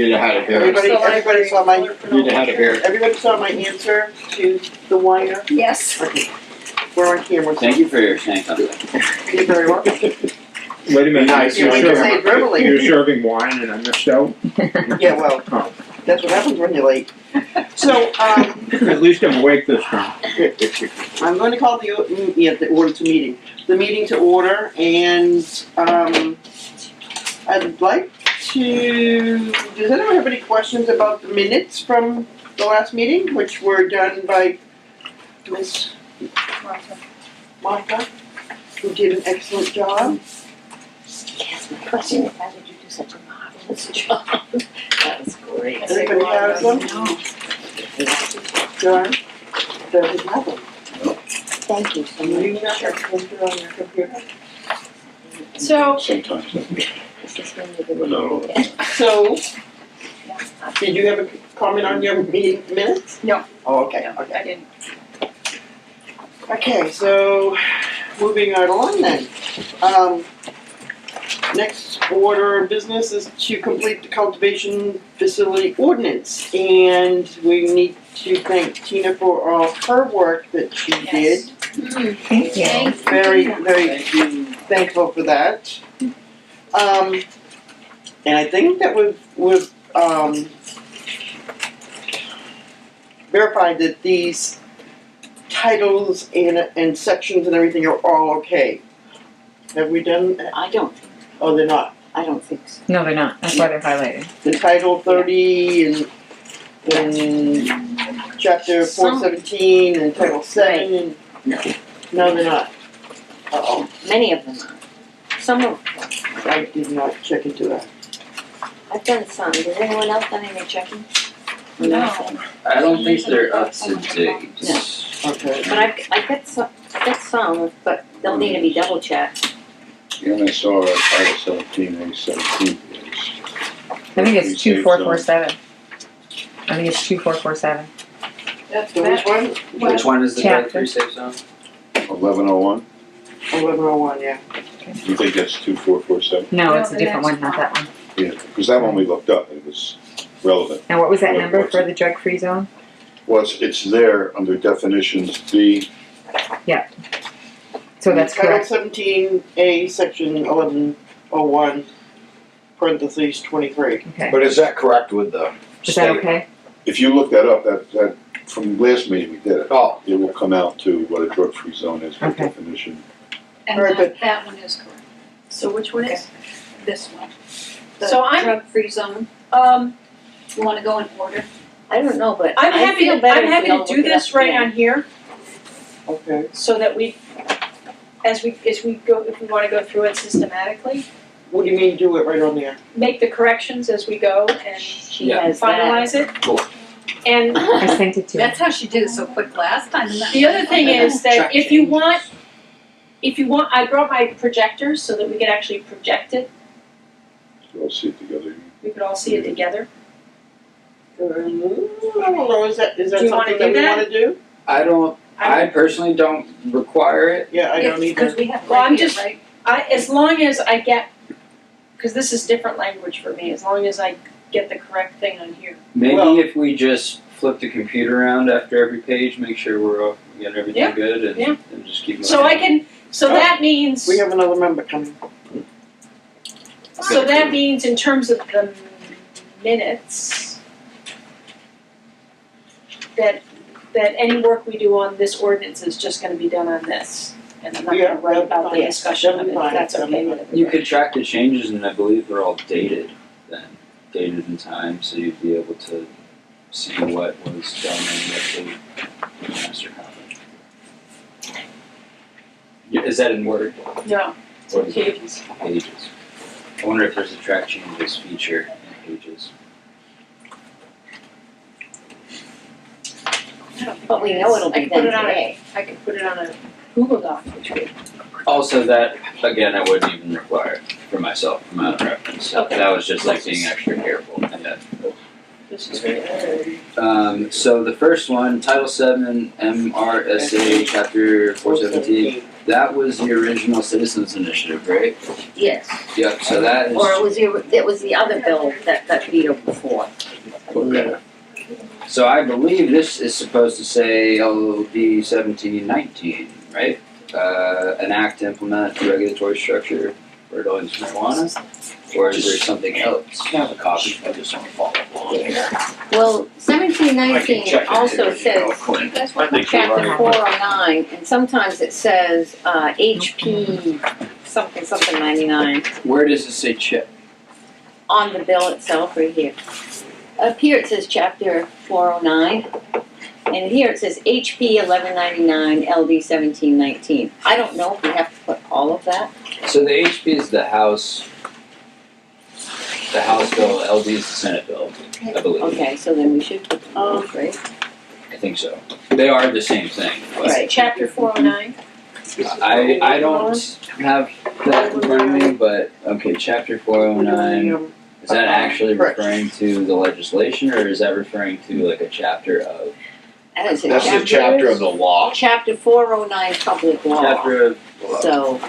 You'd have had a hair. Everybody saw my, You'd have had a hair. everybody saw my answer to the wire? Yes. Okay. We're on camera. Thank you for saying something. You're very welcome. Wait a minute, Nice. You can say it verbally. you're serving wine and I missed out? Yeah, well, Oh. that's what happens when you're late. So, At least I'm awake this time. I'm going to call the order to meeting. The meeting to order, and, I'd like to, does anyone have any questions about the minutes from the last meeting, which were done by Miss Martha, who did an excellent job? Yes, my question is, how did you do such a marvelous job? That was great. Anybody have them? John? Doesn't have them. Thank you so Do you much. not have printer on your computer? So, Sometimes. This is when you're gonna No. do it. So, did you have a comment on your meeting minutes? No. Oh, okay, no, okay. I didn't. Okay, so, moving right along then. Next order of business is to complete the cultivation facility ordinance. And we need to thank Tina for all her work that she did. Thank you. Very, very thankful for that. And I think that we've verified that these titles and sections and everything are all okay. Have we done that? I don't, Oh, they're not. I don't think so. No, they're not. That's why they're highlighted. The title 30 and chapter 417 and title 7 and. No, they're not. Uh-oh, Many of them are. Some of, I did not check into that. I've done some. Does anyone else done any checking? No. I don't think they're up to date. No. Okay. But I got some, but they'll need to be double checked. Yeah, and I saw Title 17, A17 is. I think it's 2447. I think it's 2447. That's So which one? Which one is the Chapter. drug-free safe zone? 1101, 1101, yeah. you think that's 2447? No, No, it's a the different next one, not that one. Yeah, because that one we looked up, it was relevant. And what was that What- number what's for it? the drug-free zone? Well, it's there under definitions B, So that's Title correct. 17A, section 1101, parentheses 23. Okay. But is that correct with the Is that state? okay? if you look that up, that, from last meeting we did it, Oh, it will come out to what a drug-free zone is by Okay. definition. And Alright, that one is correct. So which one is? This one. So drug-free zone, you wanna go in order? I don't know, but I'm I happy feel to, better I'm if happy we all to do look it this up right again. on here, Okay. so that we, as we go, if we wanna go through it systematically, What do you mean do it right on there? make the corrections as we go and She Yeah. has that. finalize it. Cool. And I sent it to you. That's how she did it so quick last time. the other thing is that Track if you changes. want, I brought my projectors so that we could actually project it, So I'll see it together. we could all see it together. I don't know, is that Do you wanna something that do we that? wanna do? I personally don't require it. Yeah, I don't Because either. we have Well, I'm right here, just- right? As long as I get, because this is different language for me, as long as I get the correct thing on here. Maybe Well- if we just flip the computer around after every page, make sure we got everything Yeah. good and, Yeah. and just keep moving. So I can, so that means, We have another member coming. so that means in terms of the minutes, that any work we do on this ordinance is just gonna be done on this. And I'm not Yeah, gonna write about the that's discussion of fine. it, if that's okay with everybody. You could track the changes, and I believe they're all dated then, dated in time, so you'd be able to see what was done and what the master copy. Yeah, is that in Word? No, it's Or in is it pages. Pages. I wonder if there's a track changes feature in Pages. But we know it'll I be could put done it on today. I could put it on a Google Doc, which would, Also, that again, I wouldn't even require it for myself from out of reference. So Okay. that was just like being extra careful. Yeah. this is So the first one, Title 7 MRSA Chapter 417. that was the original citizens initiative, right? Yes, Yep, so that is. or it was the other bill that got vetoed before, I believe. So I believe this is supposed to say LD 1719, right? An act to implement a regulatory structure for adult use marijuana? Or is there something else? Can I have a copy? I just want to follow along. Well, 1719 check it also here, says, real quick. You guys want I think you're chapter right. 409, and sometimes it says, HP something, something 99 Where does it say chip? on the bill itself, right here. Up here it says chapter 409, and here it says HP 1199, LD 1719. I don't know if we have to put all of that. So the HP is the House bill, LD is the Senate bill, I believe. Okay, so then we should put those, right? I think so. They are the same thing, but Right. Chapter 409. I don't have that in front of me, but, okay, chapter 409, is that actually Correct. referring to the legislation, or is that referring to like a chapter of? That is a That's the chapter of the law. Chapter 409 public law. Chapter of. So,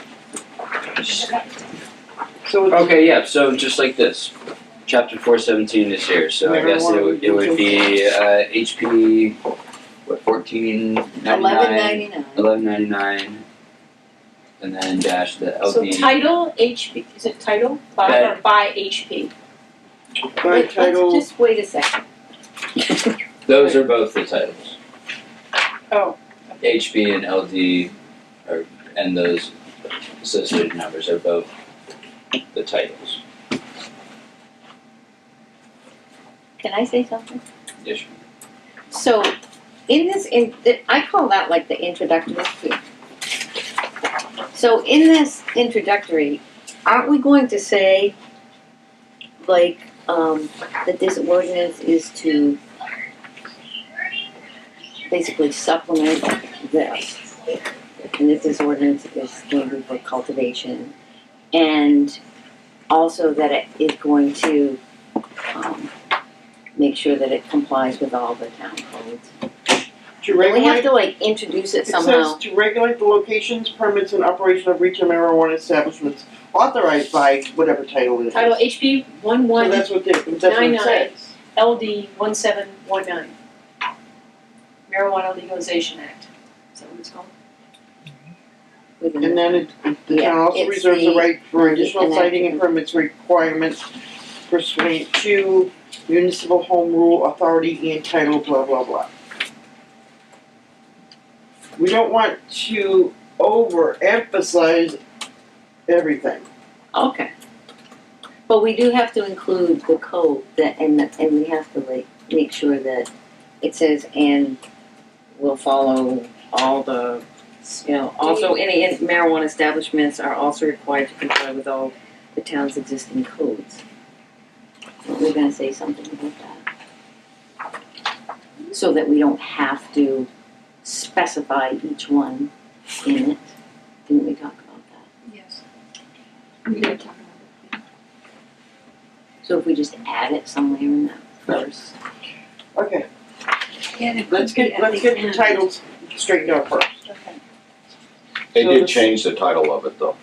So it's Okay, yeah, so just like this, chapter 417 is here, so I guess it would be, HP, what, 1499? 1199. 1199, and then dash the So LD. title, HP, is it title, by That- or by HP? by title, Let's just wait a second. Those are both the titles. Oh. HP and LD, and those associated numbers are both the titles. Can I say something? Yes. So, I call that like the introductory. So in this introductory, aren't we going to say, like, that this ordinance is to basically supplement this? And that this ordinance is going to be for cultivation, and also that it is going to, make sure that it complies with all the town codes. to We have regulate, to like introduce it it somehow. says to regulate the locations, permits, and operation of retail marijuana establishments authorized by whatever title it is. Title HP So 1199 that's what it says. LD 1719. Marijuana Legalization Act. Is that what it's called? Within And then the Yeah, town also it's reserves the the- right for additional the citing and permits requirements pursuant to municipal home rule authority and title, blah, blah, blah. We don't want to overemphasize everything. Okay. But we do have to include the code that, and we have to like make sure that it says and will follow all the, also any marijuana establishments are also required to comply with all the town's existing codes. We're gonna say something about that. So that we don't have to specify each one in it. Didn't we talk about that? Yes. We did talk about it. So if we just add it somewhere in that verse. Okay, And it let's could be get, at let's the get the end. titles straightened out first. Okay. They So did this- change the title of it though.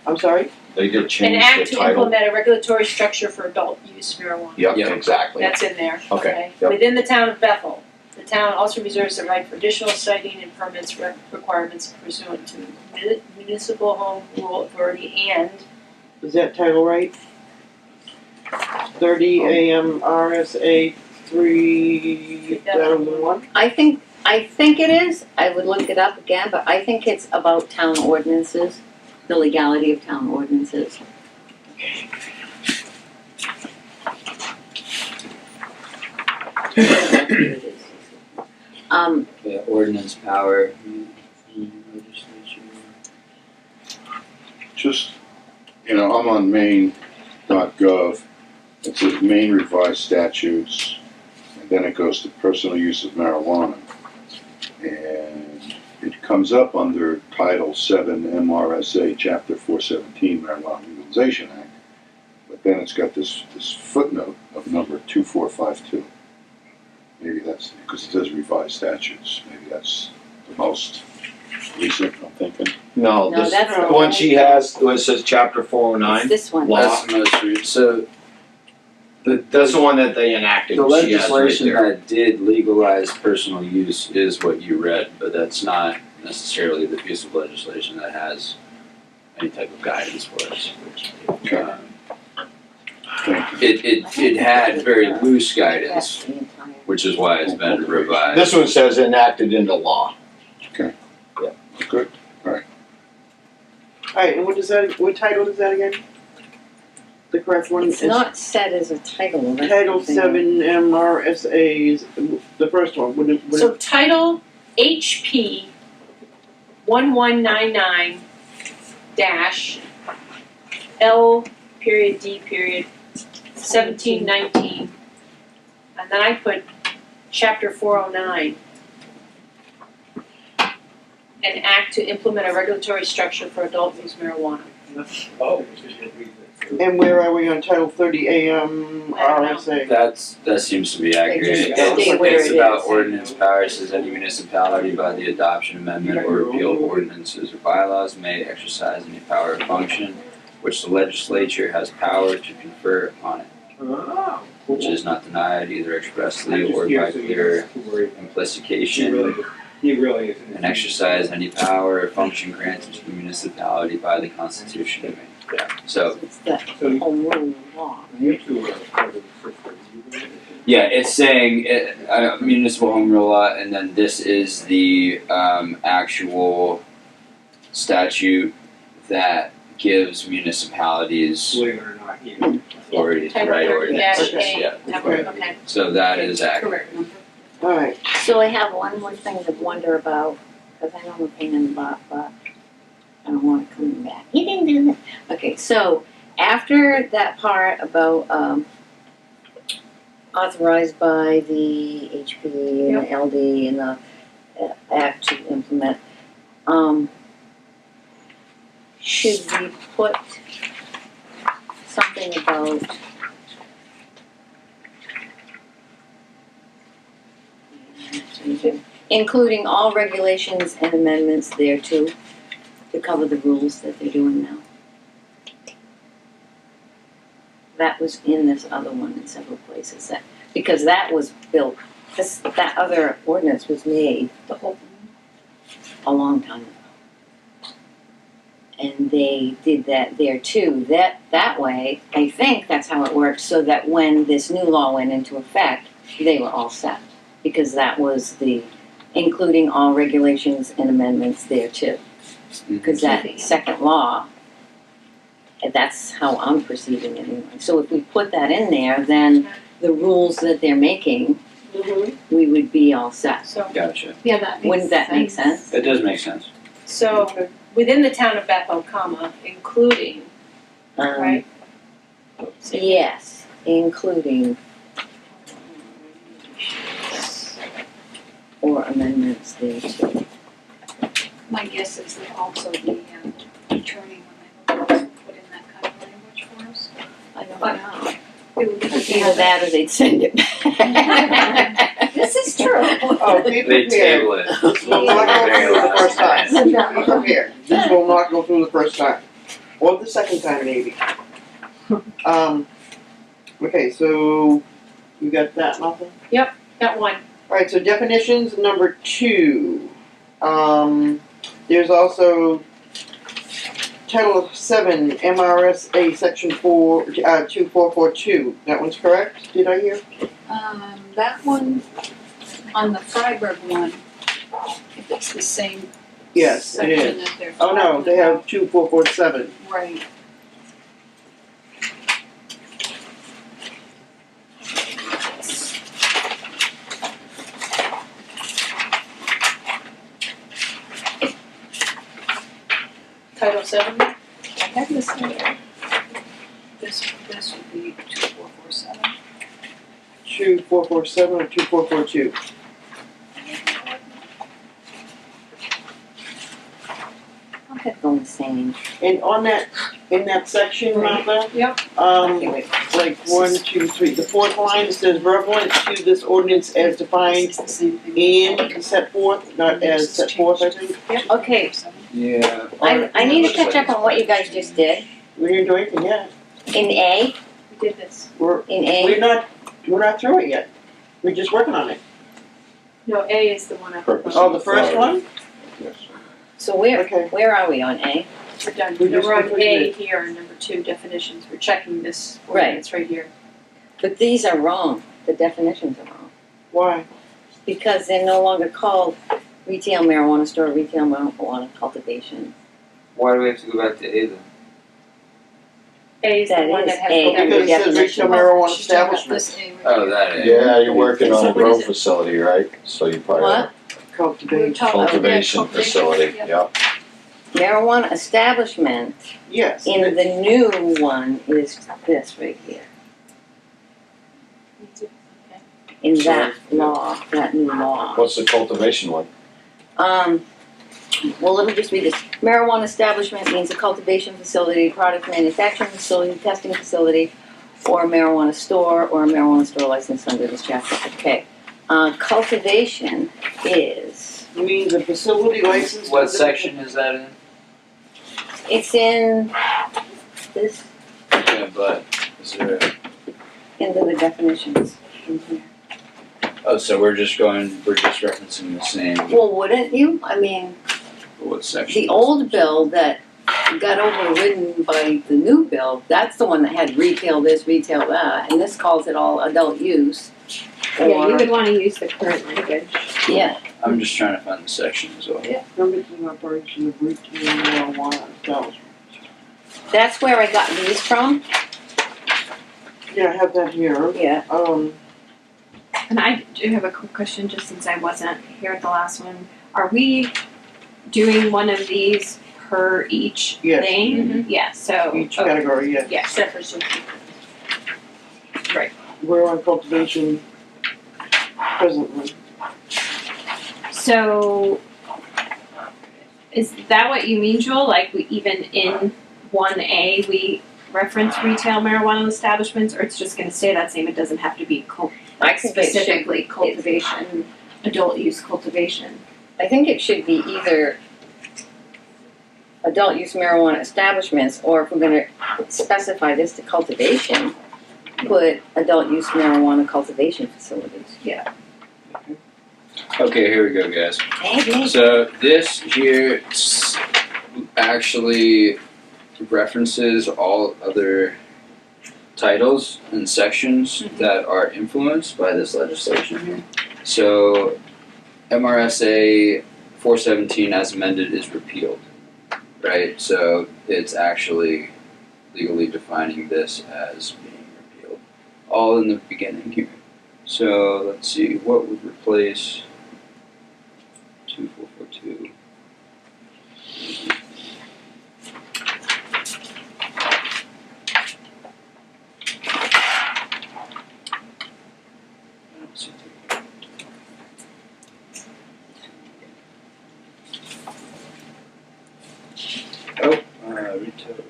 I'm sorry? They did An change act the to title. implement a regulatory structure for adult use marijuana. Yep, Yep. exactly. That's in there, Okay, okay? yep. Within the town of Bethel, the town also reserves the right for additional citing and permits requirements pursuant to municipal home rule authority and Is that title right? 30 AMRSA 3001? I think it is, I would look it up again, but I think it's about town ordinances, the legality of town ordinances. Yeah, ordinance power. Legislature. Just, I'm on maine.gov, it says Maine revised statutes, and then it goes to personal use of marijuana. And it comes up under Title 7 MRSA, Chapter 417 Marijuana Legalization Act, but then it's got this footnote of number 2452. Maybe that's, because it says revised statutes, maybe that's the most Lisa, I'm thinking. No, No, this, that's the one she has, where it says chapter 409, It's this one. Law. That's the most recent, so that's the one that they enacted. the She has right legislation there. that did legalize personal use is what you read, but that's not necessarily the piece of legislation that has any type of guidance for us. Okay. Um, Thank you. it had very loose guidance, That's the entire. which is why it's been revised. This one says enacted into law. Good. Alright, and what title is that again? The correct one It's is not set as a title. that's the Title thing. 7 MRSA's, the first one, would it, So title HP 1199 dash L period D period 1719. And then I put chapter 409. An act to implement a regulatory structure for adult use marijuana. and where are we on Title 30 RSA? That seems to be accurate. just It's, stay where it's it about is. ordinance power. It says any municipality by the adoption, amendment, or repeal of ordinances or bylaws may exercise any power or function which the legislature has power to confer upon it, which is not denied either expressly or by clear implication, He really is. and exercise any power or function granted to the municipality by the Constitution of Maine. So, It's the So home rule law. you two are part of the system. yeah, it's saying municipal home rule law, and then this is the actual statute that gives municipalities Believe it or not, you. authority to Title write 30 ordinances. dash A. Yeah, Okay. so that is accurate. Correct number. Alright, So I have one more thing to wonder about, because I know I'm a pain in the butt, but I don't want it coming back. You didn't do that. Okay, so after that part about authorized by the HP and the LD and the act to implement, should we put something about including all regulations and amendments thereto to cover the rules that they're doing now? That was in this other one in several places, that, because that was built, that other ordinance was made The whole a long time ago. And they did that there too. That way, I think that's how it worked, so that when this new law went into effect, they were all set. Because that was the, including all regulations and amendments there too. Because that second law, that's how I'm perceiving it anyway. So if we put that in there, then the rules that they're making, we would be all set. So, Gotcha. Yeah, that makes Wouldn't that make sense? It does make sense. so within the town of Bethel, comma, including, right? Yes, including or amendments there too. My guess is that also the attorney, when they look at this, put in that kind of language for us. I don't know. It would be good to Either have that or they'd send it back. This is true. oh, be They prepared. table it. This will not go through the first time. Be prepared. This will not go through the first time. Or the second time maybe. Okay, so you got that, nothing? That one. Alright, so definitions number 2. There's also Title 7 MRSA Section 2442. That one's correct, did I hear? That one, on the Freiburg one, if it's the same Yes, it section is. that they're Oh no, talking they have about. 2447. Right. Title 7. I have this here. This would be 2447. 2447 or 2442? I'm head going insane. And on that, in that section, Martha, Yep. Okay, wait. like 1, 2, 3, the fourth line, it says relevant to this ordinance as defined It's the same thing. and set forth, not as set forth, I think. Okay, Yeah. I need to catch up on what you guys just did. We didn't do anything yet. In A, We did this. We're in not through it yet. We're just working on it. No, A is the one I Purpose. Oh, the first one? Yes. so where Okay. are we on A? We're done. We just We're on A completed here, number 2, definitions. We're checking this Right. ordinance right here. But these are wrong, the definitions are wrong. Why? Because they're no longer called retail marijuana store, retail marijuana cultivation. Why do we have to go back to A then? A is the That one is that has. A. the under Because it says definition. retail marijuana She's talking about establishment, this A right Oh, here. that A. Yeah, you're working on So a what grow is it? facility, right? So you probably. What? We're cultivation. talking about Cultivation facility, Yep. yep. Marijuana establishment Yes. in the new one is this right here. In that law, that new law. What's the cultivation one? Well, let me just read this. Marijuana establishment means a cultivation facility, product manufacturing facility, testing facility, or a marijuana store, or a marijuana store license under this chapter. Okay. Cultivation is, Means a facility license. What section is that in? it's in this, Yeah, but is there into the definitions. oh, so we're just referencing the same, Well, wouldn't you? I mean, what section? the old bill that got overridden by the new bill, that's the one that had retail this, retail that, and this calls it all adult use. Yeah, you Or- would wanna use the current language. Yeah, I'm just trying to find the section as well. Permitting operation of retail marijuana establishment. that's where I got these from. Yeah, I have that here. Yeah. And I do have a quick question, just since I wasn't here at the last one. Are we doing one of these per each Yes. thing? Yeah, so. Each category, yes. Yeah, except for some. We're on cultivation presently. So, is that what you mean, Joel? Like, we even in 1A, we reference retail marijuana establishments, or it's just gonna stay that same, it doesn't have to be I think it should- specifically cultivation, adult use cultivation? I think it should be either adult use marijuana establishments, or if we're gonna specify this to cultivation, put adult use marijuana cultivation facilities. Okay, here we go, guys. Hey, So this here actually references all other titles and sections that are influenced by this legislation here. So MRSA 417 as amended is repealed, right? So it's actually legally defining this as being repealed, all in the beginning here. So let's see, what would replace 2442? Retail.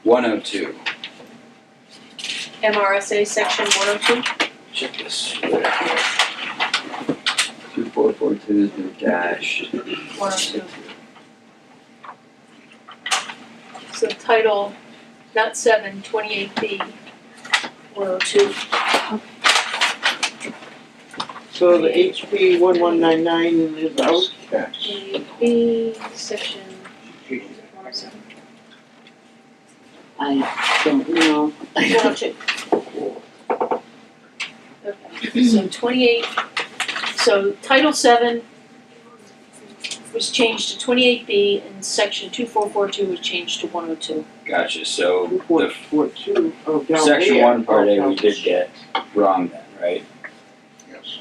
102. MRSA section 102? Check this. 2442 has been dashed. 102. So title, not 7, 28B, 102. So the HP 1199 is out. 28B, section 107. I don't know. 102. Okay, so 28, so Title 7 was changed to 28B and section 2442 was changed to 102. Gotcha. So the 242, oh, down section there. 1 part A Oh, we did get wrong then, right? Yes.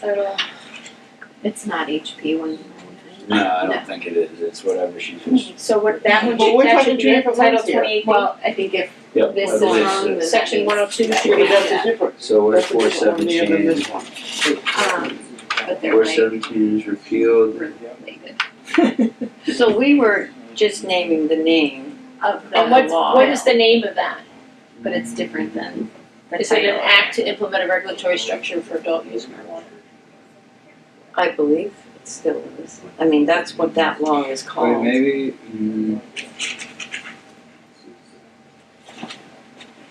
Title, it's not HP 199. No, I don't think it is. It's whatever she just. So what, that one, Well, we're that talking should two be different Title ones here. 28B. Well, I think if Yep. this is that wrong, it. then section 102 should Yeah, be but that's a that. different, So what is that's a different one there than 417? this one. But they're like 417 is repealed. related. So we were just naming the name of the And law. what is the name of that? But it's different than the Is it an title. act to implement a regulatory structure for adult use marijuana? I believe it still is. I mean, that's what that law is Wait, called. maybe,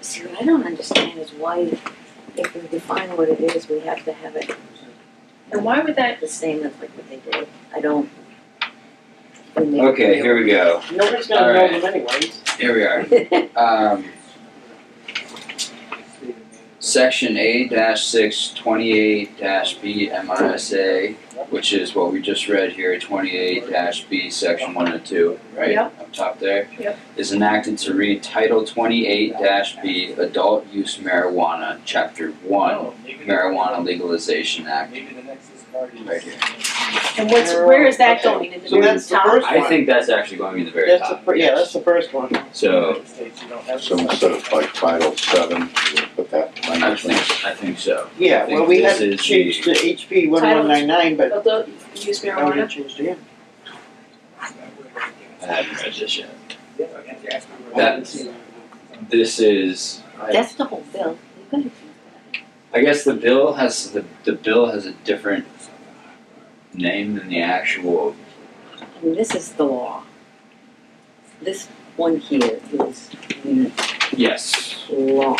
See, what I don't understand is why, if we define what it is, we have to have it And why would that, the same as like what they did. I don't. when they- okay, here we go. Nobody's gonna know them anyways. Here we are. Section A-6 28-B MRSA, which is what we just read here, 28-B, section 1 and 2, right? Yep. Up top there. Yep. Is enacted to read Title 28-B, Adult Use Marijuana, Chapter 1, Marijuana Legalization Act, right here. and where is that going? In the So very that's the top? first I one. think that's actually going to be the very That's the, top. yeah, that's the first one. So, So instead of like Title 7, we'll put that language in. I think so. Yeah, I think well, we this had to is change to HP 1199, but Adult use now we marijuana? changed it. I haven't read this yet. This is, That's the whole bill. You're gonna do I guess the bill has, the bill has a different name than the actual, that. I mean, this is the law. This one here is the yes, law.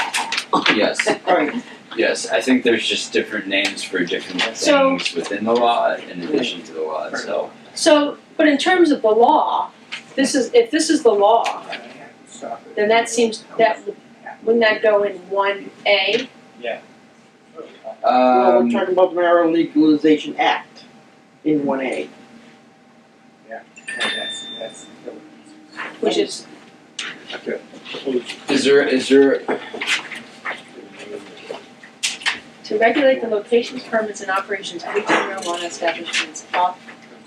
yes, Right, yes. I think there's just different names for different So- things within the law in addition to the law itself. So, but in terms of the law, if this is the law, then that seems, wouldn't that go in 1A? well, we're talking about the Marijuana Legalization Act in 1A. Which is, Is there, to regulate the locations, permits, and operations of retail marijuana establishments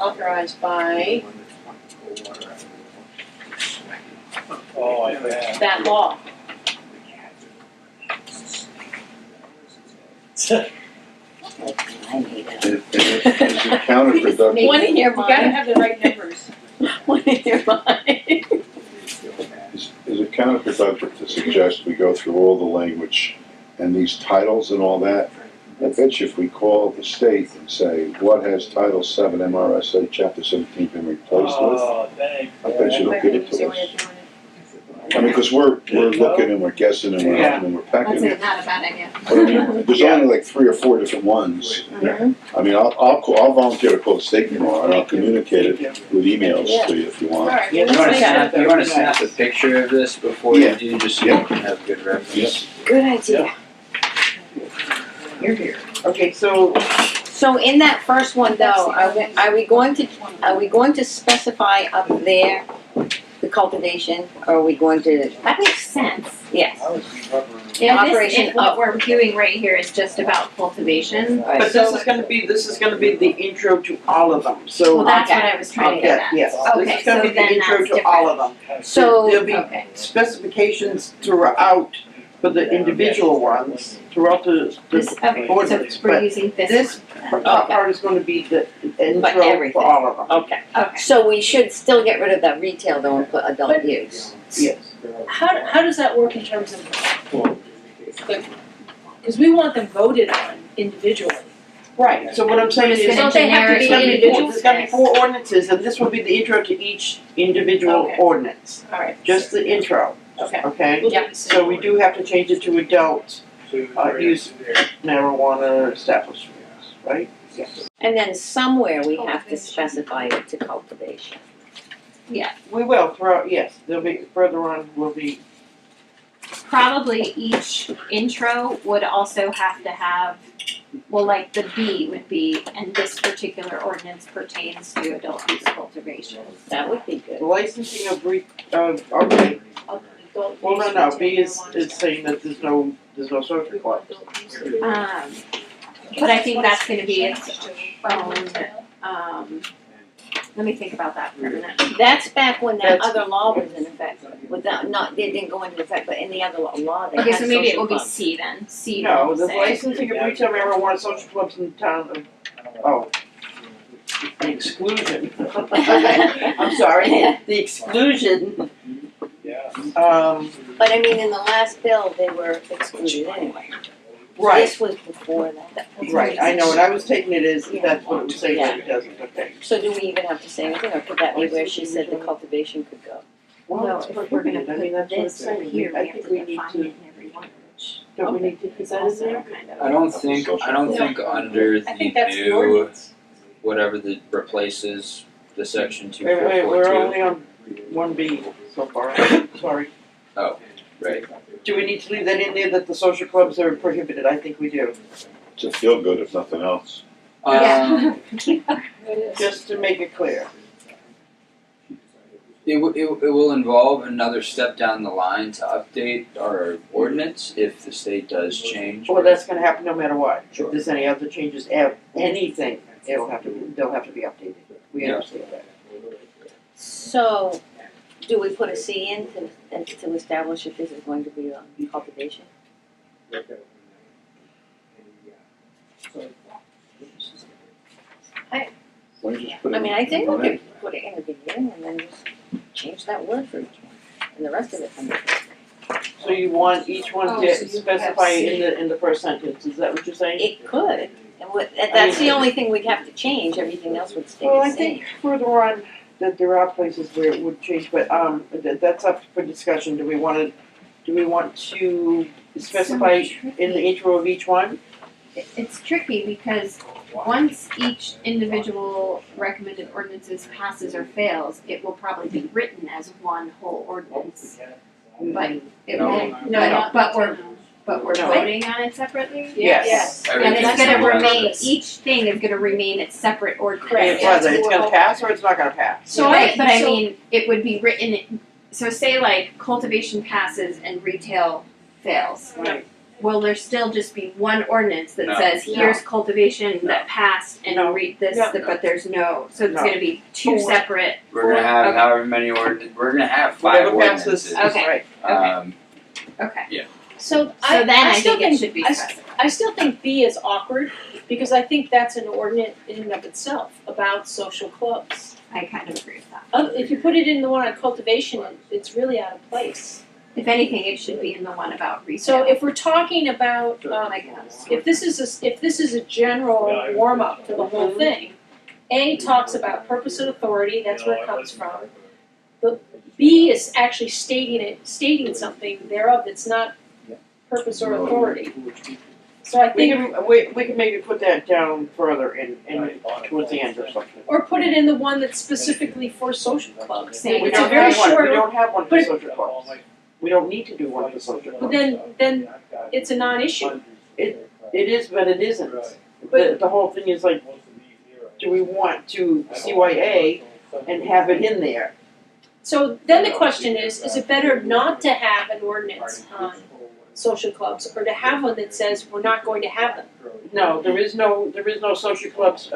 authorized by that law. I made it. Is it counterproductive? One in your You gotta mind. have the right numbers. One in your mind. Is it counterproductive to suggest we go through all the language and these titles and all that? I bet you if we call the state and say, what has Title 7 MRSA Chapter 17 been replaced with? I bet you they'll Might give be an it easier to way us. of doing it. I mean, because we're looking and we're guessing and we're pecking That's it. not a bad idea. But I mean, there's only like 3 or 4 different ones. I mean, I'll volunteer to call the state tomorrow and I'll communicate it with emails to you if you want. Alright, Yeah, well, you wanna let's make snap, that. you wanna snap a picture of this before Yeah. you do, just so Yeah. you can have a good reference? Good idea. You're here. Okay, so, So in that first one though, are we going to specify up there the cultivation, or are we going to, That makes sense. yes, Yeah, Operation this, what up. we're doing right here is just about cultivation. but this is gonna be the intro to all of them, so. Well, that's Okay. what I was trying to Yeah, get at. yes, this Okay, is gonna so be the then intro that's to all of them. so, There'll be Okay. specifications throughout for the individual ones, throughout the This, okay, so ordinance, we're but using this. this top part is gonna be the intro everything. for all of them. okay. Okay. So we should still get rid of that retail though and put adult But- use. Yes. How does that work in terms of, because we want them voted on individually. Right, so what I'm saying is, Don't they have to be there's gonna be 4 ordinances, and this will be the intro to each individual Okay. ordinance, Alright, just the intro, okay. okay? We'll do Yeah. the So same. we do have to change it to adult use marijuana establishments, right? Yes. And then somewhere we have to specify it to cultivation. We will throughout, yes, there'll be, further on will be, Probably each intro would also have to have, well, like the B would be, and this particular ordinance pertains to adult use cultivation. That would be good. licensing of okay, Adult well, use no, B retail is marijuana saying that there's no social requirement. adult use. But I think that's gonna be its own, let me think about that for a minute. That's back when that That's- other law was in effect, without, not, they didn't go into effect, but in the other law, they had Okay, so maybe it social will be clubs. C then, C No, will the say. licensing of retail marijuana social clubs in the town of, the exclusion, I'm sorry, the exclusion, But I mean, in the last bill, they were excluded anyway. right, This was before that. right, I know, and I was taking it as, that's what it was saying, but it doesn't, okay. So do we even have to say anything, or could that be where she said the cultivation could go? Well, No, it's if we're gonna prohibited, I put mean, that's what it's this up saying, here, I we have think to we need define it to, in every one, which don't we need to put is that in also there? kind of. I don't think under I think the that's the new, ordinance. whatever that replaces the section two Wait, four wait, four we're two. only on one B so far, sorry. Right. Do we need to leave that in there that the social clubs are prohibited? I think we do, To feel good if nothing else. Yeah. just to make it clear. It will involve another step down the line to update our ordinance if the state does change. Well, that's gonna happen no matter what. Sure. If there's any other changes, anything, they'll have to be updated. We Yeah. understand that. So, do we put a C in to establish if this is going to be cultivation? Why don't you just put it I mean, I think we in? could put it in the beginning and then just change that word for each one, and the rest of it can be. So you want each one Oh, to so you specify have in the first sentence, is that what you're saying? It could, and that's the only thing we'd have to change, everything else would stay Well, the I same. think further on, that there are places where it would change, but, that's up for discussion. Do we want to specify in the intro of each one? It's tricky because once each individual recommended ordinances passes or fails, it will probably be written as one whole ordinance. But it No. won't, No. but we're No. voting on it separately? Yes. And Everything it's gonna will- remain, each thing is gonna remain its separate ordinance. Whether it's gonna pass or it's not gonna pass. So Right, but I so- mean, it would be written, so say like cultivation passes and retail fails. Right. Will there still just be one ordinance that No. says, here's cultivation that passed and No. read this, No. but there's no, so it's No. gonna be two Four. separate, We're gonna have Okay. however many we're gonna have 5 Whatever passes ordinances. is Okay. right. okay. So So then I still think it should be I specified. I still think B is awkward, because I think that's an ordinance in and of itself about social clubs. I kind of agree with that. If you put it in the one on cultivation, it's really out of place. If anything, it should be in the one about retail. So if we're talking about, Like, if this is a general warm-up for the whole thing, A talks about purpose and authority, that's where it comes from. The B is actually stating something thereof that's not purpose or authority. So I We think, can, we can maybe put that down further in towards the end or something. or put it in the one that's specifically for social clubs. Say We It's a don't very have one, short, we don't have one for but it- social clubs. We don't need to do one for social but clubs. then it's a non-issue. It is, but it isn't. The whole thing is like, do we want to CYA and have it in there? So then the question is it better not to have an ordinance on social clubs, or to have one that says we're not going to have them? No, there is no social clubs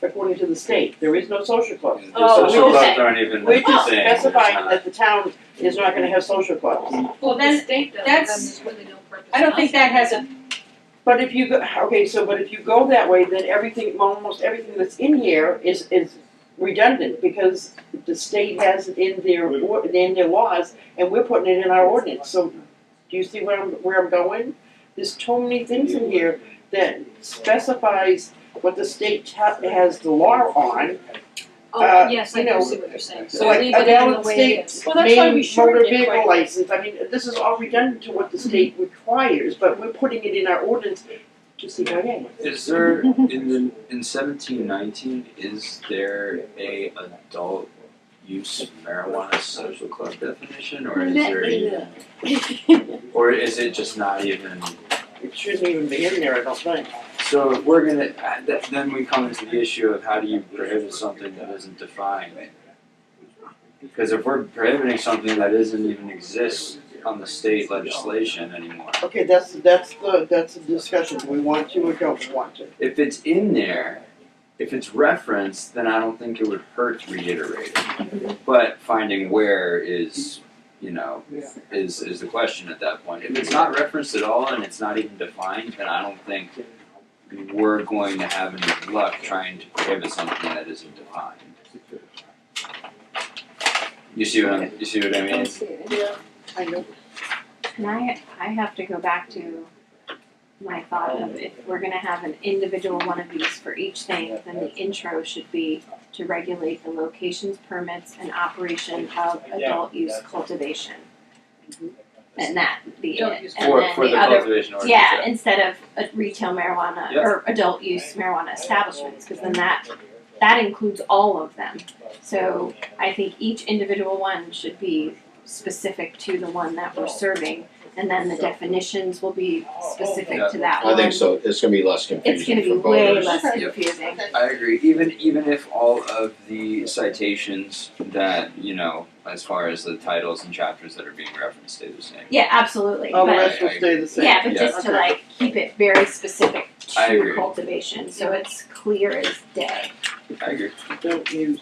according to the state. There is no social clubs. The Oh, social okay. clubs aren't even We're the just same. specifying that the town is not gonna have social clubs. Well, then, that's, that's- really no purpose. I don't think that has a, But if you go, okay, so but if you go that way, then everything, almost everything that's in here is redundant, because the state has it in their laws, and we're putting it in our ordinance, so do you see where I'm going? There's too many things in here that specifies what the state has the law on. Oh, yes, I you do know, see what you're saying, So so like leave a it in the valid way state it is. Well, that's why we main shortened motor it vehicle quite- license, I mean, this is all redundant to what the state requires, but we're putting it in our ordinance to CYA. Is there in 1719? Is there a adult use marijuana social club definition, or is there even, or is it just not even? It shouldn't even be in there, I don't think. So if we're gonna, then we come into the issue of how do you prohibit something that isn't defined? Because if we're prohibiting something that doesn't even exist on the state legislation anymore, Okay, that's the discussion, do we want to or don't we want to? if it's in there, if it's referenced, then I don't think it would hurt to reiterate it. But finding where is, is the question at that point. If it's not referenced at all and it's not even defined, then I don't think we're going to have any luck trying to prohibit something that isn't defined. You see what I mean? Yeah, I know. And I have to go back to my thought of if we're gonna have an individual one of these for each thing, then the intro should be to regulate the locations, permits, and operation of adult use cultivation. And that be it. And For then the the other, cultivation ordinance. yeah, instead of a retail marijuana Yep. or adult use marijuana establishments, because then that includes all of them. So I think each individual one should be specific to the one that we're serving, and then the definitions will be specific to that one. I think so, it's gonna be less It's confusing gonna be for way voters. less Yep. confusing. I agree. Even if all of the citations that, as far as the titles and chapters that are being referenced stay the same. Yeah, absolutely, All the but, rest will stay the same. yeah, but just to Okay. like keep it very specific I to agree. cultivation, so it's clear as day. I agree. Don't use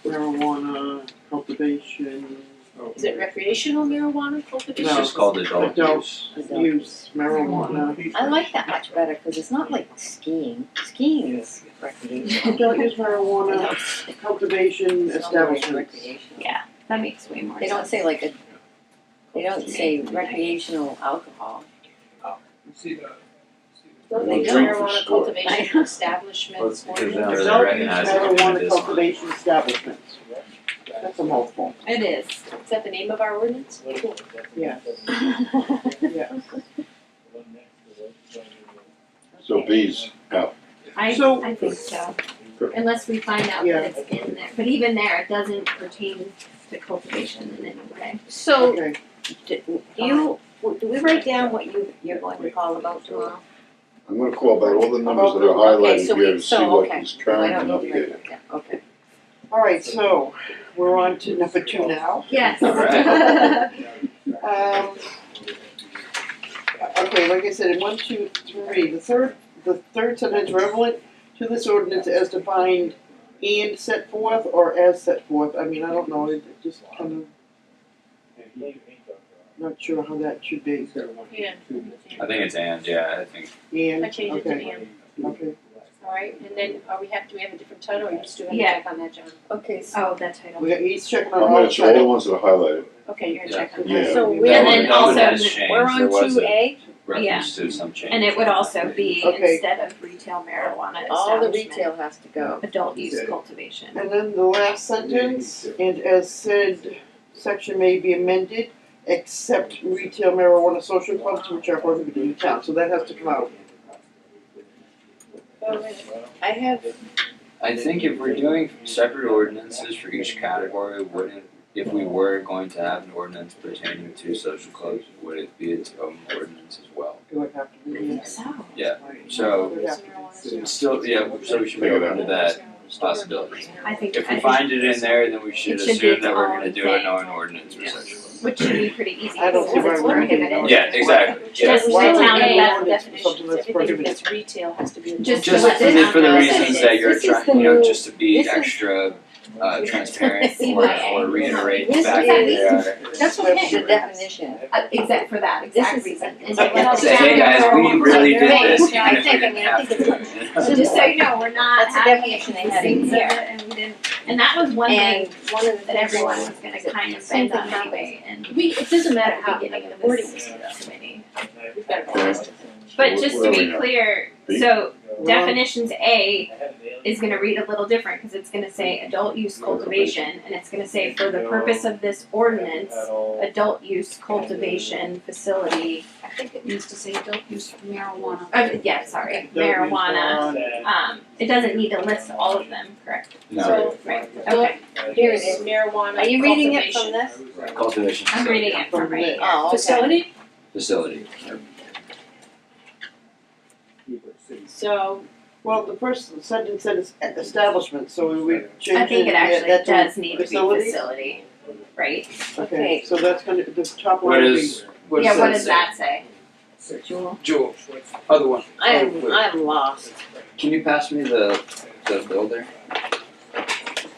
marijuana cultivation. Is it recreational marijuana It's cultivation? No. just called adult Adult. use. Use marijuana. I like that much better, cause it's not like skiing, skiing is recreational. Adult use marijuana cultivation It's not really establishments. recreational. Yeah, that makes way more They sense. don't say they don't say recreational alcohol. Don't They they drink for marijuana sport. cultivation establishments? Well, it's because ordinance? Really Adult use recognize it marijuana as one. cultivation establishments. That's a mouthful. It is. Is that the name of our ordinance? Yeah, yeah. So B's out. I So- think so. Unless we find out Yeah. that it's in there, but even there, it doesn't pertain to cultivation in any way. So, Okay. do we write down what you're going to call about tomorrow? I'm gonna call about all the numbers that are Okay, highlighted so here we, to see so, what okay, is I current don't and need to write updated. that down, okay. All right, so we're on to number 2 now. Yes. Okay, like I said, in 1, 2, 3, the third sentence relevant to this ordinance as defined and set forth or as set forth. I mean, I don't know, it just kind of not sure how that should be. Yeah. I think it's I think. And, I changed it to okay, and. okay. All right, and then do we have a different title or you just do a Yeah. check on that, John? Okay, so, Oh, that title. He's checking on I'm all gonna check all the titles. ones that are highlighted. Okay, you're gonna Yeah. check on Yeah. that. so Yeah. we, And That then one also, has changed. we're on There was 2A, reference to some change. And it would also be Okay. instead of retail marijuana all the establishment, retail has to go. adult use cultivation. And then the last sentence, and as said, section may be amended, except retail marijuana social clubs which are prohibited in town, so that has to come out. I have, I think if we're doing separate ordinances for each category, if we were going to have an ordinance pertaining to social clubs, would it be its own ordinance as well? Do it have to I be? think so. So, It would have to be. still, so we should be open to that possibility. I think, If we find it in there, then we should It should be assume its that we're own gonna do thing. an own ordinance for social clubs. which should be pretty easy I don't see because why it's we wouldn't do prohibited. that. Yeah, exactly, yeah. Just Why the would town we and do that ordinance for definitions, something that's everything prohibited? that's retail has to be. Just Just let for the the, town for the know. reasons that you're This is trying, the new- just to be this is- extra, transparent CYA. or reiterate the This fact is- that they are. That's the okay. definition. Except for that This exact is- reason. And Say, so Say, hey guys, we really did this, even I if we think- didn't have to. So just so you know, we're not That's the having definition they any had in things of here. it, and we didn't, and that was one And thing one of the that things everyone was was gonna is that kind of same bend thing on happens. anyway, and It doesn't matter how, at the beginning of the wording this is committee. we've got Okay. it. But just to Where are we be now? clear, B? so definitions A is gonna read a little different, cause it's gonna say adult use cultivation, and it's gonna say for the purpose of this ordinance, adult use cultivation facility, I think it needs to say adult use for marijuana. yeah, sorry, Adult use marijuana, it doesn't need to list all of them, correct? No, Right, okay, Here it is. Marijuana Are you reading it from cultivation. this? cultivation I'm reading it from right here. Oh, okay. Facility, facility. so Well, the first sentence said establishment, so we would change it. I think it actually that to does need to be facilities? facility, right? Okay, so that's gonna, the top What line would is, what Yeah, does what that does say? that say? Jewel, other one. I'm lost. Can you pass me the bill there?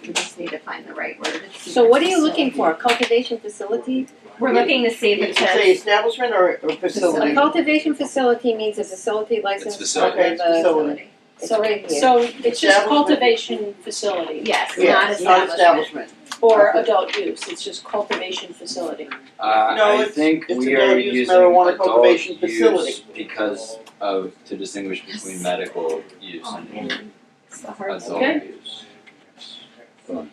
We just need to find the right word. So what are you looking for, a cultivation facility? We're looking to see if it Does it say says, establishment or A facility? cultivation facility means a facility licensed facility. under Okay, the, facility. it's right here. So it's just Establishment. cultivation facility yes, not Yes, not establishment. establishment. for adult use, it's just cultivation facility. No, I it's- think it's we are adult use using marijuana adult cultivation use facility. because of, to distinguish between medical use Oh, and man. It's the hard adult Okay. use.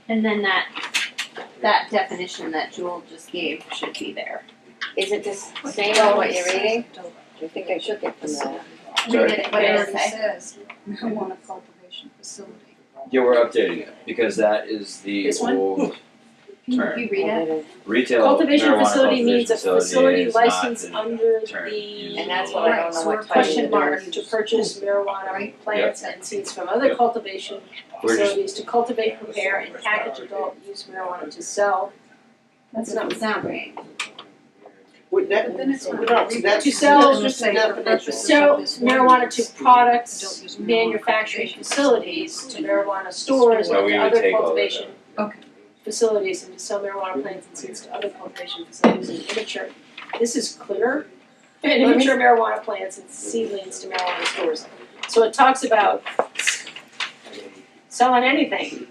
And then that definition that Jewel just gave should be there. Is it the same as what you're reading? I think I took it from that. Read it, what It did it already say? says marijuana cultivation facility. Yeah, we're updating it because that is the This one? old Can term. you read it? Retail Cultivation marijuana facility means a cultivation facility is not licensed the under term used the And that's what I don't know So what we're type question it mark is. to purchase marijuana plants and seeds from other Yep. cultivation We're just- facilities to cultivate, prepare, and package adult use marijuana to sell. That doesn't sound right. Would that, But then it's not- no, that's To sell- that's just a definition. Sell marijuana to products, manufacturing facilities, to marijuana stores, So and we to would other take all of cultivation Okay. facilities, and to sell marijuana plants and seeds to other cultivation facilities and immature. This is clear, and immature marijuana plants and seedlings to marijuana stores. So it talks about selling anything.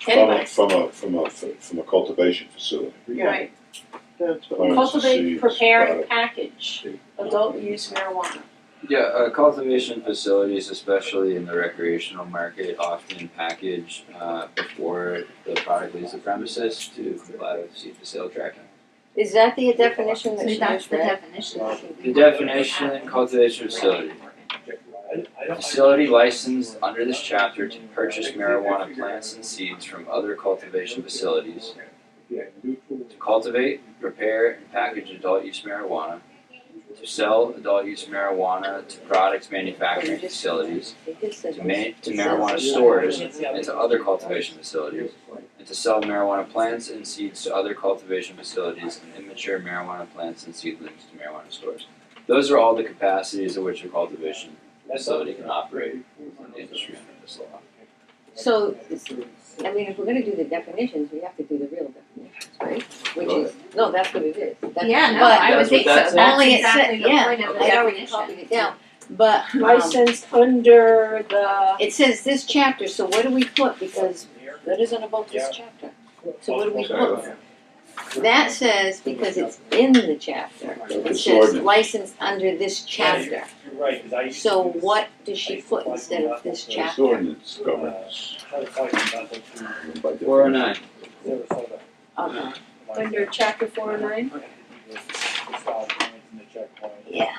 Anybody, From a cultivation facility. Yeah, right, that's what. Plants, cultivate, seeds, prepare, and product. package adult use marijuana. Yeah, cultivation facilities, especially in the recreational market, often package before the product leaves the premises to comply with seed to sale tracking. Is that the definition that So she that's just the read? definition. The definition, cultivation facility. Facility licensed under this chapter to purchase marijuana plants and seeds from other cultivation facilities, to cultivate, prepare, and package adult use marijuana, to sell adult use marijuana to products manufacturing facilities, It just says- to it says marijuana it. stores and to other cultivation facilities, and to sell marijuana plants and seeds to other cultivation facilities and immature marijuana plants and seedlings to marijuana stores. Those are all the capacities at which a cultivation facility can operate in the industry under this law. So, I mean, if we're gonna do the definitions, we have to do the real definitions, right? Which is, no, that's what it is. That's- Yeah, no, but- I would That's think what so. that That's says. Only it exactly said- the yeah, point of the I already definition. copied it down, but, Licensed under the, it says this chapter, so what do we put, because that isn't about this chapter. So what do we put? That says, because it's in the chapter, it This says ordinance. licensed under this chapter. So what does she put instead of this This chapter? ordinance governs. by 409. Okay, under chapter 409. yeah,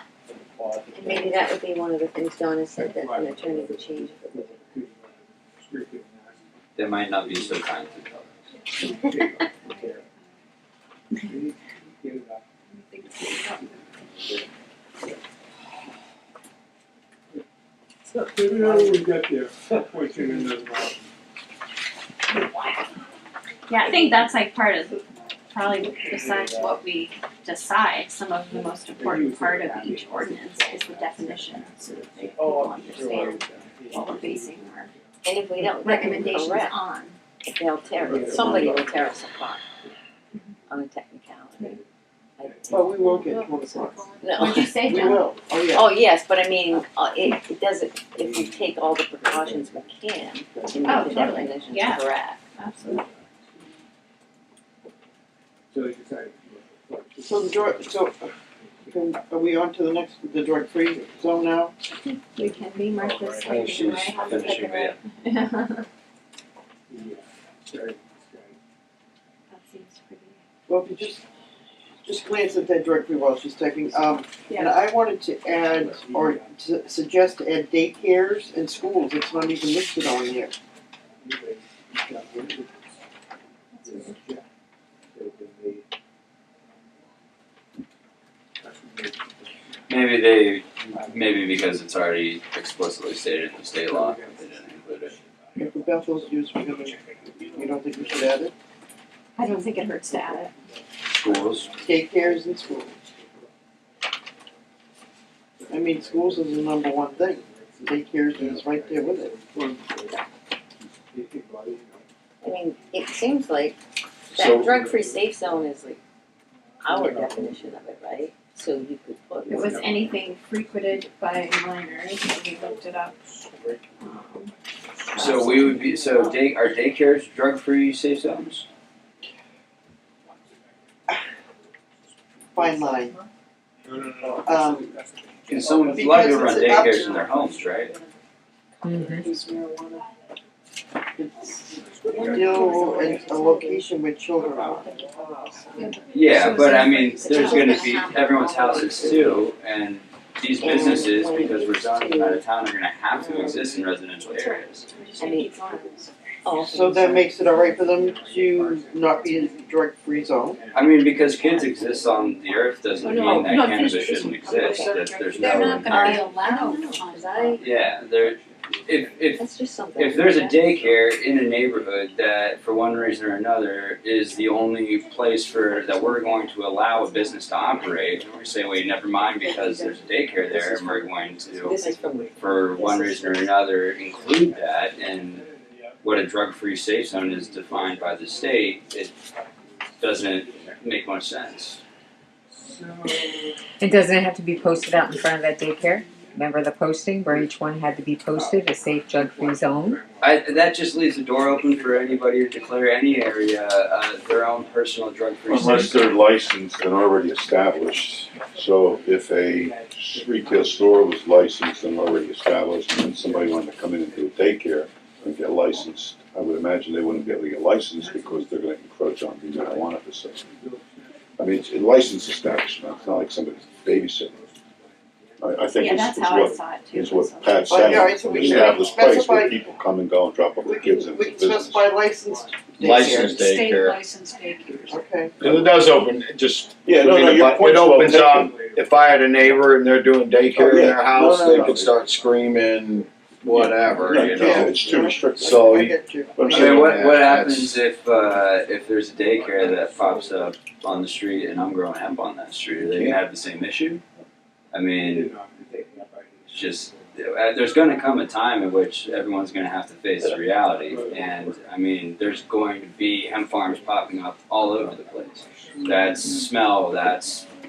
and maybe that would be one of the things Donna said, that an attorney would change it. They might not be so kind to tell us. So, maybe we got there, pointing in the mouth. Yeah, I think that's like part of, probably besides what we decide, some of the most important part of each ordinance is the definition, so that people understand what we're basing our And if we don't get them recommendations correct, on. they'll tear, somebody will tear us apart on a technicality. But we will get one across. No. What'd you say, We John? will, oh yeah. Oh, yes, but I mean, it doesn't, if we take all the precautions we can to Oh, make the totally. definitions Yeah. correct. Absolutely. So the drug, are we on to the next, the drug-free zone now? We can be Martha's. I think she's finishing it. That seems pretty. Well, if you just glance at that drug-free while she's typing, and Yeah. I wanted to add, or to suggest to add daycares and schools, it's not even listed on here. Maybe because it's already explicitly stated in the state law, they didn't include it. If the Bethel's use, you don't think we should add it? I don't think it hurts to add it. Schools, Daycares and schools. I mean, schools is the number one thing, daycares is right there with it. I mean, it seems like So- that drug-free safe zone is like our definition of it, right? So you could put. It was anything frequented by minors, and we looked it up. So we would be, so are daycares drug-free safe zones? Fine line. And a lot of people run daycares in their homes, right? Mhm. Use marijuana. It's still a location with children are. Yeah, but I mean, there's gonna be everyone's houses too, and these businesses, because we're zoning them out of town, are gonna have to exist in residential areas. I mean, oh, So that makes it alright for them to not be in a drug-free zone. I mean, because kids exist on the earth doesn't Oh, mean no, that no, cannabis finish this shouldn't one. exist, that there's They're no not gonna be inherent. allowed Cause I, Yeah, if that's just something. if there's a daycare in a neighborhood that, for one reason or another, is the only place that we're going to allow a business to operate, and we say, wait, never mind, because there's a daycare there, and we're going to, This is from. for one reason or another, include that in what a drug-free safe zone is defined by the state, it doesn't make much sense. And doesn't it have to be posted out in front of that daycare? Remember the posting where each one had to be posted, a safe drug-free zone? That just leaves the door open for anybody to declare any area their own personal drug-free safe Unless zone. they're licensed and already established. So if a retail store was licensed and already established, and then somebody wanted to come in and do a daycare and get licensed, I would imagine they wouldn't be able to get licensed because they're gonna encroach on the marijuana facility. I mean, it's a licensed establishment, it's not like somebody's babysitting. I think Yeah, that's it's how I what, saw it too. is what Pat's But, saying, yeah, right, so an we can established place where specify- people come and go and drop off We their kids in can the business. specify licensed daycare. Licensed state daycare. licensed daycares. Okay. And it does open, just, Yeah, I no, mean, no, your it point's well opens up, taken. if I had a neighbor and they're doing daycare Oh, in yeah. their house, No, no, they no. could start screaming, whatever, Right, you yeah, know? it's too restrictive. So I you- get you. But I'm I saying, mean, what Yeah, happens if there's a daycare that pops up on the street and I'm growing hemp on that street? Are they gonna have the same issue? I mean, it's just there's gonna come a time in which everyone's gonna have to face the reality, and I mean, there's going to be hemp farms popping up all over the place. That's smell.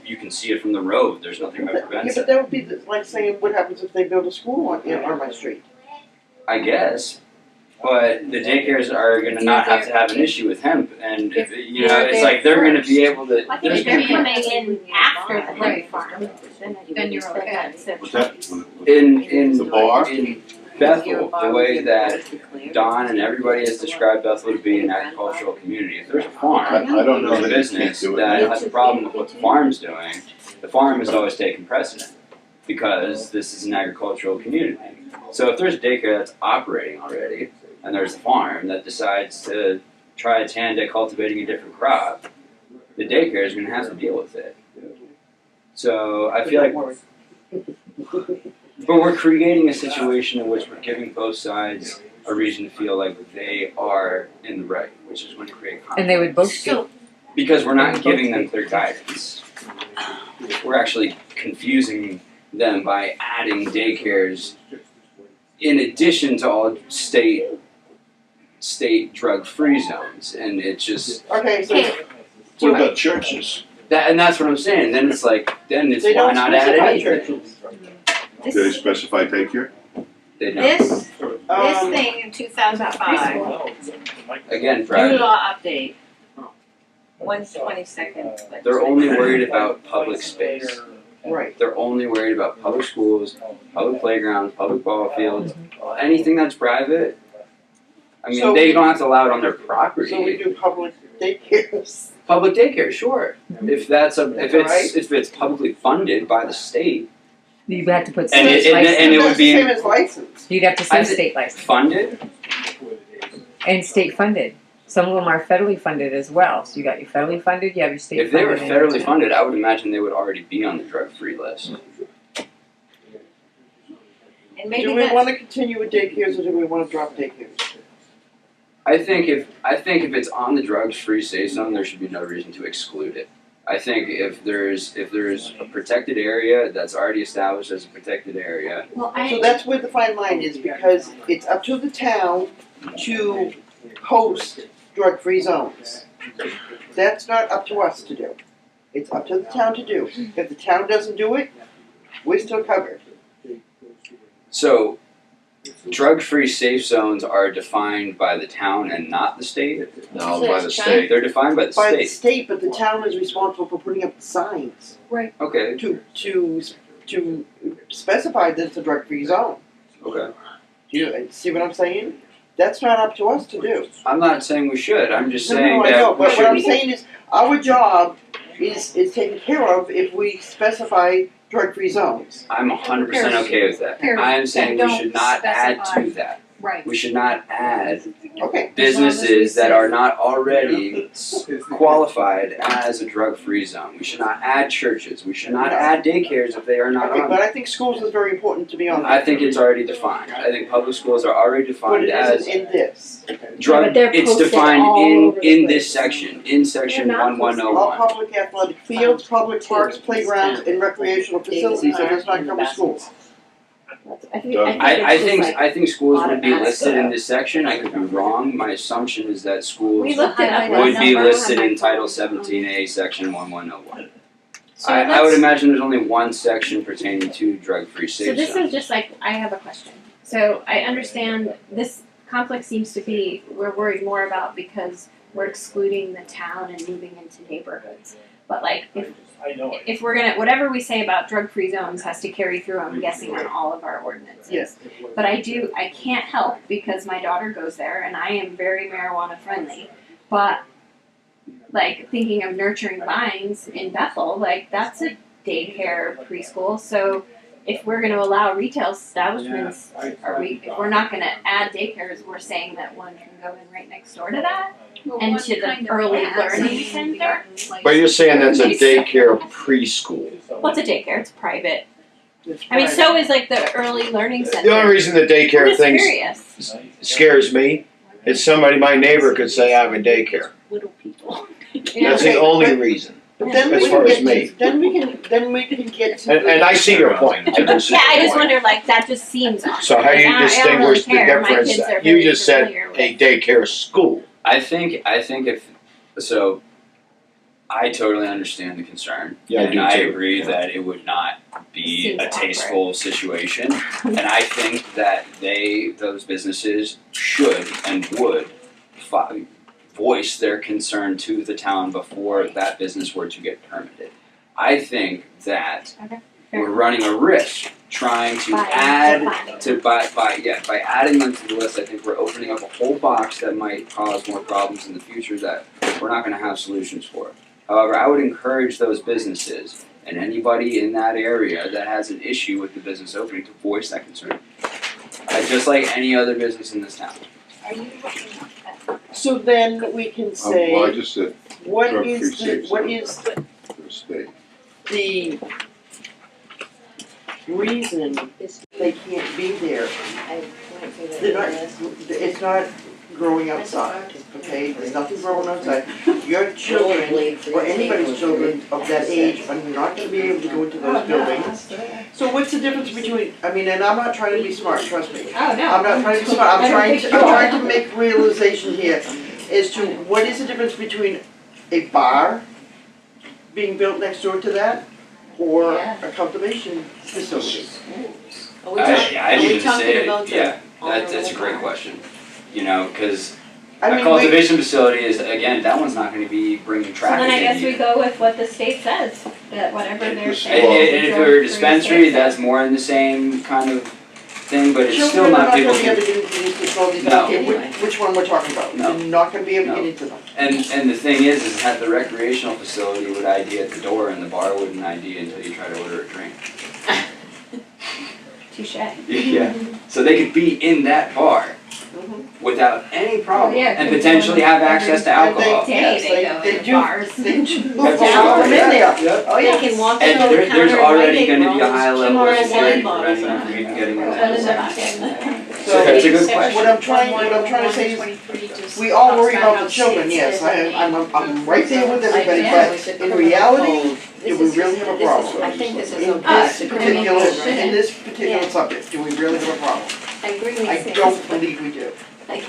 You can see it from the road. There's nothing that Yeah, prevents but it. that would be like saying, what happens if they build a school on my street? I guess. But the daycares are going to not have to have an issue with hemp, and if, you know, it's like they're going to be able to. I There's think if they're gonna coming in after the Right. hemp farm, Then you're okay. was that, in The bar? in Bethel, the way that Don and everybody has described Bethel to be an agricultural community. If there's a farm, I don't know there's a that you business can't do that it. has a problem with what the farm's doing, the farm has always taken precedent because this is an agricultural community. So if there's a daycare that's operating already, and there's a farm that decides to try its hand at cultivating a different crop, the daycare is going to have to deal with it. So I feel like, but we're creating a situation in which we're giving both sides a reason to feel like they are in the right, which is going to create conflict. And they would both be. so Because we're not giving them clear guidance. We're actually confusing them by adding daycares in addition to all state drug-free zones, and it just Okay, so what about churches? and that's what I'm saying. Then it's like, then it's they why don't not add specify anything? churches. Do they specify daycare? They don't. This Um, thing in 2005, Again, new private. law update, 1/22nd. They're only worried about public space. Right. They're only worried about public schools, public playgrounds, public ball fields, anything that's private. I mean, So they we- don't have to allow it on their property. So we do public daycares. Public daycare, sure. If Right. it's publicly funded by the state, You'd have to put And state it license. would That's be- the same as license. You'd have to I say thi- state license. funded, And state funded. Some of them are federally funded as well. So you got your federally funded, you have your state if they funded. were and your federally funded, I would imagine they would already be on the drug-free list. And maybe Do we that's, want to continue with daycares or do we want to drop daycares? I think if it's on the drugs-free safe zone, there should be no reason to exclude it. I think if there's a protected area that's already established as a protected area, well, So that's where the fine line is, because it's up to the town to post drug-free zones. That's not up to us to do. It's up to the town to do. If the town doesn't do it, we're still covered. So, drug-free safe zones are defined by the town and not the state? No, by the state. They're defined by the By the state. state, but the town is responsible for putting up the signs Okay, to specify that it's a drug-free zone. okay. Do you see what I'm saying? That's not up to us to do. I'm not saying we should, I'm just No, saying I know, that we but what I'm should. saying is, our job is taken care of if we specify drug-free zones. I'm 100% okay with that. Period. I am saying we Don't should not add specify. to that. Right. We should not add Okay. businesses that are not already qualified as a drug-free zone. We should not add churches. We should not add daycares if they are not Okay, on. but I think schools is very important to be on I that. think it's already defined. I think public schools are already But defined it as isn't in this. drug. but they're It's posted defined all over the in this place. section, in section They're not posted. All 1101. public athletic fields, public parks, playgrounds, and recreational facilities, so does not cover schools. I think I think schools would be automatic. listed in this section. I could be wrong. My assumption is that schools We looked it up. would be Number. listed in Title 17A, Section 1101. So I would let's- imagine there's only one section pertaining to drug-free So safe this zones. is just like, I have a question. So I understand this conflict seems to be, we're worried more about because we're excluding the town and moving into neighborhoods. But like, if we're gonna, whatever we say about drug-free zones has to carry through, I'm guessing, on all of our ordinances. Yes. But I can't help because my daughter goes there and I am very marijuana friendly. But like thinking of nurturing vines in Bethel, like that's a daycare preschool. So if we're gonna allow retail establishments, if we're not gonna add daycares, we're saying that one can go in right next door to that? Well, And what to the kind of early ads? learning I mean, center? garden, like- But you're saying that's a daycare preschool. What's a daycare? It's private. It's I mean, private. so is like the early learning center. The only reason the I'm daycare just thing curious. scares me is somebody, my neighbor could say I have a daycare. Little people. That's the Okay, only but- reason. But then as we far can as get me. to, then we can get to. And I see your point. I do see Yeah, I your just point. wonder, like, that just seems odd. So how do Like, you I don't really distinguish the care. My difference? kids are You very just said familiar with- a daycare school. I think if, so, I totally understand the concern. Yeah, I and do I too. agree that it would not be Seems a awkward. tasteful situation. And I think that those businesses should and would voice their concern to the town before that business were to get permitted. I think that Okay, we're running a risk trying to By add defining. by adding them to the list. I think we're opening up a whole box that might cause more problems in the future that we're not going to have solutions for. However, I would encourage those businesses and anybody in that area that has an issue with the business opening to voice that concern. Just like any other business in this town. Are you looking at that? So then we can Well, I say, just said what drug-free is the, safe what zone. is for the state. the reason they can't be there? They're not, it's not growing outside, okay? There's nothing growing outside. Your children, or anybody's children of that age are not gonna be able to go into those buildings. So what's the difference between, I mean, and I'm not trying to be smart, trust me. Oh, no. I'm not trying to be smart, I'm trying to make realization here as to what is the difference between a bar being built next door to that or a cultivation facility? I didn't even say it. Yeah, that's a great question. You know, because I a mean, cultivation facility is, again, that one's not going to be bringing So traffic then I in guess we either. go with what the state says, that whatever they're And- saying. And is if it drug-free were a dispensary, safe that's zone. more in the same kind of thing, but it's still children are not not people. gonna be able to get into these facilities, I No. don't care which one we're talking about, No. they're not gonna be able to No. get into them. And the thing is that the recreational facility would ID at the door and the bar wouldn't ID until you try to order a drink. Touche. Yeah, so they could be in that bar without any problem Oh, yeah, and good potentially have access to And they- alcohol. Day Yes, they go they in do. bars. They do. That's allow them in there. Yep. Oh, yeah. They can walk And in on the there's counter already and gonna write be a high level of tomorrow security wine bottles preventing them on from even getting in What there. is that? So, That's a good question. what I'm trying to say is, we all worry about the children, yes, I'm right there with everybody, but in reality, do we really have a problem? I think this is In okay. this particular subject, do we really have a problem? I agree with I don't believe we do.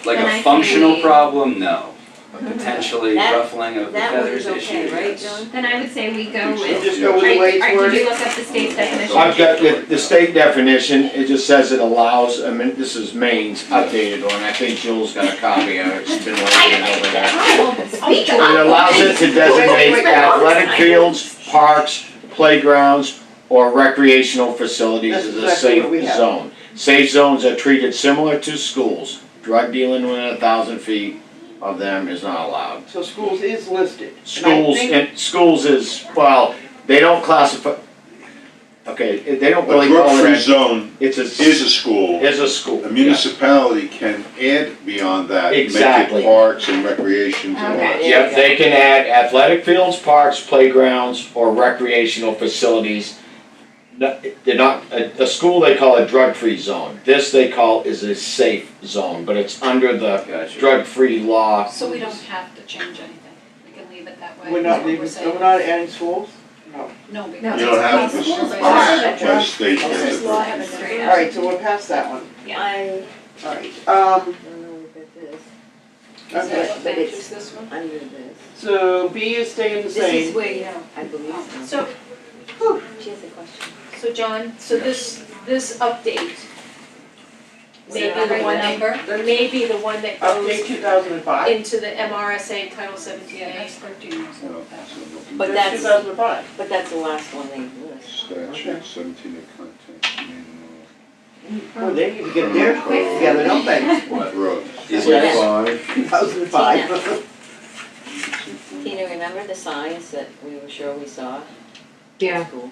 Like Then I a say functional we- problem, no. But potentially That- ruffling of the that one feathers is okay, issue, right, yes. John? Then I would say we go So with, Just go with the way it's did you worded. look up the state's definition? I've got the state definition, it just says it allows, I mean, this is Maine's updated one, I think Jules got a copy of it, she's been working over there. I will speak It up. allows it to designate athletic fields, parks, playgrounds, or recreational facilities That's as a exactly what we safe have. zone. Safe zones are treated similar to schools. Drug dealing within 1,000 feet of them is not allowed. So schools is listed. Schools, and schools is, well, they don't classify, okay, they don't A really call drug-free it, zone it's a, is a school. is a school. A municipality can add beyond that, make Exactly. it parks and recreations and all that. Okay. Yep, they can add athletic fields, parks, playgrounds, or recreational facilities. They're not, a school they call a drug-free zone. This they call is a safe zone, but it's under the Gotcha. drug-free law. So we don't have to change anything, we can leave it that way. We're is not what leaving, we're saying. we're not adding schools? No. No, No. because You don't have to, it's Schools by are. by state. This is law having Straight been- up. Alright, so we'll pass that one. Yeah. I Alright, don't know what that is, Is that okay, what but matches it's this one? under this. so B is staying the This same. is where, you I believe so. So, She has a question. so John, so this update may be Is the it one the that, number? may be the one that Update goes 2005. into the MRSA Title Yeah, 17A. that's 13 years old. But That's that's, 2005. but that's the last one they list. Statute 17 of content, Well, they need to get their quick together, don't they? What? drugs. Is it- 2005. Tina, remember the signs that we were sure we saw? Yeah. At school?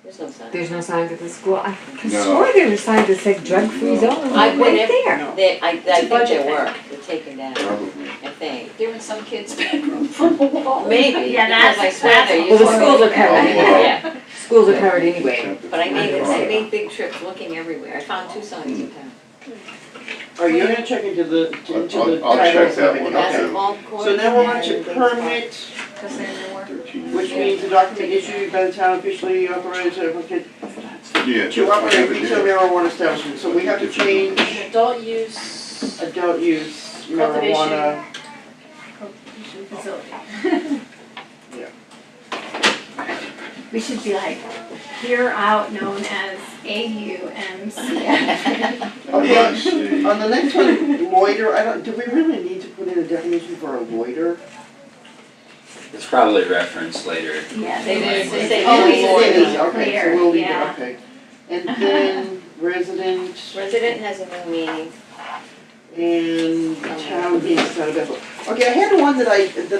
There's no signs. There's no signs at the school. I could No. swear there were signs that said drug-free zone I right wouldn't- there. No. I think budget they thing. were, they're taken down, Probably. I think. They're in some kid's bedroom from a wall. Maybe, Yeah, because I that's- swear that's- there Well, used the to schools are be. covered. Oh, wow. Yeah, Schools are covered anyway. but I made big trips looking everywhere, I found 2 signs in town. Alright, you're gonna check into the I'll check titles that of it, one okay. out. Basketball court. So now we're on to and permit, Because they're newer. 13 years which old. means the document issued by the town officially authorized applicant Yeah, to I operate have it retail here. marijuana establishment, so we have to change Adult use, adult use Cultivation. marijuana. Facility. Yeah. We should be like, here out known as AUMC. Okay, on the next one, loiter, do we really need to put in a definition for a loiter? It's probably referenced later. Yeah, They they did. would They Oh, did. it is, say okay, so clear, we'll leave it, yeah. okay. And then resident Resident has a new meaning. and town means town of Bethel. Okay, I had one that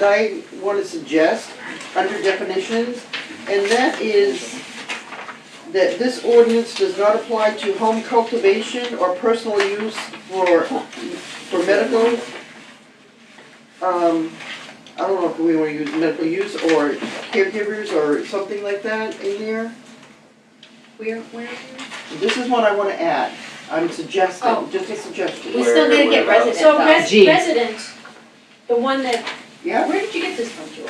I wanna suggest under definitions, and that is that this ordinance does not apply to home cultivation or personal use for medical. I don't know if we wanna use medical use or caregivers or something like that in there. Where? This is one I wanna add, I'm Oh. suggesting, just a suggestion. We still need to get Where- resident so though. G. resident, the one that, Yeah? where did you get this from, Julie?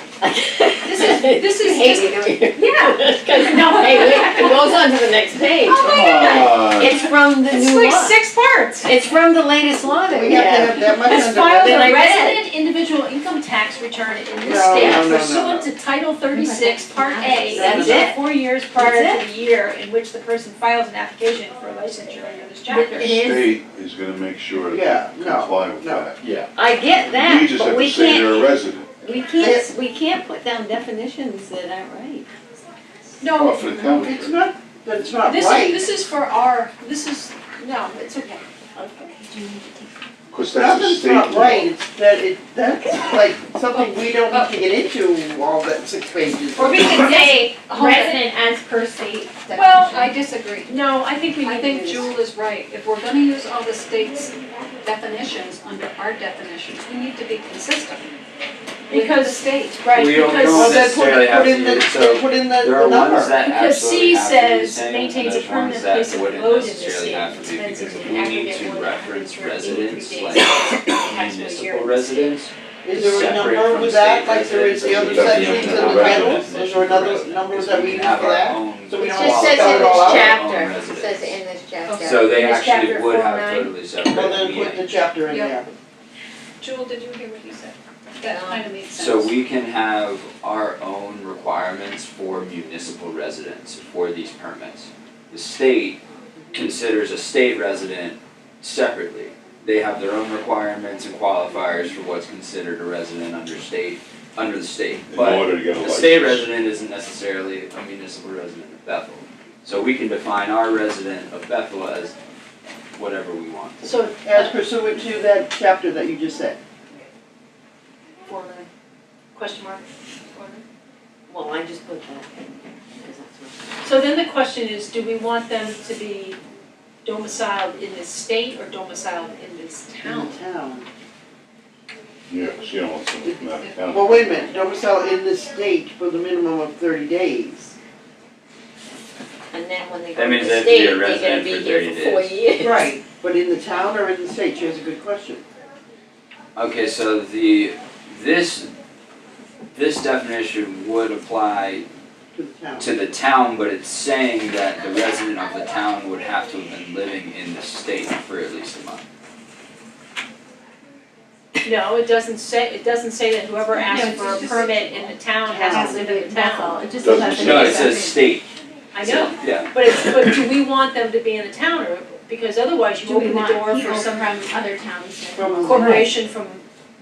This is Hate just- me, don't you? Yeah. No, hey, it goes on to the next page. Oh my God. It's from the It's new like law. 6 parts. It's from the latest law that We we have to have. have that much Has under. filed Then a I read. resident individual income tax return in this No, state no, no, no, pursuant no. to Title 36, Part A, That's and it. 4 years prior That's to the year in which the person files an application for licensure under this chapter. It is. State is gonna make sure Yeah, that they no, comply with no. that. Yeah. I get that, We just but have we to say they're a can't, resident. we can't put down definitions that aren't right. Oh, No, for the town. It's not, that it's not this right. is for our, this is, no, it's okay. Cause Not that's that a it's state not law. right, it's that that's like something we don't need to get into all that 6 pages. Or we could say Hold it. resident as per state definition. Well, I disagree. No, I think we I need to think use. Jewel is right. If we're gonna use all the state's definitions under our definitions, we need to be consistent with the Because- state. Right, We don't- because. don't Well, then put necessarily have in to the, use- so then put in There the are number. ones that Because absolutely C have to be the says same, maintains and a there's permanent ones that place of wouldn't abode in the necessarily state, have to be, expenses because if in we need aggregate to more than reference 133 residents, days like taxable municipal year. residents, Is there a separate number from with that, state like there is the other residents, sections there's in a the different general? definition Is there for another residents, number because that we can use have for our that? own- So we It don't just all says spell in it all this out? chapter, Own it residents. says in this chapter. that's Okay. So they Is actually chapter would have 4-9? totally separate Well, then put the meetings. chapter in Yep. there. Jewel, did you hear what he said? That kind of made sense. So we can have our own requirements for municipal residents for these permits. The state considers a state resident separately. They have their own requirements and qualifiers for what's considered a resident under the state. In But order to get a a license. state resident isn't necessarily a municipal resident of Bethel. So we can define our resident of Bethel as whatever we want. So as pursuant to that chapter that you just said. Question mark? Well, I just put that in there, because that's what. So then the question is, do we want them to be domiciled in this state or domiciled in this town? Town. Yes, you don't want something from that town. Well, wait a minute, domicile in the state for the minimum of 30 days. And then when they go That to means the they have to be state, a they're gonna resident be for here 30 for 4 days. years. Right, but in the town or in the state? Here's a good question. Okay, so this definition would apply To the town. to the town, but it's saying that the resident of the town would have to have been living in the state for at least a month. No, it doesn't say that whoever No, asks it's for a just- permit in the town has to live in the town. It just Doesn't has to say- be No, a it says separate- state. I know, Yeah. but do we want them to be in the town or, because otherwise you Do we open the want door people for some from other towns to From- come over? corporation from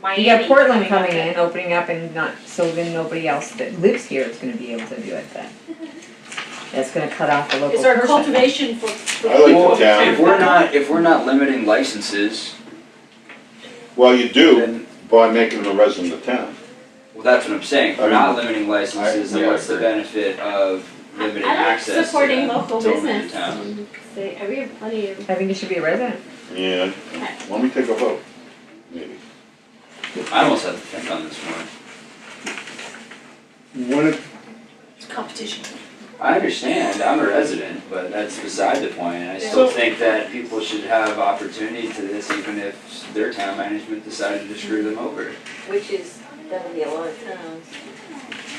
Miami. You got Portland up coming there. in, opening up and not, so then nobody else that lives here is gonna be able to do it then. That's gonna cut off the local Is there a person. cultivation for I like people the town. If we're not limiting licenses, Well, you do then, by making them a resident of town. well, that's what I'm saying. If we're not limiting licenses, then yeah, I what's the agree. benefit of limiting I like access to supporting them local to them in business. town? We have plenty of. I think you should be a resident. Yeah, let me take a vote, maybe. I almost have to think on this one. One of, It's competition. I understand, I'm a resident, but that's beside the point. I So- still think that people should have opportunity to this even if their town management decided to screw them over. Which is gonna be a lot of towns.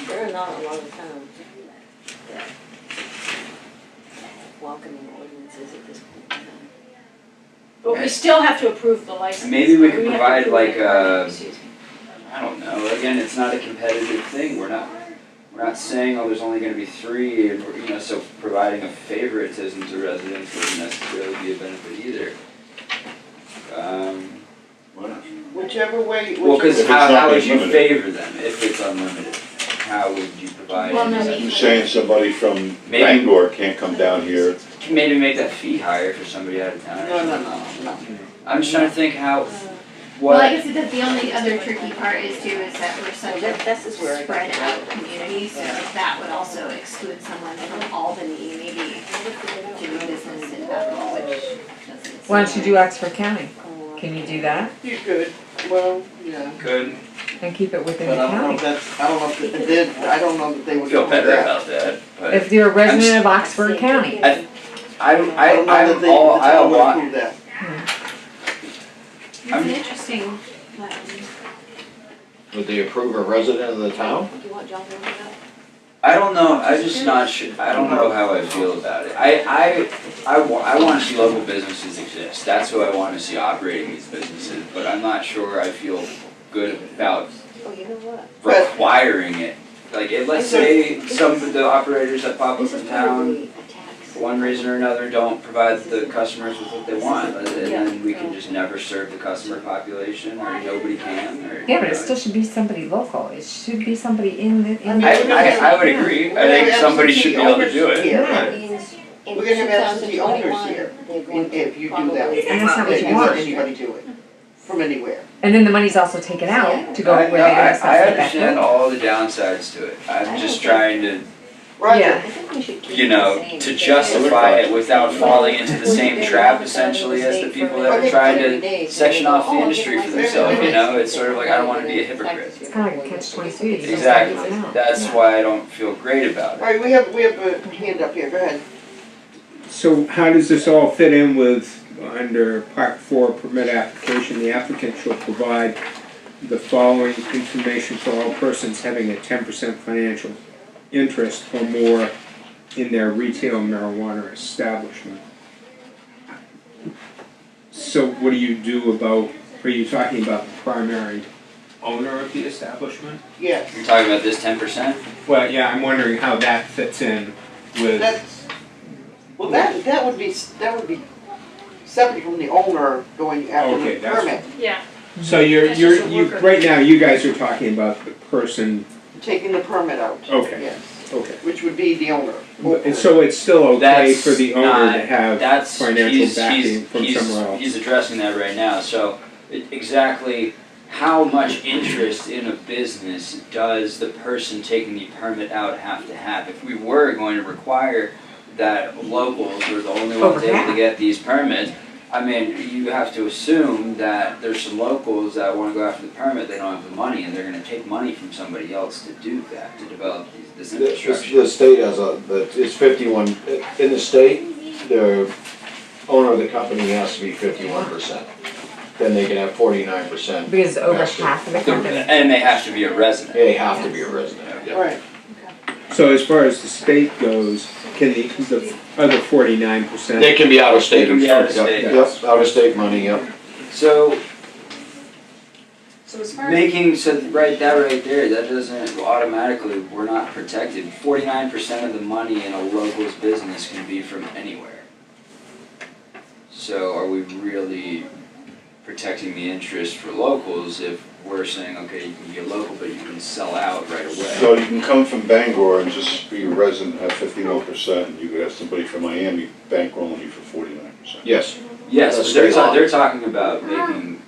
There are not a lot of towns that welcoming ordinances at this point in time. But we still have to approve the license. Maybe we could have to provide approve like the- a, I don't know, again, it's not a competitive thing, we're not saying, oh, there's only gonna be 3, and, you know, so providing a favoritism to residents wouldn't necessarily be a benefit either. Whichever way, Well, cause If it's how not would you unlimited. favor them if it's unlimited? How would you provide? Well, no, incentive? You're saying somebody from Maybe- Bangor can't come down here. Maybe make that fee higher for somebody out of town or No, no, something. no, no. I'm just trying to think how, Well, I what, guess that the only other tricky part is too, is that we're such a This is where I got spread the out road. community, so Yeah. if that would also exclude someone from Albany, maybe doing business in Bethel, which doesn't. Why don't you seem do Oxford County? Oh, Can you do that You could, well, yeah. could and keep it within But the I don't know county? if that's, I don't know if I don't know that they would feel do better that. about that, but If you're a resident of Oxford County. I don't know I'm that they, all, the I town would want, approve that. It's an interesting, Would they approve a resident of the town? Do you want John to look it up? I don't know, I just not sure, I don't know how I feel about it. I wanna see local businesses exist, that's who I wanna see operating these businesses, but I'm not sure I feel good about Oh, you know what? requiring it. Like, let's say some of the operators that pop up This in is town, probably a tax. for one reason or another, don't provide the customers with what they want, and then we can just never serve the customer population, or nobody can, or. Yeah, but it still should be somebody local. It should be somebody in the, in the. I would agree, I think somebody should be able to do it. Here. That means in We're gonna have absentee owners 2021, here they're going to if you do that. probably- And that's not what If you you want. let anybody do it, from anywhere. And then the money's also taken out to go I where they have stuff I to back understand up. all the downsides to it, I'm just trying to, Roger, Yeah. I think we should keep you it know, the same. to justify it without falling into the same trap essentially as the people that are trying to section off the industry for themselves, you know, it's sort of like, I don't wanna be a hypocrite. It's kind of like a catch-22. You just Exactly, don't know. that's why I don't feel great about it. alright, we have a hand up here, go ahead. so how does this all fit in with, under Part 4 permit application, the applicant shall provide the following information for all persons having a 10% financial interest or more in their retail marijuana establishment. So what do you do about, are you talking about the primary owner of the establishment? Yes, You're talking about this 10%? Well, yeah, I'm wondering how that fits in with, that's, well, that would be separate from the owner going after Okay, the that's- permit, Yeah, so you're, That's just a you, worker. right now, you guys are talking about the person, taking the permit out. Okay. Yes, okay. which would be the owner. And so it's still okay That's for the owner not- to have That's, financial backing from he's somewhere else? he's addressing that right now, so exactly how much interest in a business does the person taking the permit out have to have? If we were going to require that locals are the only ones able to get these permits, I mean, you have to assume that there's some locals that wanna go after the permit, they don't have the money, and they're gonna take money from somebody else to do that, to develop this infrastructure. The state has it's 51, in the state, the owner of the company has to be 51%. Then they can have 49%. Because over vested. half of the company. And they have to be a resident. They have to be a resident, yeah. Right, So as far as the state goes, can the other 49%? They can be out of state. They can be out of Yep, state. Yep, out of state money, yep. So So as far as, making, so right there, that doesn't automatically, we're not protected. 49% of the money in a local's business can be from anywhere. So are we really protecting the interest for locals if we're saying, okay, you can be a local, but you can sell out right away? So you can come from Bangor and just be a resident at 51%, and you could have somebody from Miami bankrolling you for 49%. Yes. Yes, That's but they're, state law. they're talking about making,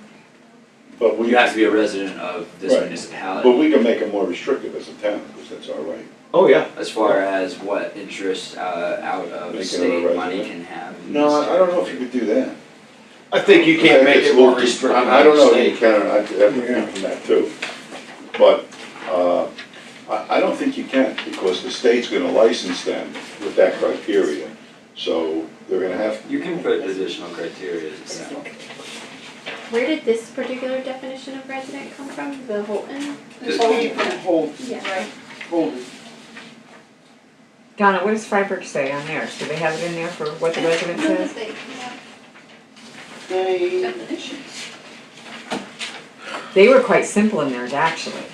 But we, you have to be a resident of this Right. municipality. but we can make it more restrictive as a town, because that's our right. Oh, yeah. As far as what interest out of Make it a state money resident. can have. in No, this I don't know if you could do that. I think you can't make it more I restrictive I don't than know the if you state. can, or not, I have to think from that too. But, I don't think you can, because the state's gonna license them with that criteria. So they're gonna have, You can put additional criteria as a town. Where did this particular definition of resident come from? The Holton? hold, yeah, hold. Donna, what does Freiburg say on theirs? Do they have it in there for what the resident no, says? They, definitions. They were quite simple in theirs, actually.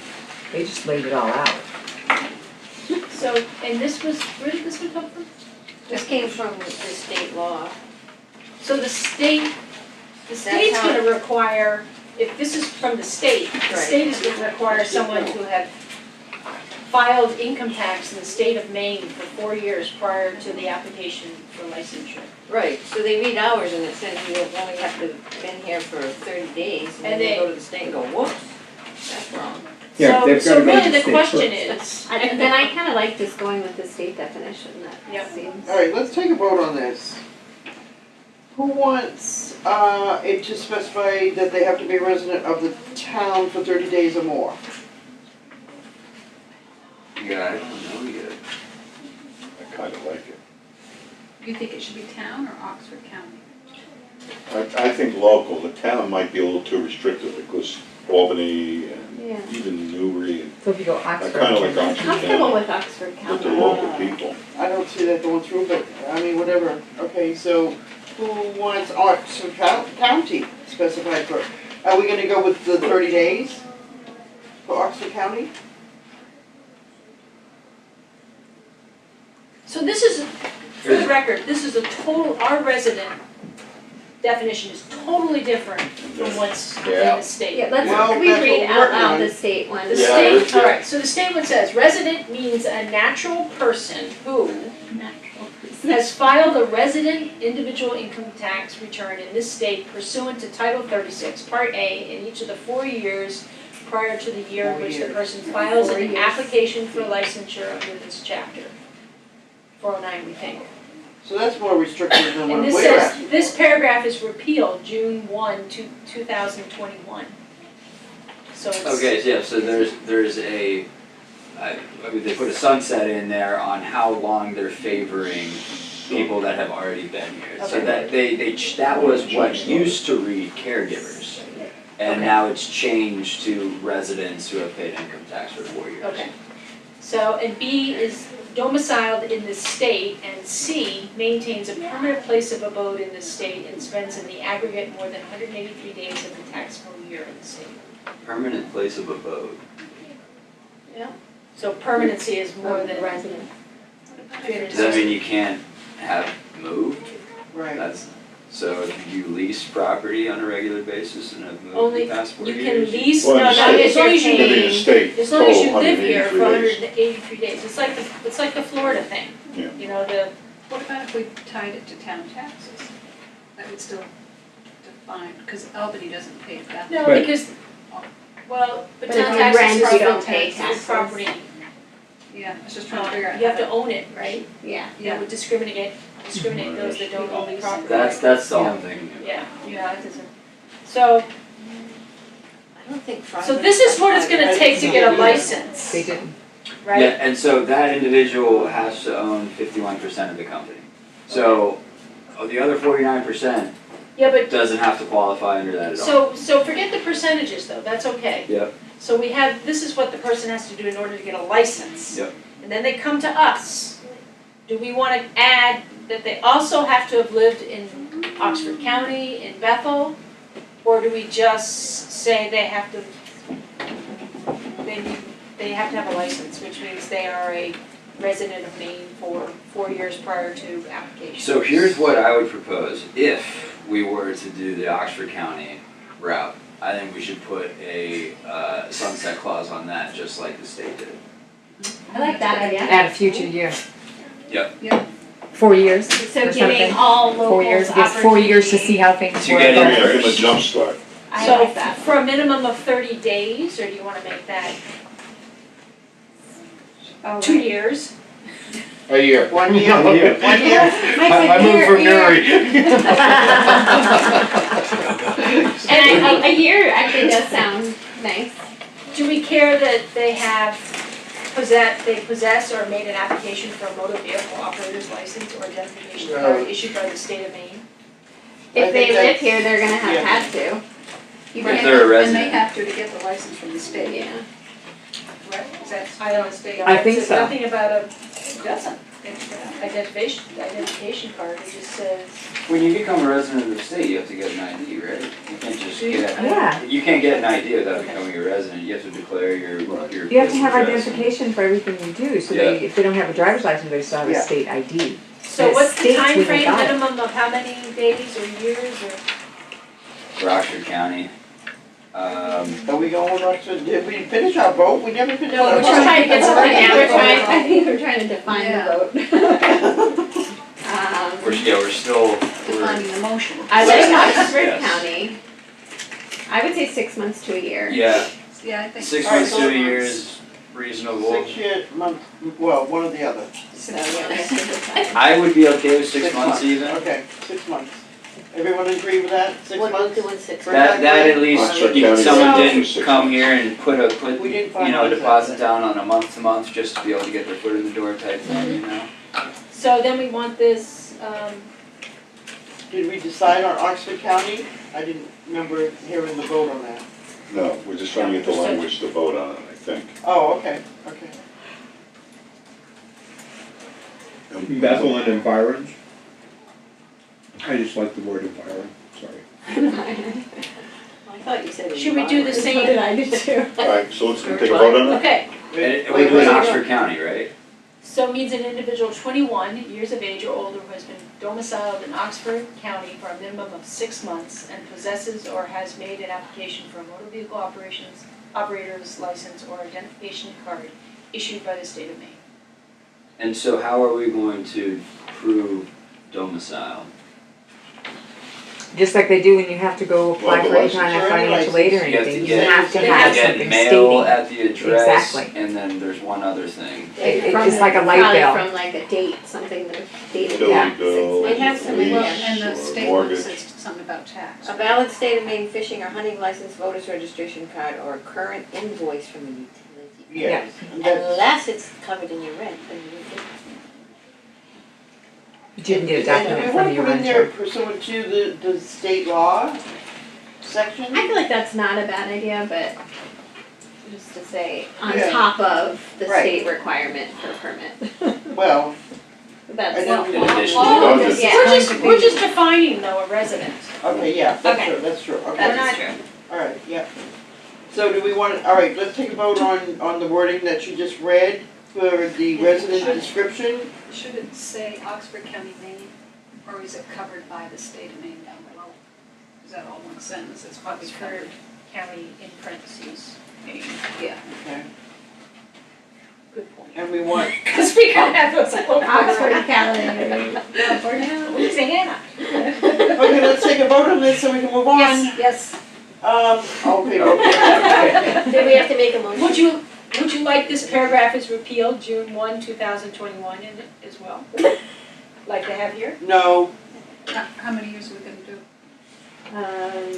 They just laid it all out. so, and this was, where did this one come from? This came from the state law. So the state's how- gonna require, if this is from the state, the Right. state is gonna require someone to have filed income tax in the state of Maine for 4 years prior to the application for licensure. Right, so they read ours and it says you only have to have been here for 30 days, and then And they they- go to the state and go, whoops, that's wrong. Yeah, they've So gotta go to really the the state question first. is, And then I kinda like just going with the state definition, that Yep. seems. alright, let's take a vote on this. Who wants, it to specify that they have to be a resident of the town for 30 days or more? Yeah, I don't know yet. I kinda like it. You think it should be town or Oxford County? I think local, the town might be a little too restrictive, because Albany and Yeah. even Newry, and So if you go I Oxford. kinda like I'm Oxford comfortable County, with Oxford with the County. local people. I don't see that going through, but, I mean, whatever. Okay, so who wants Oxford County specified for? Are we gonna go with the 30 days for Oxford County? so this is, for the record, this is a total, our resident definition is totally different from what's in Yeah. the state. Yeah, let's, Well, can we that's what read we're out working loud on. the state one? The Yeah, state, it's- yeah. alright, so the state one says, resident means a natural person who has filed a resident individual income tax return in this state pursuant to Title 36, Part A, in each of the 4 years prior to the year in 4 which the years. person files 4 an years. application for licensure under this chapter. 409, we think. So that's more restrictive than what And this we're at. says, this paragraph is repealed June 1, 2021. So it's. Okay, so yeah, so there's a, I mean, they put a sunset in there on how long they're favoring people that have already been here. So Okay. that that was what used to read caregivers. And Okay. now it's changed to residents who have paid income tax for 4 years. Okay. So, and B is domiciled in the state, and C, maintains a permanent place of abode in the state and spends in the aggregate more than 183 days of the taxable year in the state. Permanent place of abode. So permanency is more than resident. 360. Does that mean you can't have moved? Right. That's, so if you lease property on a regular basis and have moved Only, the past 4 you years? can lease, Well, no, in the not state- as long as you in the live, state, as long as you total live here for 183 days. 183 days. It's like the Florida thing. Yeah. You know, the, What about if we tied it to town taxes? That would still define, because Albany doesn't pay that. no, But- because, well, but But if town you taxes rent, is you property don't pay tax, it's taxes. property. Yeah, I was just trying to figure out. You have how to own it, right? Yeah. That would discriminate those that don't own the property. That's the only thing. Yeah, it doesn't. So, I don't think Friday. so this is what it's gonna take to get a license, They didn't. right? Yeah, and so that individual has to own 51% of the company. So the other 49% Yeah, but, doesn't have to qualify under that at all. so forget the percentages though, that's okay. Yep. So we have, this is what the person has to do in order to get a license. Yep. And then they come to us. Do we wanna add that they also have to have lived in Oxford County, in Bethel? Or do we just say they have to, they have to have a license, which means they are a resident of Maine for 4 years prior to application? So here's what I would propose, if we were to do the Oxford County route. I think we should put a sunset clause on that, just like the state did. I like that idea. Add a future year. Yep. 4 years So or giving something. all 4 years, locals gives 4 years to see opportunity. how things To work. get in Yeah, give them a jump start. I So like that. for a minimum of 30 days, or do you wanna make that Oh, 2 right. years? A year. 1 year, 1 year. I moved from Newry. And a year actually does sound nice. Do we care that they possess or made an application for a motor vehicle operator's license or identification card issued by the state of Maine? If I they think live that's- here, they're gonna have yeah. had to. You If can't- they're a And resident. they have to get the license from the state. Yeah. Right, is that, I don't state, I think it says so. nothing about a, it doesn't, identification card, it just says. When you become a resident of the state, you have to get an ID, right? You can't just Do you? get, Yeah, you can't get an ID without Okay. becoming a resident, you have to declare your you have to place have of address. identification for everything you do, so Yeah. if they don't have a driver's license, they still have Yeah. a state ID. So The what's the states time when they frame got it. minimum of how many days or years or? For Oxford County. Are we going to, did we finish our vote? We never finished No, our we're vote. just trying to get something Yeah, out. we're trying, I think we're trying to define Yeah. the vote. We're still, Defining the motion. I like Yes. Oxford Yes. County. I would say 6 months to a year. yeah, Yeah, I think. 6 Alright, months so to a 6 year months. is reasonable. 6 years, month, well, one or the other. So yeah, we have to decide. I would be okay with 6 6 months even. Okay, 6 months. Everyone agree with that? 6 What months? doing 6 For months? That at least, Oxford if County someone So- didn't for 6 come months. here and put We didn't you know, finalize a that. deposit down on a month to month just to be able to get their foot in the door type thing, you know? So then we want this, Did we decide on Oxford County? I didn't remember hearing the vote on that. No, we're just trying to get the language to vote on it, I think. Oh, okay, okay. Bethel and environs. I just like the word environ, sorry. I thought you said. should we do the What did same? I do too? Alright, so let's take a vote on it? Okay, And we're doing Oxford County, right? so it means an individual 21 years of age or older who has been domiciled in Oxford County for a minimum of 6 months and possesses or has made an application for a motor vehicle operator's license or identification card issued by the state of Maine. And so how are we going to prove domicile? Just like they do when you have to go apply Well, the for any kind license of or any financial aid or You have to anything, you get- have to They have have to Get something mail stating. at the address, Exactly. and then there's one other thing. It's like a light Probably bill. from like a date, something that dated Utility back 6 bill, months. They have some lease, Well, and the or state one mortgage. says something about tax. A valid state of Maine fishing or hunting license, voter's registration card, or a current invoice from a utility. Yes. And that's- Unless it's covered in your rent, then you would. You didn't get a document And from we your want to put in there renter. pursuant to the state law section? I feel like that's not a bad idea, but just to say on Yeah. top of the Right. state requirement for permit. well, That's I don't- In addition all to of that. this is Yeah. going to We're be- just defining though a resident. okay, yeah, Okay. that's true, okay. That's true. Alright, yeah. So do we want, alright, let's take a vote on the wording that you just read for the resident description. Should it say Oxford County, Maine, or is it covered by the state of Maine down below? Is that all one sentence? It's probably covered. Oxford County in parentheses. Yeah, Okay. good point. And we want, Because we can have those all over. Oxford County. Who's Hannah? okay, let's take a vote on this so we can move on. Yes, Okay. Do we have to make a motion? Would you like this paragraph is repealed June 1, 2021 in it as well? Like they have here? No, how many years are we gonna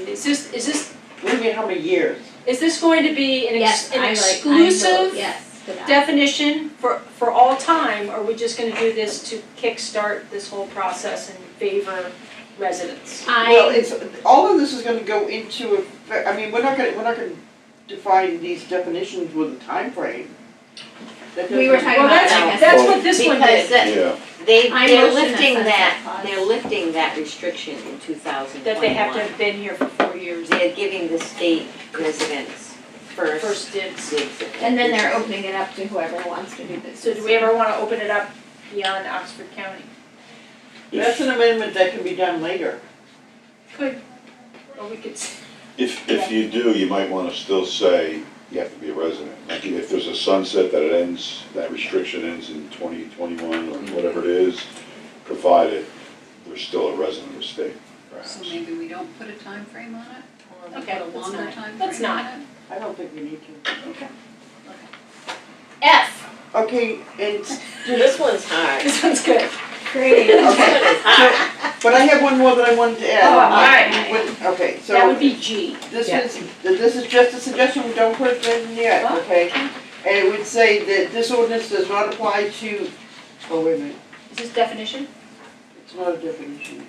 do? Is this what do you mean, how many years? is this going to be an Yes, an I exclusive yes, to that. definition for all time, or are we just gonna do this to kickstart this whole process and favor residents? Well, it's, all of this is gonna go into, I mean, we're not gonna define these definitions with a time frame. That We were doesn't- talking Well, about that's, that. that's what this one Because did, Yeah, they're I'm motion lifting that that, sunset they're clause. lifting that restriction in 2021. that they have to have been here for 4 years. They're giving the state residents first First dibs. dibs. And then they're opening it up to whoever wants to do this. So do we ever wanna open it up beyond Oxford County? That's an amendment that can be done later. Could, or we could, if you do, you might wanna still say you have to be a resident. Like if there's a sunset that it ends, that restriction ends in 2021 or whatever it is, provided there's still a resident of the state, perhaps. So maybe we don't put a time frame on it, or we Okay, put a let's longer not. time Let's frame on not. it? I don't think we need to. F, Okay, and, This one's hard. this one's good. Great. This one is hard. but I have one more that I wanted to add. Oh, all right. Okay, so. That would be G. This Yeah. is just a suggestion, we don't put it in yet, Oh. okay? And it would say that this ordinance does not apply to, oh, wait a minute, Is this definition? it's not a definition.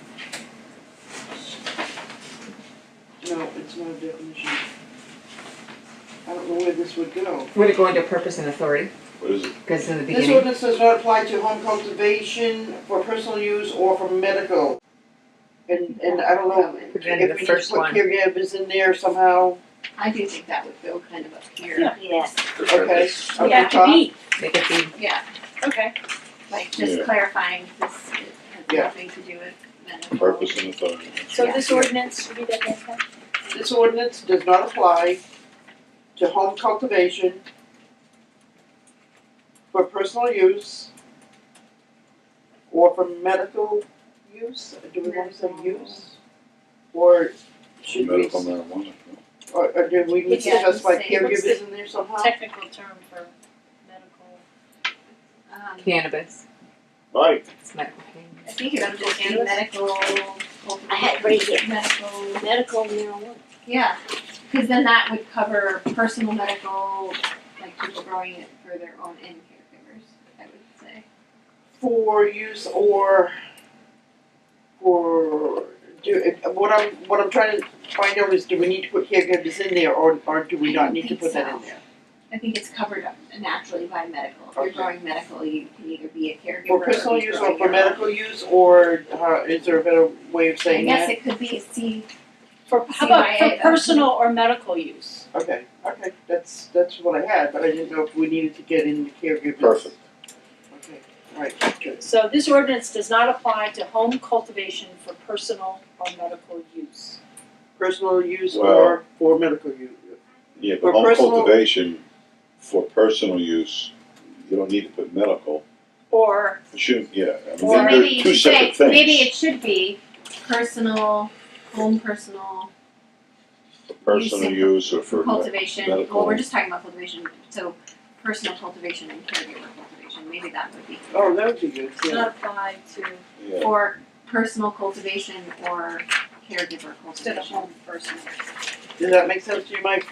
No, it's not a definition. I don't know where this would go. Would it go into purpose and authority? What is it? Because in the This beginning, ordinance does not apply to home cultivation for personal use or for medical. And I don't know if Put we it into need the to first put one. caregivers in there somehow, I do think that would go kind of up here. Yeah. Yes. okay? We Okay, have to Todd? be, make it be, okay. Like just Yeah. clarifying this has Yeah. nothing to do with medical. Purpose and authority. So Yeah. this ordinance, read that next time. This ordinance does not apply to home cultivation for personal use or for medical use, do we want to say use? Or should we, Medical marijuana. or do we need to Yeah, specify say- caregivers in there somehow? Technical term for medical. cannabis, Right. it's medical pain. I think it would just be Cannabis? medical. I had it right here. Medical. Medical marijuana. Yeah, because then that would cover personal medical, like people growing it for their own and caregivers, I would say. For use or for, what I'm trying to find out is, do we need to put caregivers in there or do we not need to put that in there? I think it's covered up naturally by medical. If you're Okay. growing medical, you can either be a caregiver For or personal be use or growing for your medical own. use, or is there a better way of I saying guess that? it could be a C. For, how about CYA, for personal or medical use? Okay, that's what I had, but I didn't know if we needed to get into caregivers. Perfect. Okay, alright, good. So this ordinance does not apply to home cultivation for personal or medical use. Personal use Well- or for medical use. Yeah, For but home personal- cultivation for personal use, you don't need to put medical. Or, It shouldn't, yeah, I So mean, maybe they're you two should say, separate things. maybe it should be personal, home personal, For personal use or for cultivation. medical. Well, we're just talking about cultivation, so personal cultivation and caregiver cultivation, maybe that would be. Oh, that would be good, does yeah. not apply to, Yeah. For personal cultivation or caregiver instead of cultivation. home personal. Does that make sense to you, Mike?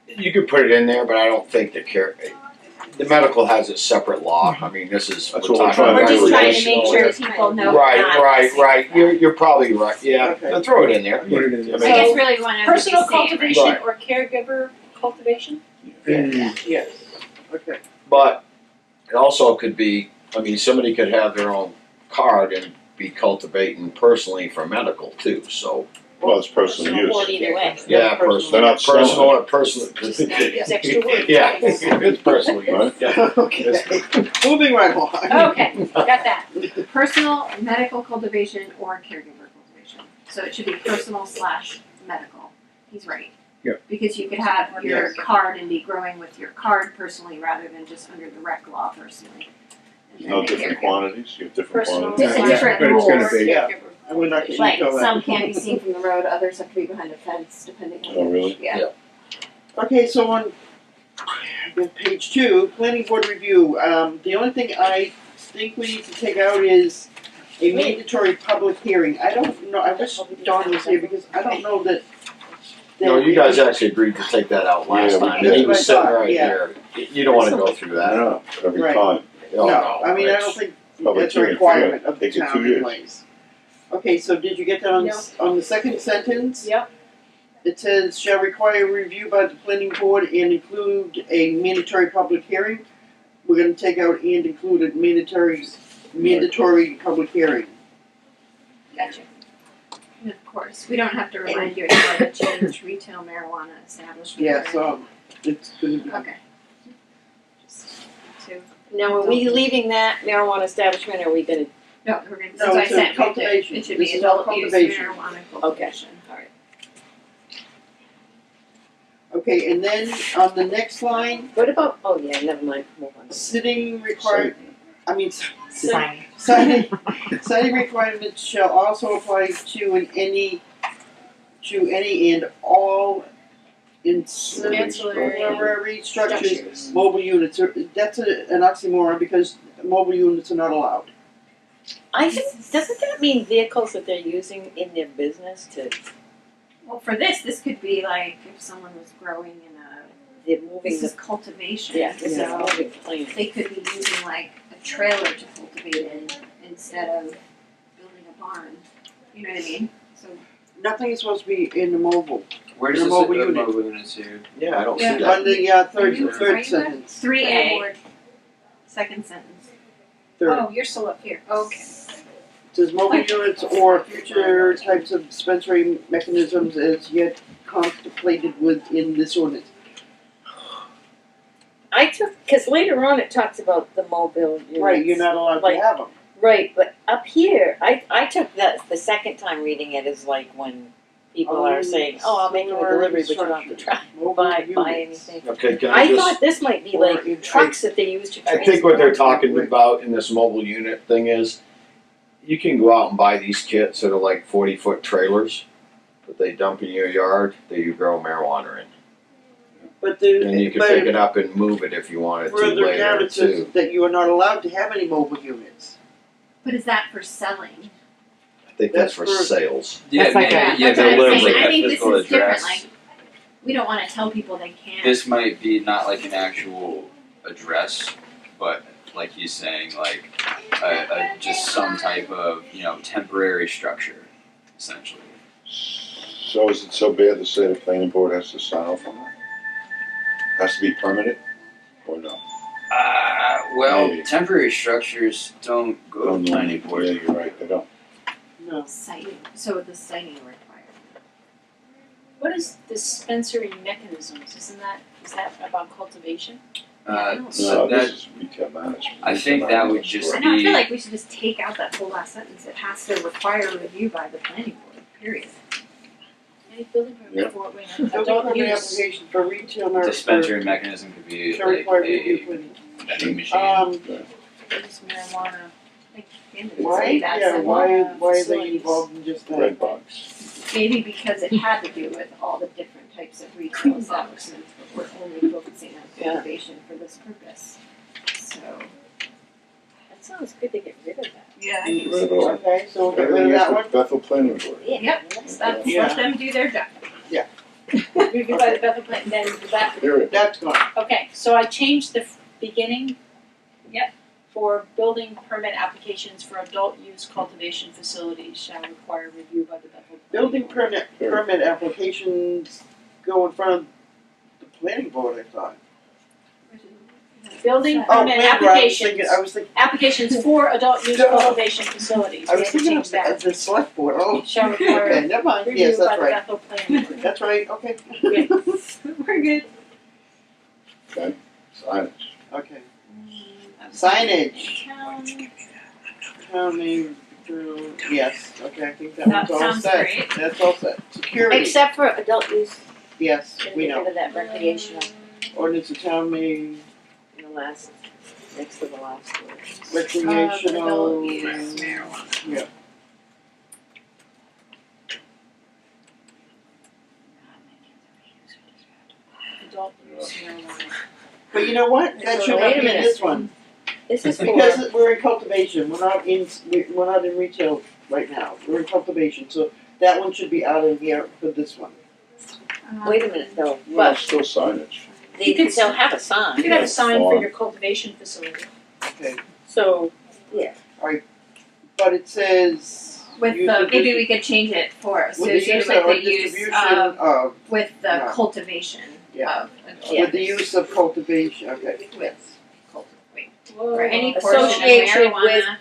You could put it in there, but I don't think the medical has a separate law. I mean, this is, That's we're what we're talking trying about to do. We're just trying to make recreational. sure people know. Right, we're not right, messing right, with that. you're probably right, yeah, Okay. then throw it in there. Put it in there. I I mean, guess really what I would be Personal saying, right? cultivation Right. or caregiver cultivation? Yes, yes, Okay. But it also could be, I mean, somebody could have their own card and be cultivating personally for medical too, so. Well, it's personal use. Or either way. Yeah, They're personal, not selling personal or personal. It's extra work. Yeah, it's personal use, Right. yeah. Okay, moving right along. Okay, got that. Personal, medical cultivation, or caregiver cultivation. So it should be personal / medical. He's right. Yep. Because you could have your card and be growing with your card personally rather than just under the rec law personally. And No then the different caregiver. quantities, you have different Personal. quantities. It's a Yeah, different but it's gonna rules. be- Yeah. And we're not gonna Like, detail that. some can't be seen from the road, others have to be behind a fence, depending on. Oh, really? Yeah. Okay, so on page 2, planning board review, the only thing I think we need to take out is a mandatory public hearing. I don't know, I wish Dawn was here because I don't know that. No, you guys actually agreed to take that out last Yeah, we time, did. and he was That's sitting what I thought, right yeah. here. You don't wanna go through that. No, every Right. time. Oh, No, I mean, I it's- don't think Public that's a hearing, requirement of the take it 2 town years. anyways. Okay, so did you get that on, on the second sentence? Yep. It says, shall require review by the planning board and include a mandatory public hearing. We're gonna take out and include a mandatory public hearing. Gotcha. And of course, we don't have to remind you anymore to change retail marijuana establishment. Yeah, so, it's gonna be. Okay. Just to, Now, are we leaving that marijuana establishment, or are we gonna, no, we're gonna, No, since I it's a said moved it, cultivation. it should This be is all adult use cultivation. marijuana cultivation. alright. Okay, and then on the next line, What about, oh yeah, never mind, move on. sitting required, I mean, Sign. Citing requirements shall also apply to any and all ancillary structures, mobile units, that's an oxymoron because mobile units are not allowed. I think, doesn't that mean vehicles that they're using in their business to, Well, for this could be like if someone was growing in a, they're moving this the, is cultivation. yeah, this is so moving plants. they could be using like a trailer to cultivate in instead of building a barn. You know what I mean? So Nothing is supposed to be in the mobile, Where The does this mobile say unit. mobile units here? Yeah, I don't see Yeah. that. on the Are you third sentence, 3A, second sentence. third. Oh, you're still up here, okay. Says mobile units or future types of dispensary mechanisms as yet contemplated within this ordinance. I took, cause later on it talks about the mobile units. Right, you're not allowed to Like- have them. Right, but up here, I took that, the second time reading it is like when people are saying, oh, I'll make you a delivery, but you don't have to try, buy anything. Okay, can I I thought just, this might be Or like in- trucks that they use to I transport. think what they're talking about in this mobile unit thing is, you can go out and buy these kits that are like 40-foot trailers that they dump in your yard that you grow marijuana in. But And you can but pick it up and move it if you wanted to further down later it says too. that you are not allowed to have any mobile units. But is that for selling? I think that's That's for for- sales. Yeah, That's like maybe, a- yeah, that's what I'm delivery, saying. I that think this physical is different, address. like, we don't wanna tell people they can't. This might be not like an actual address, but like he's saying, like just some type of, temporary structure, essentially. So is it so bad to say the planning board has to sign off on that? Has to be permanent, or no? Well, Maybe. temporary structures don't go Oh, to no, planning board. Yeah, you're right, they don't. No. Citing, so the citing requirement. What is dispensary mechanisms, is that about cultivation? No, So this that, is retail management. I think that would just I know, I be- feel like we should just take out that whole last sentence, it has to require review by the planning board, period. Any building Yeah. permit for, wait, Building adult permit use? application for retail marijuana. dispensary mechanism could be Shall like require a review for vending machine. Use marijuana. Like, and it's why, say that yeah, simple. why are they facilities. involved in just that? Red box. Maybe because it had to do with all the different types of retail establishments, but we're only focusing on Yeah. cultivation for this purpose. So, That sounds good to get rid of that. yeah, I Rid think of so. it all. Okay, so we'll get rid of Everything that is one. the Bethel planning board. Yep, that's, Yeah. let them do their job. Review by the Bethel plan, then that, Period. That's gone. okay, so I changed the beginning. Yep. For building permit applications for adult use cultivation facilities shall require review by the Bethel. Building permit applications go in front of the planning board, I thought. Building Oh, permit wait, applications, I was thinking, applications for adult use cultivation facilities, I we was have to thinking change of that. the select board, oh, Shall okay, require never mind, review yes, by that's the right, Bethel Planning Board. that's right, okay. We're good. Okay, signage. Okay, signage, Town. town name, yes, okay, I think that That one's all sounds set, great. that's all set. Security, Except for adult use, yes, in we the end know, of that recreational, ordinance of town may, in the last, next to the last word. recreational. Adult use marijuana. Yeah. Adult use marijuana. But you know what, that should not Wait a be in minute. this one, This is for, because we're in cultivation, we're not in retail right now, we're in cultivation, so that one should be out of here for this one. wait a minute though, Well, but still signage. they'll have a You sign, could have a sign for Farm. your cultivation facility. Okay, so, but it says. With use the, of maybe dis- we could change it for with the associated use with of, or the use distribution of, of, with the Yeah. cultivation Yeah. of adult with the use of cultivation, okay. with cultivate. Whoa. Or any portion of Association with marijuana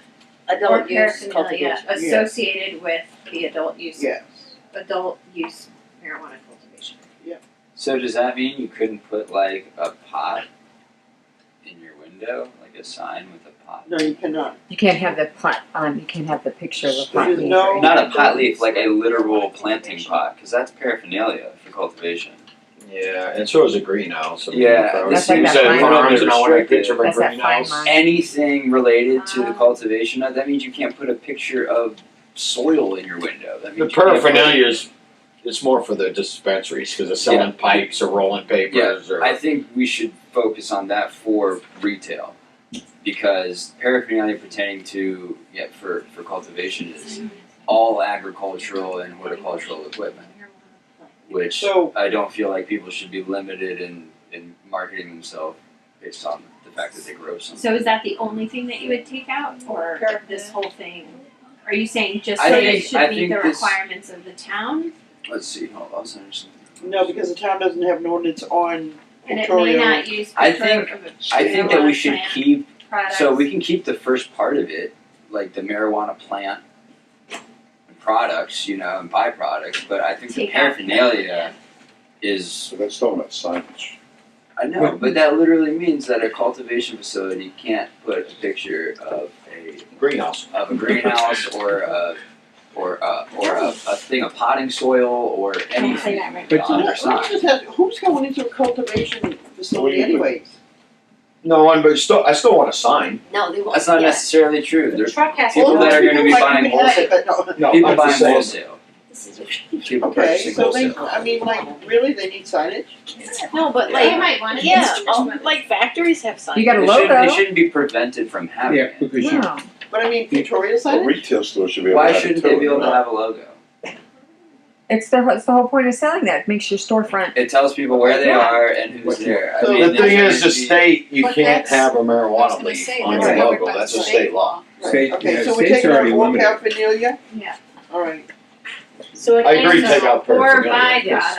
or adult use paraphernalia cultivation. associated with the adult use Yes, marijuana cultivation. So does that mean you couldn't put like a pot in your window, like a sign with a pot? no, you cannot, You can't have the pot, you can't have the picture of the pot There's leaf. no- Not a pot leaf, like a literal planting pot, because that's paraphernalia for cultivation. Yeah, and so is a greenhouse. I mean, Yeah, if I That's was like to that say fine farms, and I want a restricted. picture of a That's that fine greenhouse. line. Anything related to the Ah. cultivation of that means you can't put a picture of soil in your window. That The means you can't put- paraphernalia is, it's more for the dispensaries, because they're selling Yeah. pipes or rolling papers or. I think we should focus on that for retail, because paraphernalia pertaining to for cultivation is all agricultural and horticultural equipment, which So- I don't feel like people should be limited in marketing themselves based on the fact that they grow something. So is that the only thing that you would take out, or this whole thing? Are you saying just I so think- it should I meet think the this- requirements of the town? Let's see. Hold on. Something. no, because the town doesn't have an ordinance on And it may pictorial. not use I picture think- of a I think that we marijuana should plant, keep. products. So we can keep the first part of it, like the marijuana plant and products, and byproducts. But I think the Take out paraphernalia is. So that's talking about signage. I know, but that literally means that a cultivation facility can't put a picture of Greenhouse. a greenhouse or a thing of potting soil or anything that right. But on No, their let's sign. just have- who's going into a cultivation facility What do you do? anyways? No, but I still want a sign. No, they won't, That's not yeah. necessarily true. The There's truck has people to that are go. gonna be Like, buying you can have it, wholesale. but No, People I'm buying just saying. wholesale. People Okay, purchasing so they, wholesale. I mean, like, really, they need signage? No, but They like, might want to. yeah, like factories have signs. You got a They logo. shouldn't be prevented from having Yeah, it. because you, No, But I mean, pictorial A signage? retail store should be able to Why have it shouldn't too, they be able to right? have a logo? it's the whole point of selling that, it makes your storefront. It tells people where they Yeah. are and who's there. So I mean, The thing there's is, the gonna be- state, you But can't that's- have a I was marijuana gonna leaf say, on that's your covered logo, by that's the a state state law. state, Okay, yeah, so we're state's taking out already all limited. paraphernalia? Yeah. Alright, So it I agree, ends take out Or paraphernalia. Yes.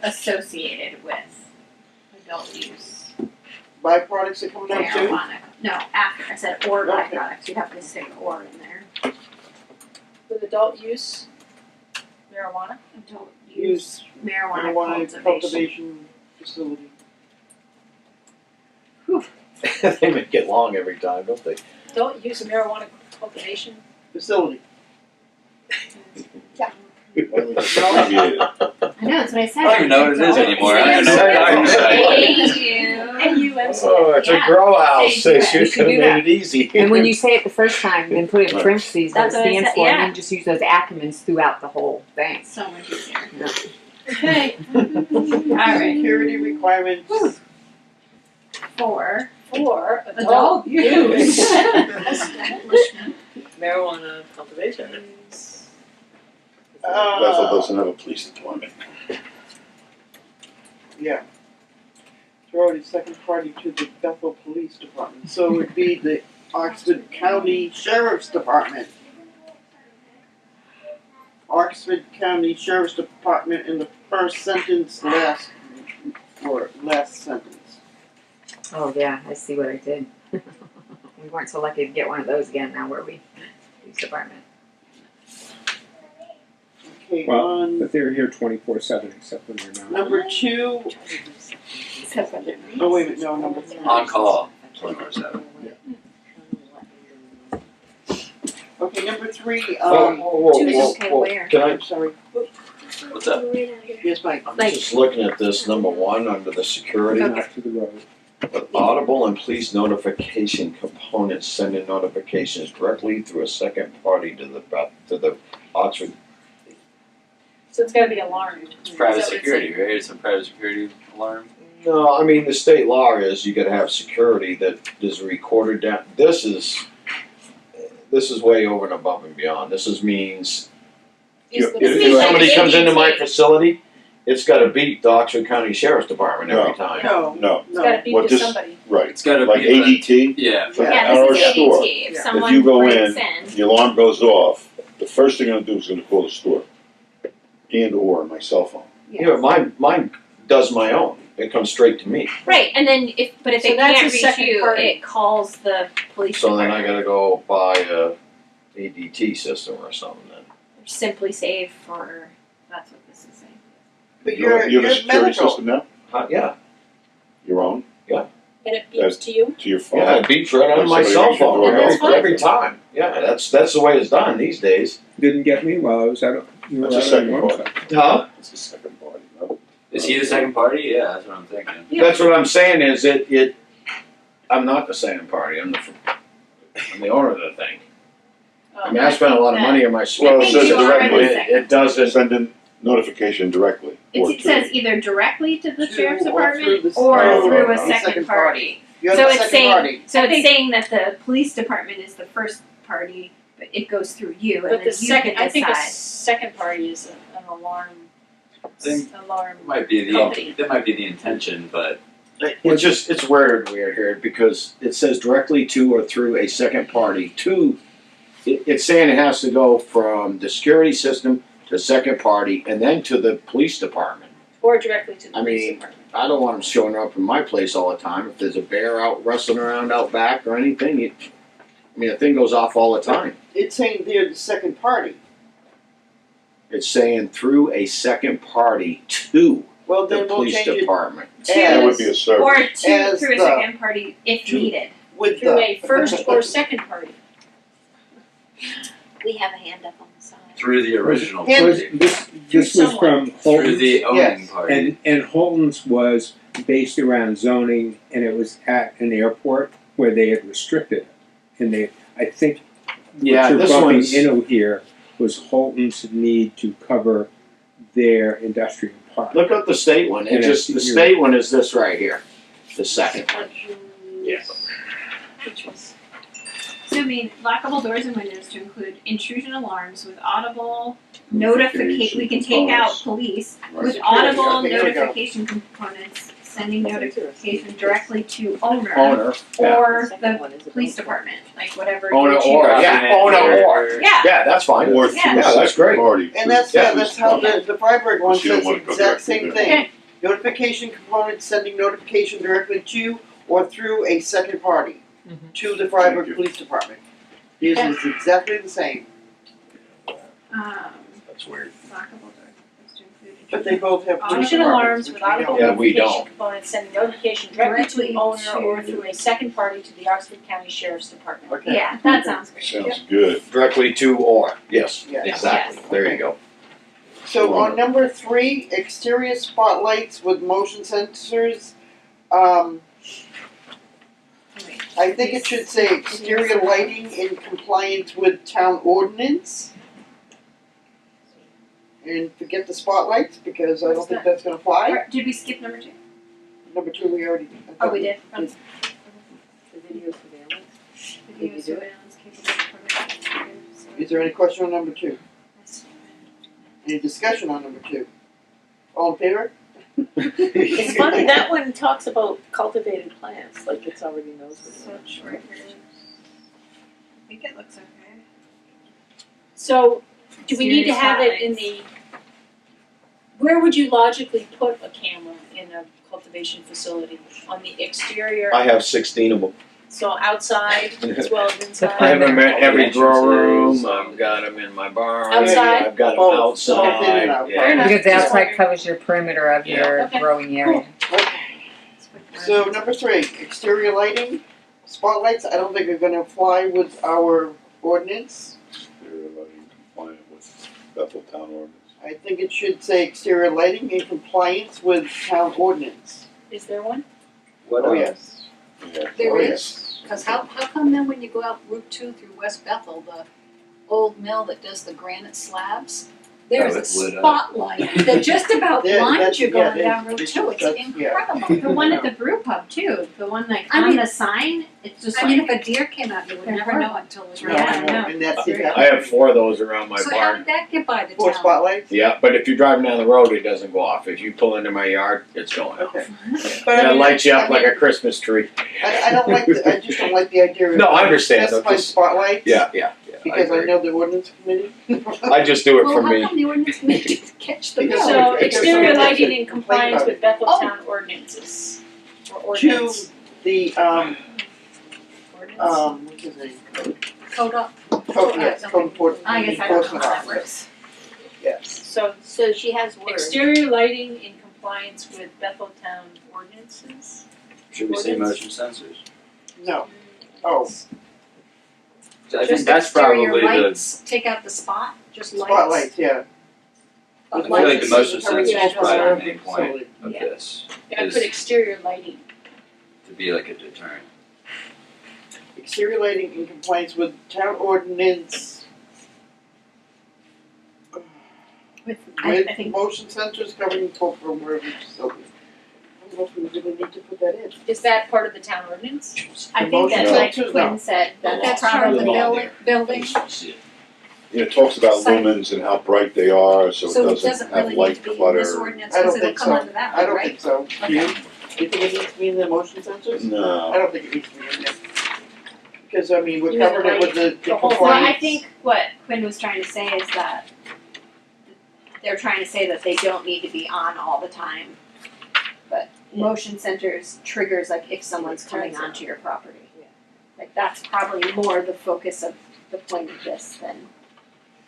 byproducts associated with adult use byproducts are coming out too? marijuana. No, after I said or Okay. byproducts, you'd have to say or in there. with adult use marijuana. Adult use Use marijuana marijuana cultivation. cultivation facility. They make it long every time, don't they? Adult use marijuana cultivation. Facility. Abbreviated. I know, that's what I said. I don't even know what it is anymore. I don't know what I'm saying. AUMC. Oh, it's a Yeah. grow house, they You should should have do made that. it easy. And when you say it the first time, then put it in Right. parentheses what it That's what I stands said, for, and yeah. then just use those acronyms throughout the whole thing. So much easier. Okay. Alright, Security requirements. for For adult use. Establishment. Marijuana cultivation. Bethel doesn't have a police department. Yeah. Throw it second party to the Bethel Police Department, so it would be the Oxford County Sheriff's Department. Oxford County Sheriff's Department in the first sentence, last sentence. Oh, yeah, I see what I did. We weren't so lucky to get one of those again, now were we? Police department. Okay, Well, on but they're here 24/7 except when they're not. number 2, Except for the. oh wait a minute, no, number 3. On call, 24/7. Okay, number 3, Okay, where? Can I, I'm sorry, What's up? here's Mike. I'm just looking at this, number 1, under the security. Off to the road. But audible and police notification components sending notifications directly through a second party to the Oxford. So it's gotta be alarmed. It's private Is that what it's security, right? It's a private security alarm. No, I mean, the state law is you gotta have security that is recorded down, this is way over and above and beyond. This means, Is the- if somebody comes into my ADT. facility, it's gotta beat the Oxford County Sheriff's Department every time. No, No, It's gotta be What to this- somebody. right, It's gotta like be. the- ADT, Yeah. for Yeah, our this is store. ADT, if Yeah. someone you go breaks in, the alarm goes off, the first thing I'm gonna do is gonna call the store. And or my cell phone. Yeah, mine does my own, it comes straight to me, Right, and then but if So it that's can't a reach second you, party. it calls the police so then department. I gotta go buy a ADT system or something then. Simply Save for, that's what this is saying. but You have a you're security medical. system now, Yeah, your own, And it beeps to you? to your phone? yeah, it beeps right on Or my somebody cell rings your phone doorbell. That's fine. every time, yeah, that's the way it's done these days. Didn't get me while I was out. You were That's a out on second your part. motorcycle. Huh? It's the second party, no? Is he the second party? Yeah, that's what I'm thinking. Yeah. That's what I'm saying is I'm not the second party, I'm the owner of the thing. I mean, I spent a lot of money on my. Well, it says you are directly, the second. It doesn't, send in notification directly. or It to- says either directly to the To sheriff's or department through the- or Oh, through oh, a oh. second Second party. You're So the it's second saying, party. so I it's think- saying that the police department is the first party, but it goes through you and But then the you second, can I think a decide. second party is an alarm, Think- alarm. Might be Company. that might be the intention, but it's worded weird here because it says directly to or through a second party it's saying it has to go from the security system to second party and then to the police department. Or directly to the I police mean, department. I don't want them showing up in my place all the time. If there's a bear out rustling around out back or anything, the thing goes off all the time. It's saying they're the second party. It's saying through a second party to Well, the then we'll police change it department. That would be a Or service. As through a the- second party if to- needed. with Through the. a first or second party. We have a hand up on the side. through the original And- Was party, this was from through Holton's, the owning Yes. party. and Holton's was based around zoning, and it was at an airport where they had restricted it. And I think Yeah, what you're this bumping one's- into here was Holton's need to cover their industrial park. Look up the state one. And The it's here. state one is this right here, the second one. Yeah. Which was, So I mean, lockable doors and windows to include intrusion alarms with audible notification, we can take out police, Right. with audible Okay, here we go. notification components, sending notification directly to owner Owner, yeah. or the police department, like whatever. Owner you choose. or, yeah, owner or. Yeah. Yeah, that's fine. Or through Yeah. a Yeah, that's second great. party. And that's, Yeah. that's how the Freiburg one But you don't says the wanna go exact directly same there. thing. Notification component sending notification directly to or through a second party to the Freiburg Thank you. Police Department. This is exactly the same, That's weird. Lockable doors to include but they both have police intrusion departments, alarms which with we don't. audible Yeah, we notification don't. components sending notification directly to the Directly owner or to- through a second party to the Oxford County Sheriff's Department. Okay. Yeah, that sounds great. Sounds good. Directly to or, yes, Yes. exactly. Yes. There you go. So on number 3, exterior spotlights with motion sensors, I think it should say exterior lighting in compliance with town ordinance. And forget the spotlights, because I don't think that's gonna fly. Or did we skip number 2? Number 2, we already. Oh, we did. Did- Video surveillance capable of permitting. Is there any question on number 2? Any discussion on number 2? All in favor? It's funny, that one talks about cultivated plants, like it's already knows what So it is. short period. I think it looks okay. So, do we need to Exterior have it in spotlights. where would you logically put a camera in a cultivation facility on the exterior, I have 16 of them. so outside as well as inside? I have them in every grow room, Entrances, I've got them in my barn, Outside? I've got them Both in and outside, out. yeah. Fair enough. Because the outside covers your perimeter of Yeah. your Okay. growing area. Okay, so number 3, exterior lighting, spotlights, I don't think are gonna fly with our ordinance. They're compliant with Bethel Town ordinance. I think it should say exterior lighting in compliance with town ordinance. Is there one? What Oh, else? yes. Yeah. There Oh, is, yes. cause how come then when you go out Route 2 through West Bethel, the old mill that does the granite slabs, there's a it's lit up. spotlight that just about Yeah, blinds that's- you yeah, going they- down Route they 2, it's should- yeah. incredible. The one at the brew pub too, the one like I on mean- the sign, it's just I mean, like, if a deer came out, you would They're never know until it was No, right Yeah, I out. know, no. and that's I have 4 of those around my So how barn. did that get by the 4 town? spotlights? Yeah, but if you're driving down the road, it doesn't go off. If you pull into my yard, it's going off. Okay. And But I it mean, lights you up I like mean, a Christmas tree. I don't like, I just don't like the idea of. No, I understand, I'm Specifying just- spotlights. Yeah. Because I agree. know the ordinance committee. I just do it Well, for how me. come the ordinance committee didn't catch the Because- bill? So because exterior someone lighting should in complain compliance about with it. Bethel Oh. Town ordinances, or To ordinance. the, Ordinance, what's his name? code up. Code, yes, code enforcement. I guess I don't know how that officer. works. Yes. So she has words. Exterior lighting in compliance with Bethel Town ordinances. Should we say Ordinance? motion sensors? No. Oh, I think Just that's exterior probably the, lights, take out the spot, just lights. spotlights, yeah. I But feel like the lights motion is sensor is encouraged probably by- the main point of Yeah. this, I is put exterior lighting. to be like a deterrent. Exterior lighting in compliance with town ordinance With, with I think, motion sensors covering corporate emergency facilities. I don't know if we really need to put that in. Is that part of the town ordinance? I think motion that like sensors, Quinn no. said, That's that's part of the probably, building. See it. Yeah, it talks about Site. lumens and how bright they are, so So it it doesn't doesn't have really need light to be in clutter. this ordinance, I don't cause it'll think come so. under that I one, don't right? think so. Do you? Do you think it needs to be in the motion sensors? I No, don't think it needs to be in there. Because, I mean, we're You mean covering it with the the whole thing? well, compliance. I think what Quinn was trying to say is that they're trying to say that they don't need to be on all the time. But motion sensors triggers like if someone's coming onto your property. Like that's probably more the focus of the point of this than,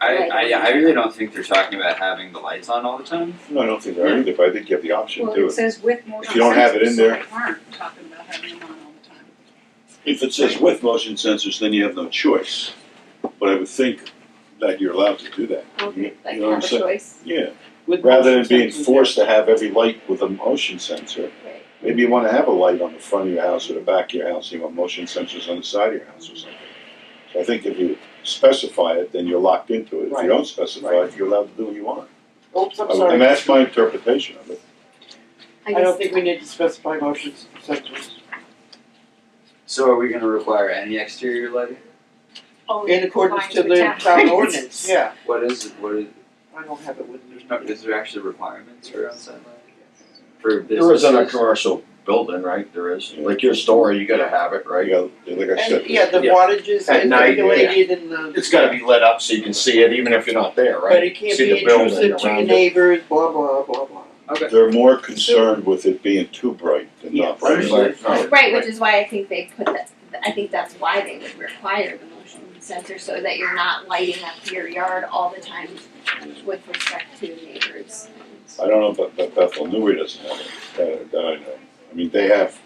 I really don't think they're talking about having the lights on all the time. no, I don't think they're either, but I think you have the option Well, to. it says with motion If you don't have it in sensors, so there- they aren't talking about having them on all the time. If it says with motion sensors, then you have no choice. But I would think that you're allowed to do that. okay, like You know what I'm have a saying? choice. Yeah, With rather than motion being sensors, forced to have every light with a motion sensor. Right. Maybe you wanna have a light on the front of your house or the back of your house, you want motion sensors on the side of your house or something. So I think if you specify it, then you're locked into it. If Right. you don't specify it, you're allowed to do what you want. Oops, I'm I sorry. mean, that's my interpretation of it. I don't think we need to specify motion sensors. So are we gonna require any exterior lighting? Only In accordance to compliance the with town ordinance, yeah. What is it, what is, I don't have it with me. is there actually requirements for outside lighting? For There is in a businesses? commercial building, right? There is. Like your store, you gotta have it, right? You got, like I said. And, yeah, the Yeah. wattage is At night, yeah. regulated and the, It's gotta be lit up so you can see it, even if you're not there, right? but it can't See be the building intrusive to your around it. neighbors, blah, blah, blah, blah. Okay. They're more concerned with it being too bright than Yeah, not bright. right. Right, which is why I think they put that, I think that's why they would require the motion sensor, so that you're not lighting up your yard all the time with respect to neighbors. I don't know, but Bethel Newry doesn't have it, that I know. I mean, they have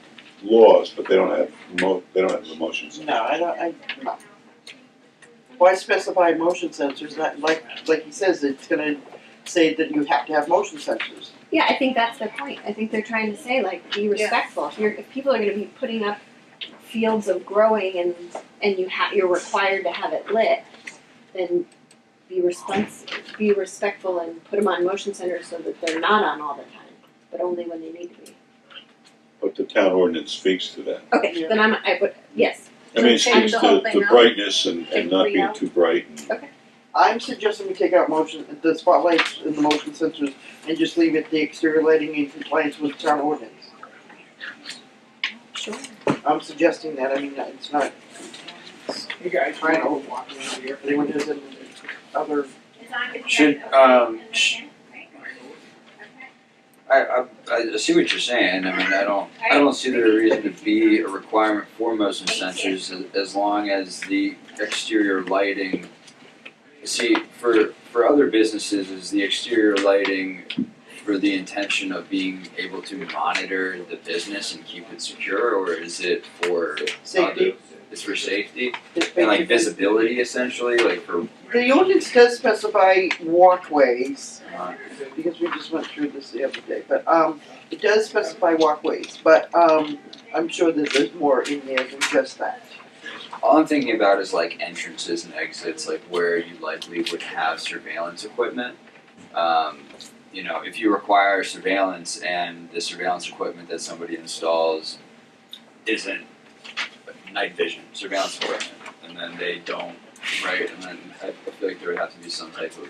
laws, but they don't have they don't have the motion sensor. No, no. Why specify motion sensors, not, like he says, it's gonna say that you have to have motion sensors. Yeah, I think that's the point. I think they're trying to say like, be respectful. If people are gonna be putting up fields of growing and you're required to have it lit, then be respectful and put them on motion centers so that they're not on all the time, but only when they need to be. But the town ordinance speaks to that. Okay, Yeah. then I put, yes. I mean, it So change speaks the whole to thing the out? brightness and Take not three being out? too bright. I'm suggesting we take out the spotlights and the motion sensors and just leave it the exterior lighting in compliance with town ordinance. Sure. I'm suggesting that, I mean, it's not. You guys, I know, if anyone has any other, Should, I see what you're saying. I mean, I don't see there a reason to be a requirement for motion sensors as long as the exterior lighting. See, for other businesses, is the exterior lighting for the intention of being able to monitor the business and keep it secure, or is it for Safety. It's for safety It's and like basically- visibility, essentially, like for. The ordinance does specify walkways, because we just went through this the other day, but, it does specify walkways, but, I'm sure that there's more in there than just that. All I'm thinking about is like entrances and exits, like where you likely would have surveillance equipment. You know, if you require surveillance and the surveillance equipment that somebody installs isn't night vision surveillance equipment, and then they don't, right? And then I feel like there would have to be some type of,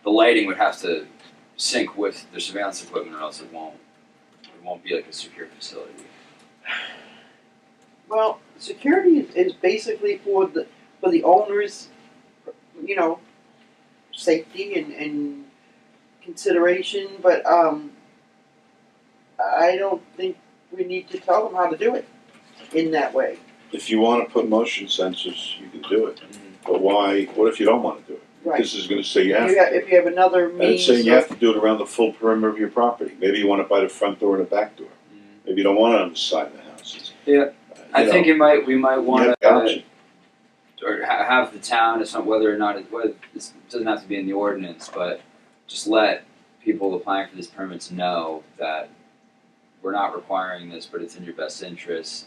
the lighting would have to sync with the surveillance equipment, or else it won't be like a secure facility. Well, security is basically for the owners, you know, safety and consideration, but, I don't think we need to tell them how to do it in that way. If you wanna put motion sensors, you can do it, but why, what if you don't wanna do it? Right. This is gonna say you have If to. if you have another And it's means saying you have of, to do it around the full perimeter of your property. Maybe you want it by the front door and the back door. Maybe you don't want it on the side of the house. Yeah. I think we might want to, or have the town, it's not whether or not it doesn't have to be in the ordinance, but just let people applying for these permits know that we're not requiring this, but it's in your best interest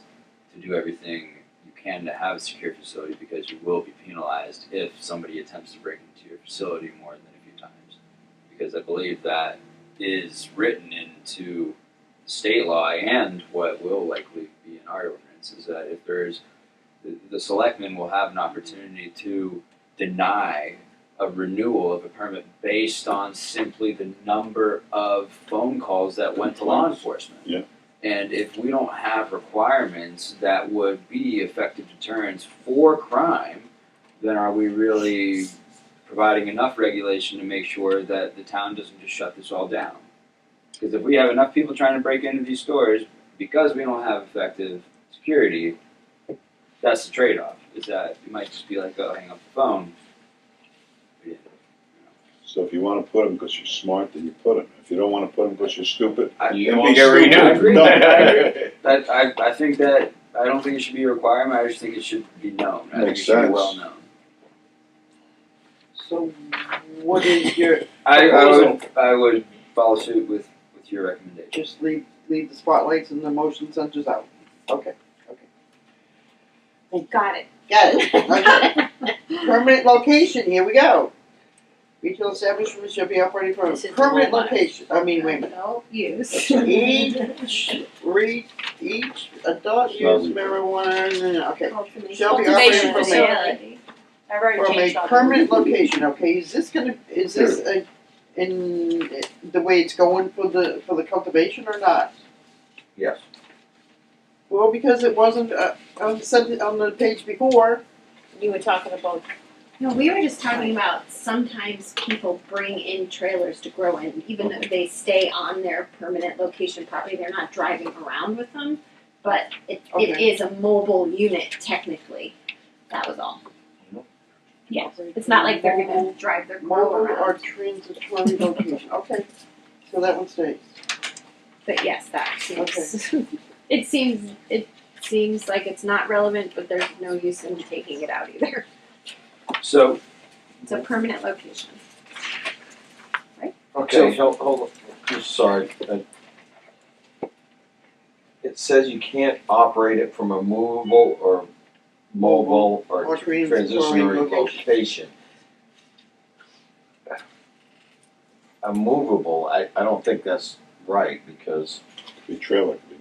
to do everything you can to have a secure facility, because you will be penalized if somebody attempts to break into your facility more than a few times. Because I believe that is written into state law and what will likely be in our ordinance, is that if there's, the selectmen will have an opportunity to deny a renewal of a permit based on simply the number of phone calls that went to law enforcement. Yeah. And if we don't have requirements that would be effective deterrents for crime, then are we really providing enough regulation to make sure that the town doesn't just shut this all down? Because if we have enough people trying to break into these stores because we don't have effective security, that's the trade-off, is that you might just be like, oh, hang up the phone. Yeah. So if you wanna put them because you're smart, then you put them. If you don't wanna put them because you're stupid, You then won't be get stupid. renewed. I agree. Don't. I think that, I don't think it should be a requirement, I just think it should be known. I think it Makes should be sense. well known. so what is your, I would follow suit with your recommendation. just leave the spotlights and the motion sensors out? Okay, Got it. got it, okay. Permanent location, here we go. Retail establishments shall be operating from a This is the permanent whole lot. location, I mean, wait a minute. Adult use. Each adult use marijuana, okay, shall be Cultivation operating from a, facility. I've already from a changed all the permanent location, okay, is this in the way it's going for the cultivation or not? Yes. Well, because it wasn't, on the page before, You were talking about, No, we were just talking about sometimes people bring in trailers to grow in, even though they stay on their permanent location property, they're not driving around with them. But it Okay. is a mobile unit technically, that was all. Yeah, it's not like they're gonna drive their car mobile or around. transitory location, okay, so that one stays. But yes, that seems, it seems like it's not relevant, but there's no use in taking it out either. So, It's a permanent location. Okay, hold on, I'm sorry. It says you can't operate it from a movable or mobile or Or transitionary location. A movable, I don't think that's right, because Your trailer could be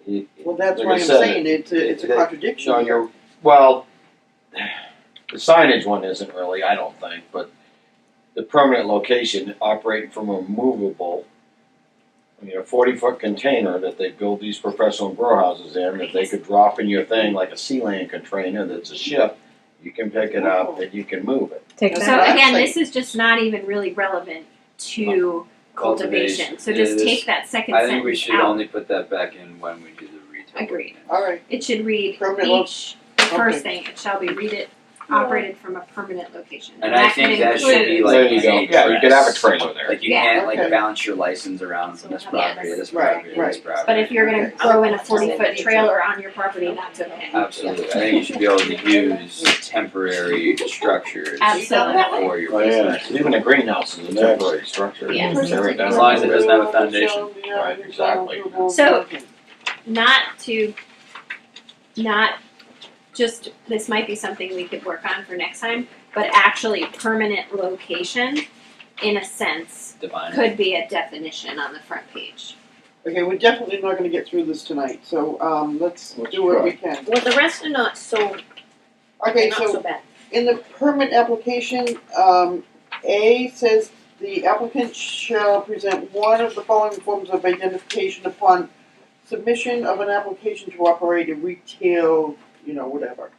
movable. Well, that's Like why I I'm said, saying it's a contradiction on here. your, well, the signage one isn't really, I don't think, but the permanent location operating from a movable, I mean, a 40-foot container that they build these professional grow houses in, that they could drop in your thing like a Sealand container that's a ship, you can pick it up and you can move it. Take That's So what I'm again, saying. this is just not even really relevant to cultivation, so just It is- take that second I sentence think we should out. only put that back in when we do the retail. Agreed. ordinance. Alright, It should read Permanent lo- each, the first okay. thing, it shall be operated from a permanent location. And I think can that should be include- like There you go. any Yeah, you could have a address. trailer there. Like you Yeah. can't like Okay. bounce your license around from this property to this Right, property to this property. But if you're gonna Okay. throw in a 40-foot trailer on your property, that's okay. Absolutely, I think you should be able to use temporary structures Absolutely. for your Oh, yeah. business. Even a greenhouse is a temporary structure. Yes. Tear it down. As long as it doesn't have a foundation. Right, exactly. So- Not just, this might be something we could work on for next time, but actually permanent location, in a sense, Define it. could be a definition on the front page. Okay, we're definitely not gonna get through this tonight, so, let's Let's do what try. we can. Well, the rest are not so, Okay, not so so bad. in the permit application, A says the applicant shall present one of the following forms of identification upon submission of an application to operate a retail, whatever.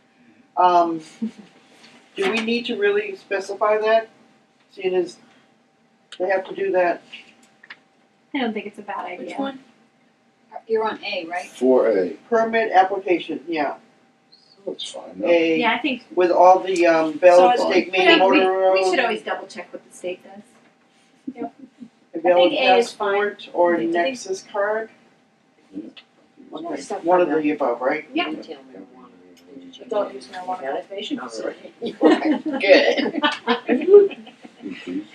Do we need to really specify that, seeing as they have to do that? I don't think it's a bad idea. Which one? You're on A, right? 4A, Permit application, yeah, that's fine. No? A, Yeah, I think, with all the, valid So state we, main motor. we should always double check what the state does. Valid A is fine. passport or I think- Nexus card? Well, Okay, stuff one like of the above, right? Yeah. Retail marijuana. Adult use marijuana cultivation All facility. Good. Increase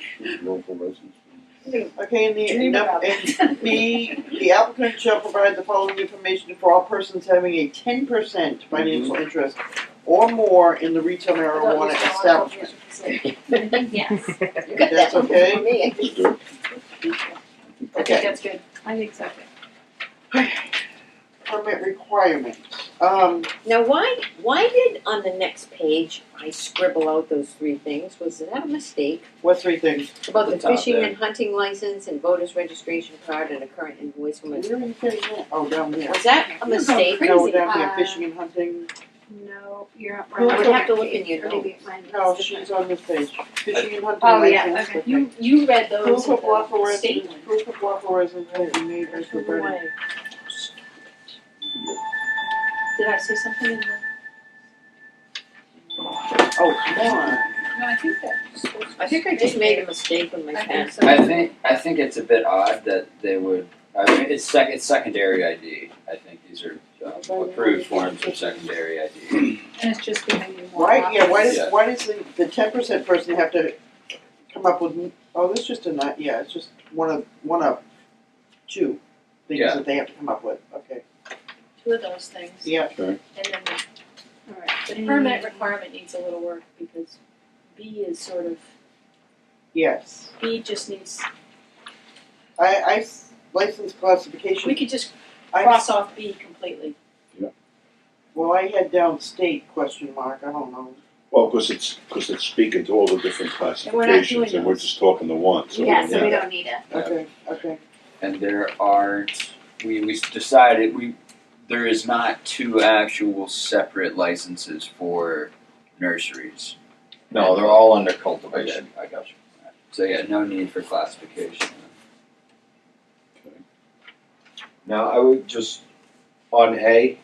local license. Okay, and Dream about and B, the applicant shall provide the following information for all persons having a 10% financial interest or more in the retail Adult marijuana use marijuana establishment. cultivation facility. Yes, You got That's that one okay? for me. Let's do it. I think that's good. I think so. Permit requirement, Now, why did on the next page I scribble out those three things? Was that a mistake? what three things? About The the top fishing there. and hunting license and voter's registration card and a current invoice from Where a. are you getting that? Oh, down there. Was that a mistake? No, down here, Uh, fishing and hunting, No, you're up. No, I would have to look in your Or maybe notes. mine no, is she's different. on this page, fishing and hunting Oh, yeah, license. okay. You read those Proof at of lawful the state residence, one. proof of lawful residence will be made by providing. Did I say something in the? Oh, come on. No, I think that's supposed to be. I think I just made a mistake with my I think pen. so. I think it's a bit odd that they would. I mean, it's secondary ID. I think these are approved forms of secondary ID. And it's just giving you more Why, yeah, Yeah. why does the 10% person have to come up with, oh, this is just a nut, yeah, it's just one of two things Yeah. that they have to come up with, okay, two of those things. yeah. And then the permit requirement needs a little work because B is sort of, Yes, B just needs, license classification, we could just I, cross off B completely. well, I had down state question mark, I don't know. Well, because it's speaking to all the different we're not classifications, doing and we're those. just talking to one, so. Yeah, so we yeah. don't need it. Okay, And there aren't. We decided there is not two actual separate licenses for nurseries. No, they're all under cultivation. I got you. So yeah, no need for classification. Now, I would just, on A,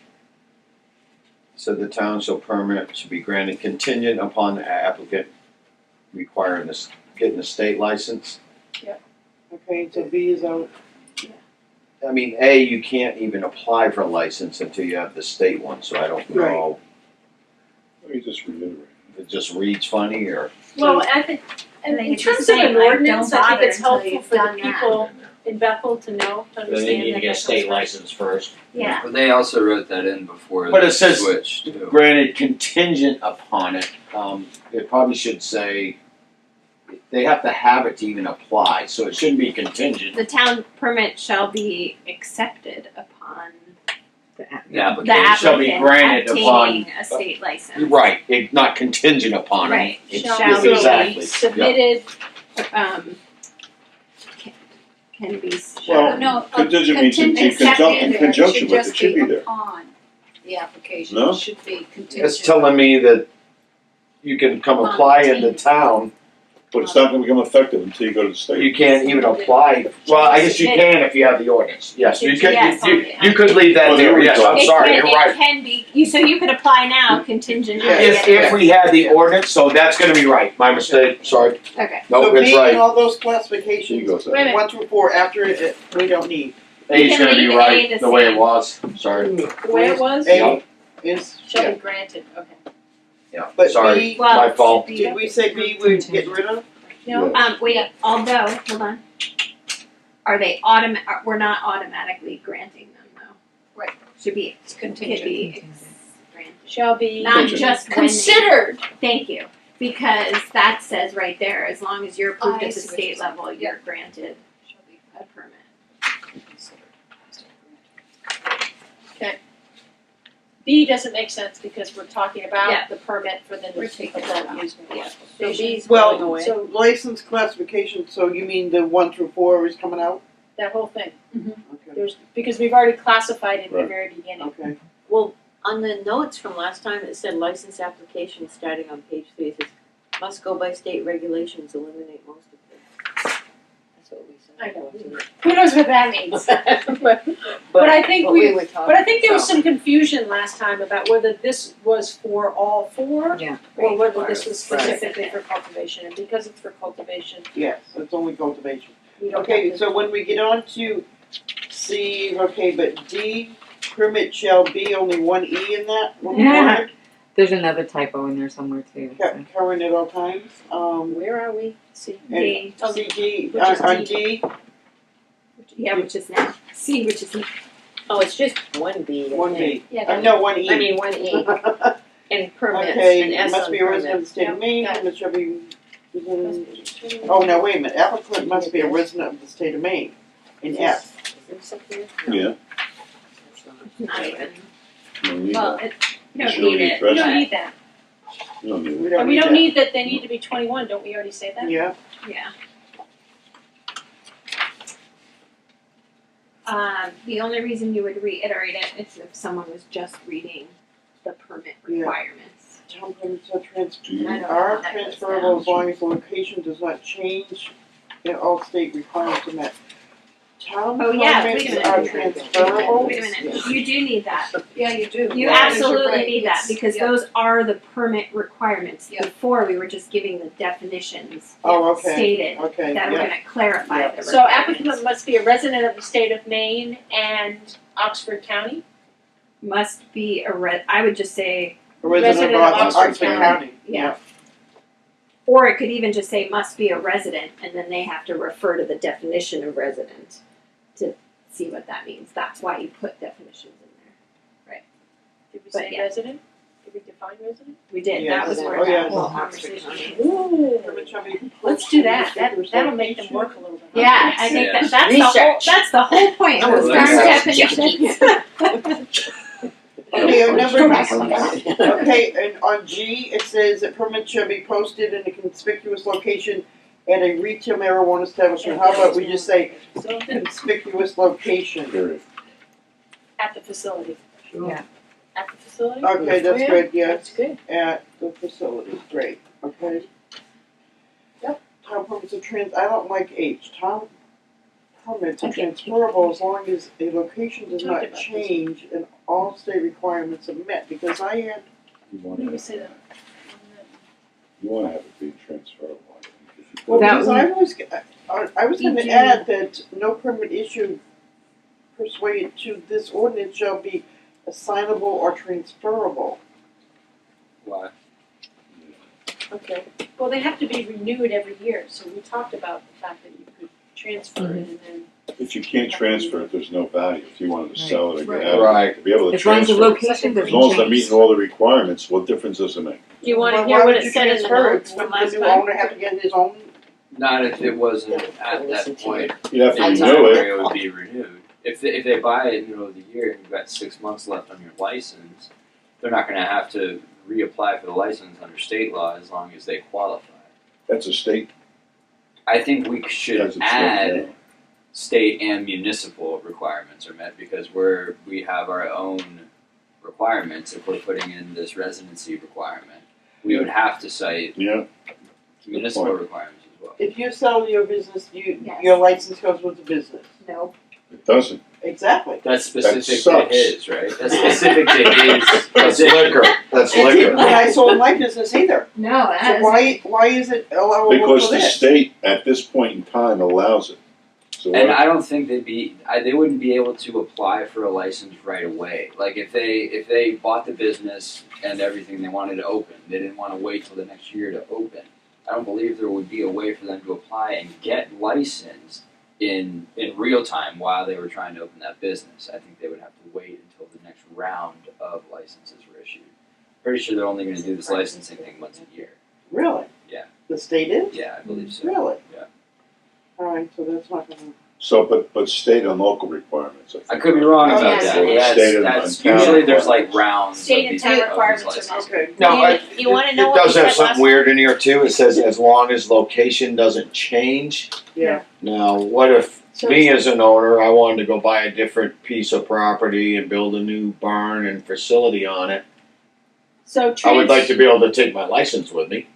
so the town shall permit should be granted contingent upon the applicant requiring this, getting a state license. okay, so B is out, I mean, A, you can't even apply for a license until you have the state one, so I don't know Let me just reiterate. if it just reads funny or. Well, I think, and I in think it's terms just of an saying, like, ordinance, don't I think bother it's until helpful you've for the done that. people in Bethel to know, to understand that that comes first. first. Yeah. But they also wrote that in before But they it says- switched too. Granted contingent upon it, it probably should say, they have to have it to even apply, so it shouldn't be contingent. The town permit shall be accepted upon The the application. shall be applicant granted upon- obtaining a state license. Right, it, not contingent upon it. Right, it It's- shall exactly, be yeah. submitted, can be. Well, No, contingent means in accepted, conjunction with it, should should be just there. upon the application, No? it should be contingent. It's telling me that you can come apply in the town But it's not gonna become effective until you go to the state. You can't even apply, well, I guess you can if you have the ordinance, yes, you could, Yes, you could leave that Well, there, yes, I'm It sorry, can- you're right. It can be, so you could apply now contingent on If we had the ordinance, so that's gonna be right, my mistake, sorry, Okay. no, So it's B and right, all those There you classifications, go, Seth. Wait a minute. 1 through 4, after it, we don't need. A's can gonna be leave right, A the the way it same. was, sorry, The way it was, A is, shall yeah. be granted, okay. yeah, But sorry, B, Well, my fault. should be- did we say B we'd get rid of? No, wait, although, hold on. Are they we're not automatically granting them though. Right. Should be, it's could contingent. be granted. Shall be Not just when they- considered. Thank you, because that says right there, as long as you're approved I at the see what state you're saying. level, you're granted Shall be a permit. B doesn't make sense because we're talking Yeah. about the permit for the We're taking that adult out. amusement Yeah. park. So B's Well, going away. So License classification, so you mean the 1 through 4 is coming out? that whole thing, Okay, there's, because we've already classified it in the Right. very beginning. okay. Well, on the notes from last time, it said license application starting on page 3, it says, must go by state regulations, eliminate most of them. That's what we said. I know. Who knows what that means? But I think what we- were talking But I think there was about. some confusion last time about whether this was for all four, Yeah. or whether this was Right. specifically for cultivation, and because it's for cultivation, Yes, it's only cultivation. we don't have Okay, to. so when we get on to C, okay, but D, permit shall be only 1 E in that required, There's another typo in there somewhere too. so. covering at all times. Where are we? See, D, And CG, Which is on D. D, yeah, which is now, C, which is now. Oh, it's just 1B, I 1 think. B. yeah, No, 1 E. I mean, 1E, and permits, Okay, and it S must on be a resident of permits. the state of Maine, got it. permit shall be. must be- Oh, no, wait a minute, applicant must be a resident of the state of Maine, in F. Is this up there? Yeah. That's not. Not even, You don't need well, that. you don't Should need we it. We don't address need that, You don't need it. We and we don't that. need that they need to be 21, don't we already say that? Yeah, Yeah. The only reason you would reiterate it is if someone was just reading the permit Yeah. requirements. town permits are Do you- I don't know are how that goes transferable down. as long as the location does not change and all state requirements are met. Town Oh, yeah, permits wait a are minute. transferable. Wait a minute, you do need that. Yeah, you do. You Yeah, because you're absolutely right. need that, It's- because yeah. those are the permit requirements. Yeah. Before, we were just giving the definitions Oh, okay, stated okay, that are yeah, gonna clarify Yeah. the So requirements. applicant must be a resident of the state of Maine and Oxford County? Must be I would just say, a resident of Oxford County, yeah. Or it could even just say must be a resident, and then they have to refer to the definition of resident to see what that means. That's why you put definitions in there. Did we But say yeah. resident? Did we define resident? We did, Yeah, that was where oh, yeah. that whole Oxford conversation. County. Ooh, Permit shall be let's do that, posted in the that'll make them location. work a little bit. Yeah, I think Yes. that's the whole point, Oh, was that's term awesome. definitions. Okay, on okay, and on G, it says that permit shall be posted in a conspicuous location at a retail marijuana establishment. How about we just say So, conspicuous location? Period. at the facility. Yeah. At the facility? Okay, that's Yeah, good, yes, That's good. at the facility, great, okay. Yep. Town permits are I don't like H, town permits are Okay. transferable as long as a location does Talked not about this. change and all state requirements are met, because I had, You What wanna did we have, say that? you wanna have it be transferable, I think. If you well, put- That because I was gonna You do. add that no permit issued pursuant to this ordinance shall be assignable or transferable. Why? Okay. Well, they have to be renewed every year, so we talked about the fact that you could transfer it and then. If you can't transfer it, there's no value. If you wanted to sell it or Right. get out of it, Right. to be able to As long as the transfer it, location as long as they're doesn't meeting change. all the requirements, what difference does it make? Do you wanna Why hear what would it you said in the transfer it? notes from Wouldn't last the new time? owner have to get his own? Not if it wasn't at Listen that to you. point. You'd have to In time renew where it. it would be renewed. If they buy it in the middle of the year and you've got 6 months left on your license, they're not gonna have to reapply for the license under state law as long as they qualify. That's a state, I think we should that's a state add law. state and municipal requirements are met because we have our own requirements if we're putting in this residency requirement. We would have to cite Yeah, Municipal requirements as well. If you sell your business, Yes. your license goes with the business. No. It doesn't. Exactly. That's specific to sucks. his, right? That's specific to his That's position. liquor, that's It liquor. didn't when I sold my business either. No, So why is it allowable Because for the this? state at this point in time allows it. So And what, I don't think they wouldn't be able to apply for a license right away. Like if they bought the business and everything, they wanted to open, they didn't want to wait till the next year to open. I don't believe there would be a way for them to apply and get licensed in real time while they were trying to open that business. I think they would have to wait until the next round of licenses were issued. Pretty sure they're only going to do this licensing thing once a year. Really? Yeah. The state is? Yeah, I believe so. Really? Yeah. Alright, so that's not gonna. so, but state and local requirements, I think. I could be wrong Oh, about yeah. that. But State and that's town usually there's requirements. like rounds. State of and these- town of these requirements are licenses. met. Okay. No, You wanna know it what we does have said last something weird in here too, it says as long as location doesn't change. Yeah. Now, what if me as an owner, I wanted to go buy a different piece of property and build a new barn and facility on it? So I would like to be able to take my license with me.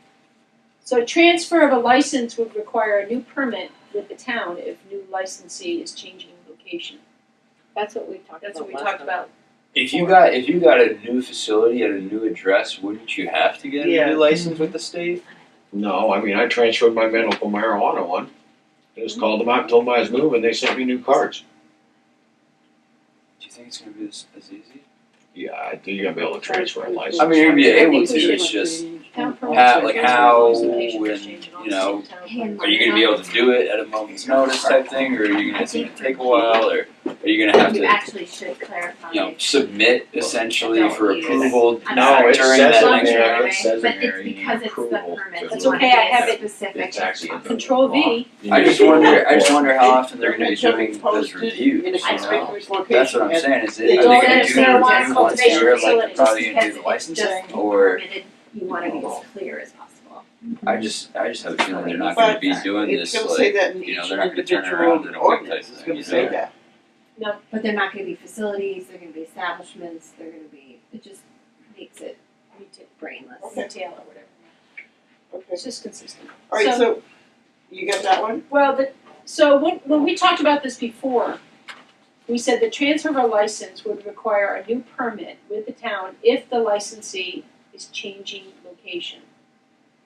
So transfer of a license would require a new permit with the town if new licensee is changing location. That's what we talked about. That's what we last talked time. about. If you got a new facility at a new address, wouldn't you have to get a Yeah. new license with the state? No, I mean, I transferred my medical marijuana one. I just called them out, told them I was moving, they sent me new cards. Do you think it's gonna be as easy? Yeah, I think you're gonna be able to transfer a license. I mean, you'd be I able think to. we should- It's just Town permits how, are like transfer how, of location when change and all you know, state town Hand are you gonna be able to do it at a moment's notice type thing, or are you gonna it's gonna take a while, or are you gonna have You to, actually should clarify. submit essentially Adult for use. approval I'm No, sorry. it during says that it next there, round? it says But in there, it's you need because it's the approval permit. to That's You do okay, want I it have it. specific. It's actually. Control V. I just wonder how often they're gonna be doing those Posted reviews, in a you know? conspicuous location. That's what I'm and- saying, is it, It's are they all gonna in do a the marijuana review once a cultivation year, like they're facility, probably Just gonna do because the it's licensing, just or? permitted, you wanna be as clear as possible. I just have a feeling they're not gonna be doing It's this, gonna say like, that in you know, each they're not gonna turn individual around in a week type ordinance, it's thing, gonna you say know? that. But they're not gonna be facilities, they're gonna be establishments, they're gonna be, it just makes it brainless. Retail or whatever. Okay. It's just consistent. Alright, so, you got that one? Well, so when we talked about this before, we said the transfer of a license would require a new permit with the town if the licensee is changing location.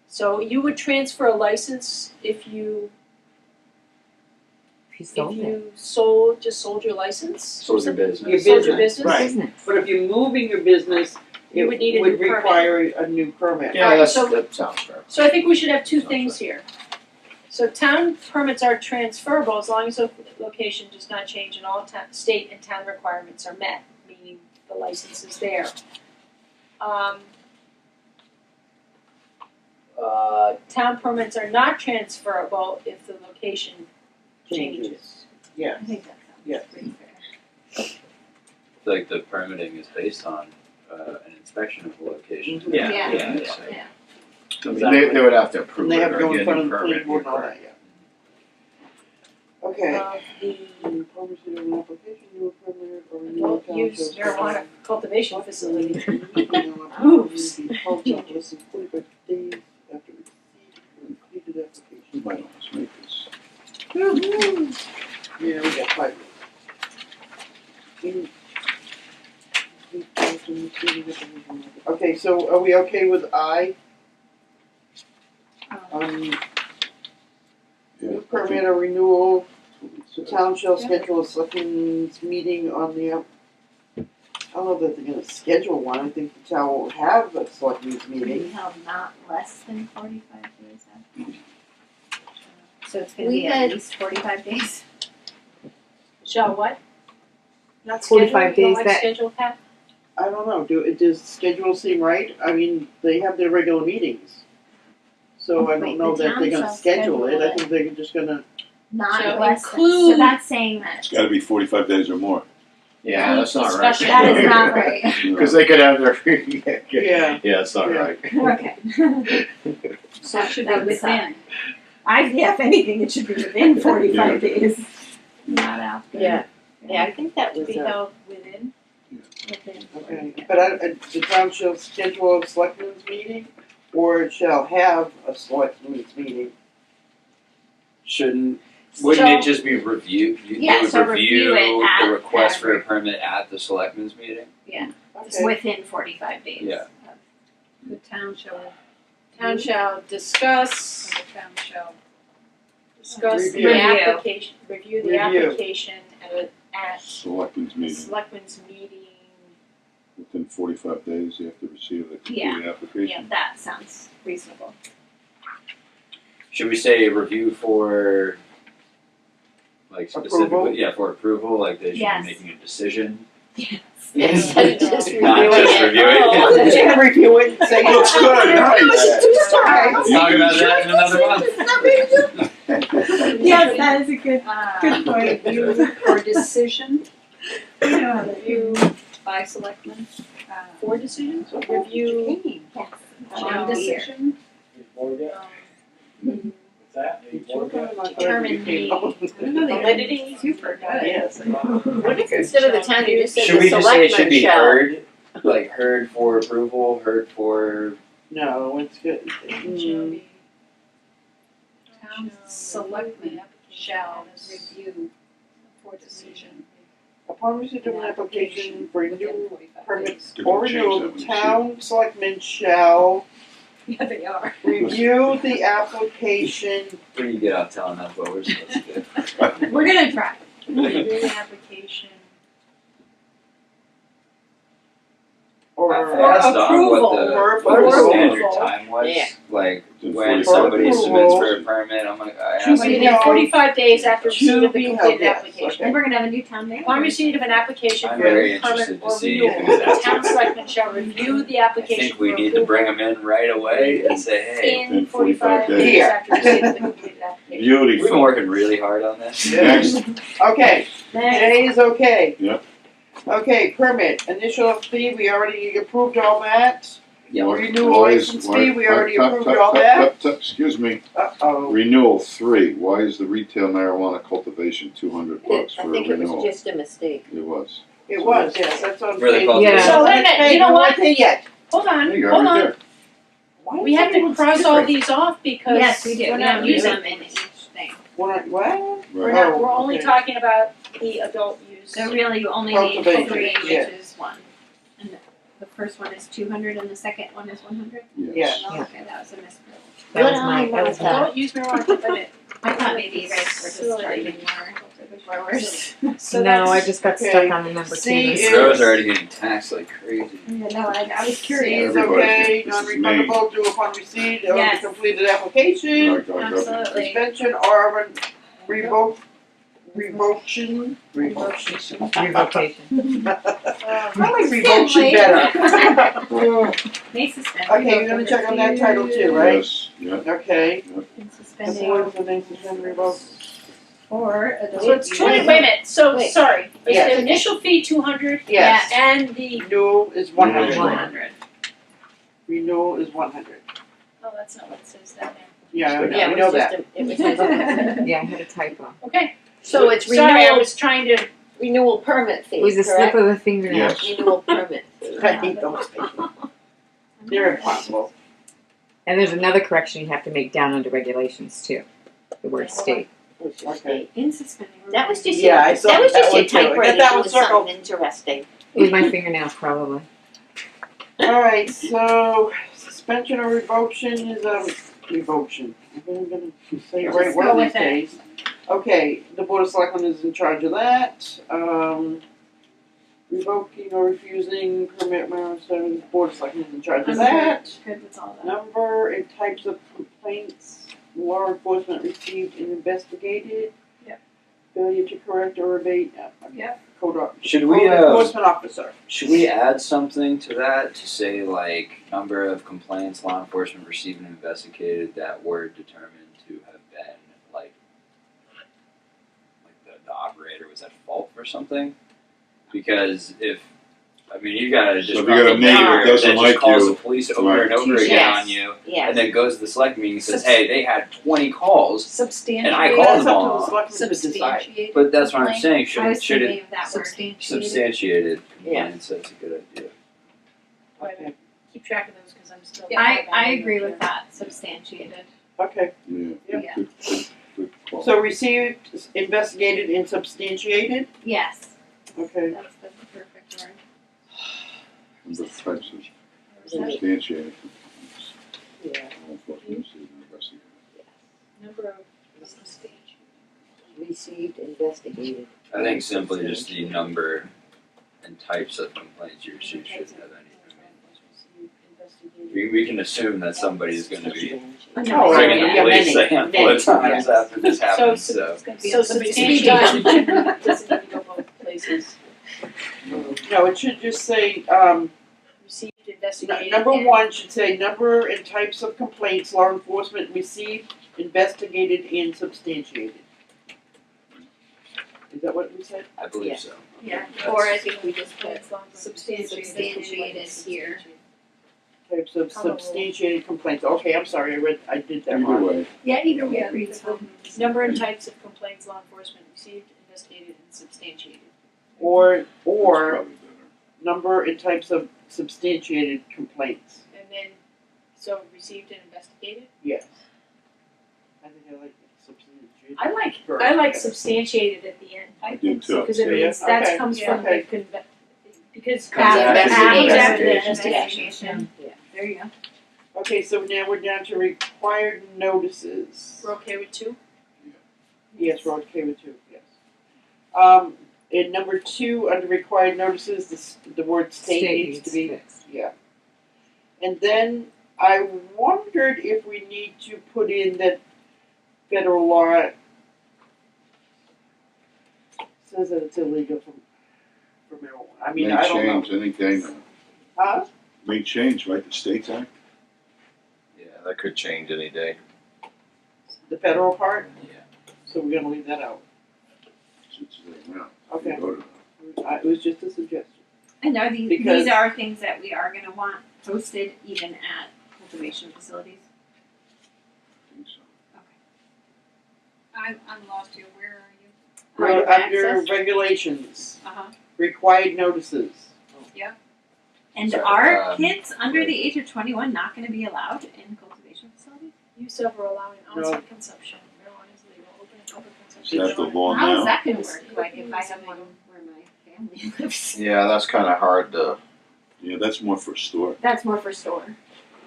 So you would transfer a license if you If you sold it. just sold your license? Sold your business. Your Sold your business, business? right. Business. But if you're moving your business, You it would need a would new permit. require a new permit. Yeah, Alright, so- that sounds fair. So I think we should have two things here. So town permits are transferable as long as the location does not change and all state and town requirements are met, meaning the license is there. Town permits are not transferable if the location changes. Yeah. I think that Yeah. sounds pretty fair. Like the permitting is based on, an inspection of the location. Mhm. Yeah. Yeah. Yeah. I mean, they would have to approve And they it have to or go in get a front of new the permit. planning board and all that, yeah. Okay. Of the Publish it in an application, new permit or new adult town use shall marijuana cultivation facility. Moves. Moves. Less than 45 days after receipt of completed application. You might almost make this. Yeah, we got 5 minutes. Okay, so are we okay with I? New permit or renewal, the town shall schedule a selectmen's meeting on the, I don't know that they're gonna schedule one, I think the town will have a selectmen's To be meeting. held not less than 45 days after. So it's gonna We be at had- least 45 days. Shall what? Not 45 scheduled, you don't days, like that- scheduled, Pat? I don't know, does schedule seem right? I mean, they have their regular meetings. So I Wait, don't know the that they're town gonna shall schedule it, I schedule think they're just gonna, Not Shall less than, include- so that's saying that, It's gotta be 45 days or more. Yeah, that's not right. Discussion. that is not right. Because they could have their, Yeah. yeah, that's not Yeah. right. Okay. So it should be That would suck. within. Yeah, if anything, it should be within 45 days. Not after. Yeah, yeah, I think that To was be a, held within. Within okay, 45. but the town shall schedule a selectmen's meeting? board shall have a selectmen's meeting. Wouldn't it just be review? Yeah, They would so review it at the request for a every- permit at the selectmen's meeting? It's Okay. within 45 days. Yeah. The town shall, Town shall discuss, the town shall. discuss the Review. application, review the Review. application at Selectmen's meeting, selectmen's meeting. within 45 days you have to receive the complete Yeah, application. that sounds reasonable. Should we say review for, like Approval? specifically, yeah, for approval, like they should Yes. be making a decision? Yes. Instead of just Not reviewing just it. reviewing it. Oh, they're just gonna review it and say. Looks good, nice. Let's talk about that in another month. Yes, that is a good point. Review or decision, review by selectmen, for decisions, review on decision. Determine the validity. Super good. Yes. Instead of the town, you just said Should the we just say it should selectmen be shall. heard, like heard for approval, heard for, No, it's good. Town selectmen shall review for decision. Upon receipt of an application for a new permit They're or gonna change renewal, that the when you see town selectmen shall Yeah, they are. review the application what do you get out telling us what we're supposed to do? We're gonna try. Review the application. or. Based on approval. what For the standard approval. time was, Yeah. like Within when 45 somebody days. submits for a permit, I'm like, I To asked be them. held. 45 days after receipt of the be held, completed yes, application. And we're gonna have a new town manager. Upon receipt of an application I'm for very a permit interested to or see renewal, who the that's town with. selectmen shall review the I application think we for need to bring approval them in right away and say, hey, in 45 days. days Here. after receipt of the completed application. we've been Beautiful. working really hard on this. Next, Okay, Next. Jay is okay. Yep. Okay, permit, initial fee, we already approved all that. Yeah, Renewal why is- license why- fee, we already tup, approved tup, all tup, that. tup, tup, excuse me, Uh-oh. renewal 3, why is the retail marijuana cultivation $200 I for a think it was renewal? just a mistake. It was. It was, yes, that's on For the page. cultivation. Yeah. So wait a minute, you know what? Not there yet. Hold on, There you go, hold right on. there. Why We is have to everyone's cross all different? these off because Yes, we do. we're We not don't use using them in each thing. What? We're Right. not, Oh, we're only okay. talking about the adult use. So really, you only need Cultivation, 3, yeah. which is 1. And the first one is 200 and the second one is 100? Yes. Yeah. Okay, that was a misprint. That was Good my, eye, that was my. Adult use marijuana permit. I thought maybe you guys were just Silly. charging more for the growers. So No, I that's, just got okay. stuck on the number C 2. is- Growers are already getting taxed like crazy. Yeah, no, I was C curious. is Everybody's okay, getting- this is non-refundable due upon receipt of the Yes. completed application. Like, Absolutely. Suspension or revocation. Revocation. I like revocation better. May suspend. Okay, you're gonna check on that title too, right? Yes, yeah. Okay. And The suspending board of the name suspend revoke. for adult. so it's 200, wait a minute, so, Wait. sorry, is Yes. the initial fee 200 Yes. and the, Renewal is 100. 100. Renewal is 100. oh, that's not what it says down there. Yeah, Yeah, we it know was that. just a, it was just a, Yeah, I had a typo. Okay, so it's sorry, I renewal, was trying to, renewal permit fee, It was a slip correct? of the fingernail. Yes. Renewal permit fee. I hate those things. They're impossible. And there's another correction you have to make down under regulations too. The word state. Okay. In suspending. That was just Yeah, I your, saw that was that just your one too. I got typewriting that one doing circled. something interesting. It was my fingernails probably. Alright, so suspension or revocation is revocation. I'm gonna say it right Just one go of these with it. days. Okay, the board of selectmen is in charge of that. Revoking or refusing permit marijuana, so the board of selectmen is in charge of that. Good with all that. Number and types of complaints law enforcement received and investigated. Yep. Failure to correct or abate. Yep. Code Should we, enforcement officer. should we add something to that to say like number of complaints law enforcement received and investigated that were determined to have been like the operator was at fault for something? Because if, I mean, you got a So if you got a disgruntled neighbor that neighbor that doesn't just like calls you, the police over and over again Yes. on you, Yes. and then goes to the select meeting and says, hey, they had 20 calls, substantiate. and I called That's them up to the all. selectmen to decide. Substantiate. But that's what I'm complaint. saying, I was should it thinking of that word. Substantiated. substantiated Yeah. complaints, that's a good idea. Okay. keep track of those, cause I'm sometimes they'll. I agree with that, substantiated. Okay, Yeah, Yeah. good call. so received, investigated, and substantiated, Yes, okay. that's the perfect word. Number of types of substantiated complaints. Yeah. Law enforcement received and investigated. Number of substantial. Received, investigated. I think simply just the number and types of complaints you received shouldn't have anything. We can assume that somebody is gonna be Oh, bringing yeah, the police many, a handful of many, times yes. after this happens, so. It's gonna be So on somebody's substantiated. speed. Doesn't need to go both places. No, it should just say, Received, investigated. number and- one should say number and types of complaints law enforcement received, investigated, and substantiated. Is that what we said? I believe so. Yeah, That's- or I think we just put Substantiated. here. Types of substantiated complaints, okay, I'm sorry, I did that Either wrong. way, Yeah, either way Yeah, it reads fine. Number and types of complaints law enforcement received, investigated, and substantiated. Or, that's or probably better. number and types of substantiated complaints, And then, so received and investigated? yes. I think I like substantiated. I like substantiated at the end. I do too. Because it So, yeah, means that okay, comes yeah, from okay. the because. Comes after the Comes after the investigation. investigation. There you go. Okay, so now we're down to required notices. We're okay with two? Yes, we're okay with two, yes. In number two, under required notices, the word state needs to be, fixed. yeah. And then I wondered if we need to put in that federal law says that it's illegal for marijuana. I mean, I don't know. May change any day now. Huh? May change, right, the States Act? Yeah, that could change any day. The federal part? Yeah. So we're gonna leave that out. It's there now. Okay. You voted on It was just a suggestion. And are these Because- are things that we are gonna want posted even at cultivation facilities? it. I think so. I'm lost here, where are you? Right We're of under access? regulations, Uh-huh. required notices. And So, are kids under the age of 21 not gonna be allowed in cultivation facilities? Use of or allowing No. on-site consumption, marijuana is legal, open and public Is consumption. that the law How is now? that gonna work, like if I have one where my family lives? Yeah, that's kinda hard to, Yeah, that's more for a store. That's more for store.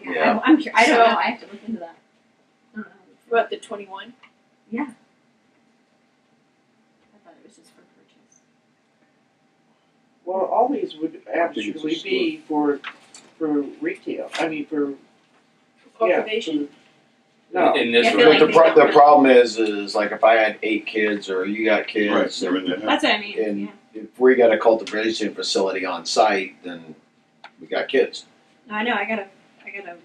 Yeah. I'm curious, I don't So- know, I have to look into that. I don't know. What, the 21? I thought it was just for purchase. Well, all these would I think it's a actually be for retail, I mean, for, yeah. Cultivation? No, In this I feel room, like the they don't the really- problem is like if I had 8 kids or you got Right, kids. they're in the house. That's what I mean, And yeah. if we got a cultivation facility on site, then we got kids. No, I know, I gotta look into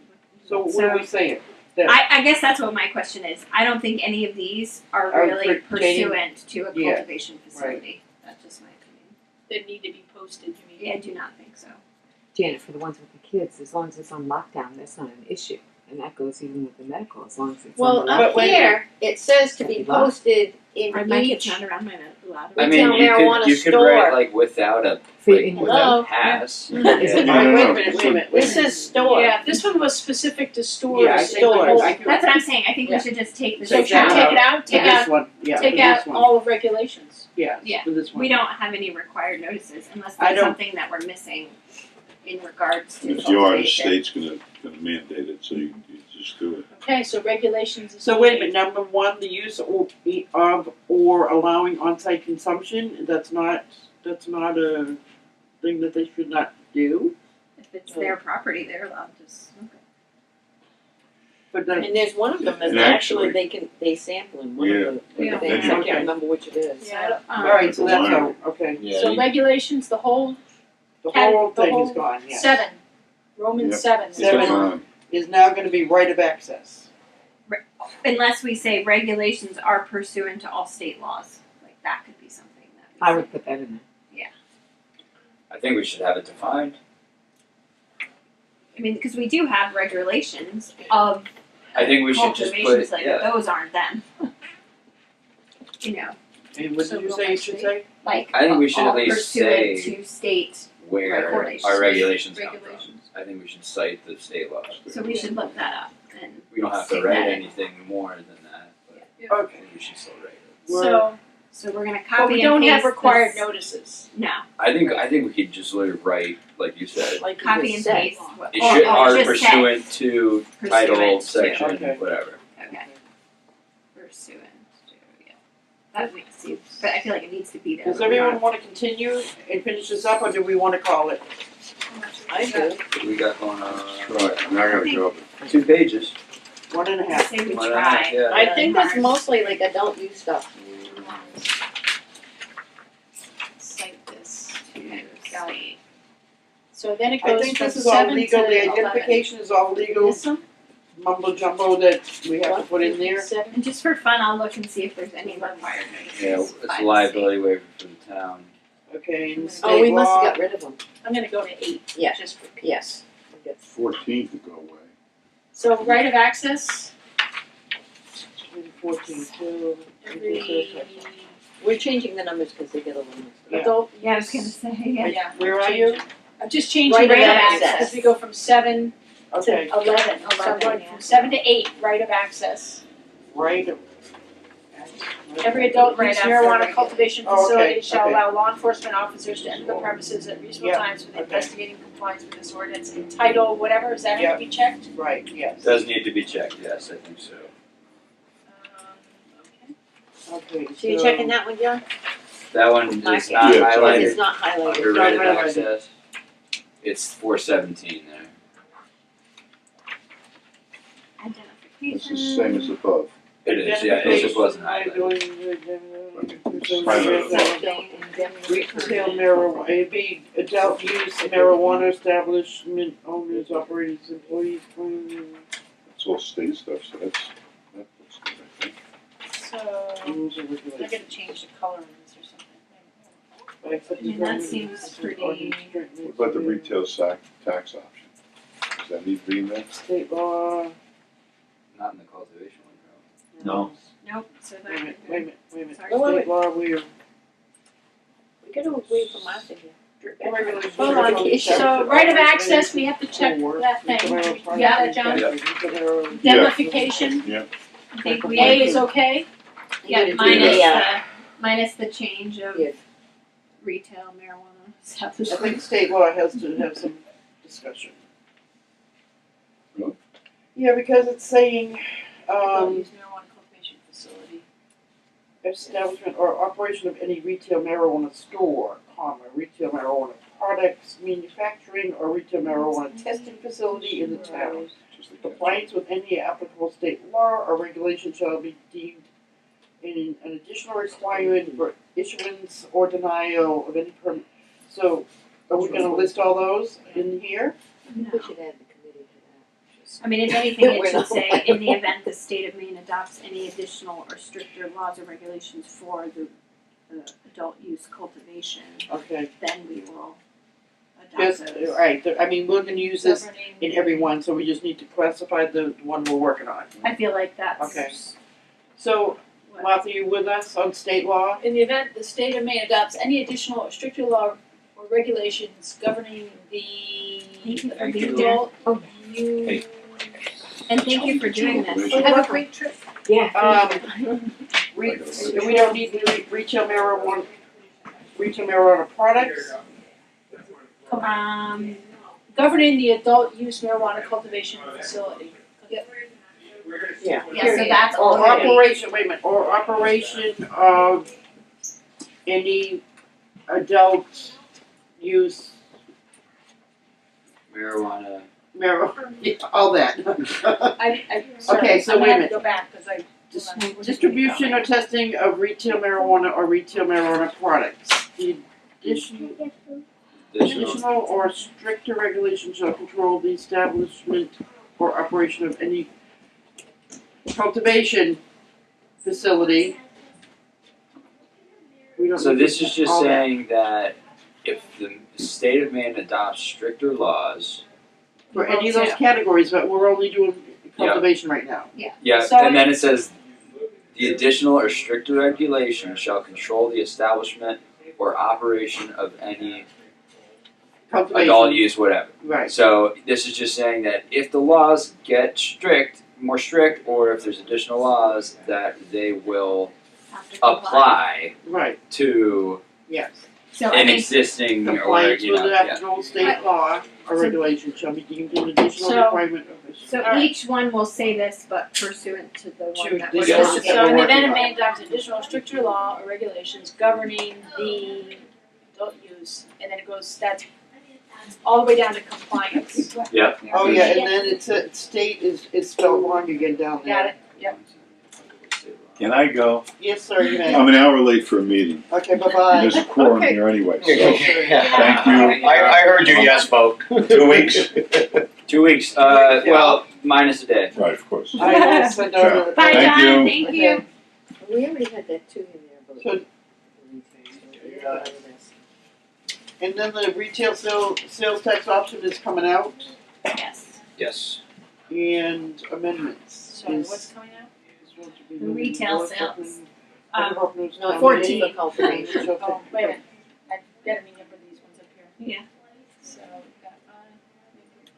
so that. what are we saying? That, I guess that's what my question is. I don't think any of these are Are really pertaining- pursuant to a yeah, cultivation facility. That's just my opinion. That need to be posted, you mean? Yeah, I do not think so. Janet, for the ones with the kids, as long as it's on lockdown, that's not an issue. And that goes even with the medical, as long as it's Well, on But up wait a here, it says to be posted in Are my kids each, not around my loud? I mean, Retail marijuana you could store. write like without a, For like, in- without Hello? a pass. Is it- No, Wait a no, minute, no, wait a it's minute. this says store. Yeah, this one was specific to stores. Yeah, I think we stores. do, I think That's what I'm saying. I think Yeah. we should just take this So Take should we that take it out? for Take this out, one, yeah, for take this out one, all of regulations. yeah, Yeah. for this one. We don't have any required notices unless I there's don't- something that we're missing in regards to And if you are, the cultivation. state's gonna mandate it, so you just do it. Okay, so regulations is. So wait a minute, number one, the use of or allowing on-site consumption, that's not a thing that they should not do, If it's their property, they're allowed to smoke it. but then, And there's one of them that And actually actually- they sample in one Yeah. of the Yeah. things, I Okay. can't remember which it is. Yeah, alright, so that's Winery. out, okay, Yeah, so you- regulations, the whole the Cat- whole the thing whole is gone, yes. 7, Romans Yep. 7. Seven. It's on. Is now gonna be right of access. Unless we say regulations are pursuant to all state laws, like that could be something that. we I say. would put that in I think we should have it defined. I mean, because we do have regulations of I think we should just cultivations, put, like yeah, those aren't them. You know, And what did you say it should say? like I think we should all at least pursuant say to state where regulations. our regulations come from. Regulations. I think we should cite the state law. So we should look that up and. We don't have to Stick write that in. anything more than that, but I Okay. think we should still write it. So we're gonna But copy we and don't have paste required this- notices. No, I think we could just literally write, like you said, Like you copy just and said. paste. What- it or- should or are just say pursuant to title, pursuant to. section, Okay. whatever. Okay. Pursuant to, yeah. That makes sense, but I feel like it needs to be there. Does but we everyone don't- wanna continue and finish this up, or do we wanna call it? I do. What do we got going on? Right, now I gotta go. 2 pages. 1.5. Say we Why not? try. Yeah. I think that's Mars. mostly like adult use stuff. Cite this to state. So then it I goes think from this is all 7 to legal, the 11. identification is all legal This one? mumbo jumbo that we have to put in there. And just for fun, I'll look and see if there's any required notices. Yeah, it's by a the liability waiver for the town. Okay, and Oh, we state must have law, got rid of them. I'm gonna go to 8, Yeah. just for peace. Yes. 14 to go away. So right of access, 14, so. every We're changing the numbers because they get a little mixed up. Yeah. adult Yeah, I was use. gonna say, yeah. Yeah. Where are you? I'm just changing Right right of of access, access. we go from 7 to Okay, 11, so I'm going yeah. from 7 to 8, right of access. right. Every adult Right use after marijuana regular. cultivation Oh, okay, facility shall okay. allow law enforcement officers to enter the premises at reasonable Yeah, times with okay. investigating compliance with this ordinance. Title, whatever, is that Yeah. have to be checked? Right, yes. Does need to be checked, yes, I think so. Okay. Okay, So you checking that one, John? That one is Mark it. not Yeah, it's highlighted It's not highlighted. under not rated highlighted. access. It's 417 there. It's the same as above. It is, yeah, it just wasn't highlighted. Retail marijuana, it'd be adult use marijuana establishment owners, operators, employees. It's all state stuff, so that looks good, I think. So, Rules and I regulations. gotta change the color of this or something. By accepting I mean, that government seems pretty- ordinance, strictly- What about the retail tax option? Does that need to be in there? State law. Not in the cultivation one, No. Nope, so Wait a that. minute, wait a minute, wait a minute. Sorry. Oh, wait, State law, we're. We gotta wait for Martha here. Regulations. Hold on, so right of access, we have to check that thing. You got it, John? Indemnification, Yeah. I think we. A is okay? Yeah, minus the change of Yeah. retail marijuana I think establishment. state law has to have some discussion. Really? Yeah, because it's saying, Adult use marijuana cultivation facility. establishment or operation of any retail marijuana store, comma, retail marijuana products, manufacturing or retail marijuana testing facility in the town. Just like that. Compliance with any applicable state law or regulation shall be deemed an additional requirement for issuance or denial of any permit. So, are we gonna list all those in here? We should add the committee to that. I mean, if anything, it We're should not- say, in the event the state of Maine adopts any additional or stricter laws or regulations for the adult use cultivation, Okay, then we will just, adopt those. alright, I mean, we're gonna use this Governing- in every one, so we just need to classify the one we're working on. I feel like that's. Okay. So, what- Martha, you with us on state law? In the event the state of Maine adopts any additional or stricter law or regulations governing the Thank you for Thank being you. here. adult use. And thank you for doing this. Have a great trip. Yeah. We don't need retail marijuana products? Governing the adult use marijuana cultivation facility. Yep. Yeah. Yeah, so that's Or already. operation, wait a minute, or operation of any adult use Marijuana, all that. Sorry, Okay, so I'm wait a gonna have to minute. go back, cause I. Distribution or testing of retail marijuana or retail marijuana products. The additional, additional or stricter regulations shall control the establishment or operation of any cultivation facility. We don't so need this is just all that. saying that if the state of Maine adopts stricter laws, For any of those categories, but we're only doing cultivation right now. yeah, So- and then it says, the additional or stricter regulation shall control the establishment or operation of any Cultivation. adult use, whatever. Right. So this is just saying that if the laws get more strict, or if there's additional laws, that they will Have to comply. apply Right. to Yes. So I an think, existing or, Compliance you with know, the yeah. applicable state law or regulation shall be deemed an additional So- requirement of this. So each one will say this, but pursuant to the one that we're this Yes. ordinance discussing. that So in we're the event working of on. main adopts additional stricter law or regulations governing the adult use, and then it goes, that's all the way down to compliance. Oh, yeah, and then it's state is spelled wrong again down there. Got it? Yep. Can I go? Yes, sir, you may. I'm an hour late for a meeting. Okay, And bye-bye. there's a quorum here anyway, so. Thank you. I heard you yes vote. 2 weeks? 2 weeks. Well, minus a day. Right, of course. I will send out a. Bye, Thank John, you. thank you. We already had that two in there, but. So- And then the retail sales tax option is coming out, yes, Yes. and amendments Sorry, is. what's coming out? the retail sales. No, 14. the cultivation. Oh, wait a minute, I've got to remember these ones up here. Yeah. So we've got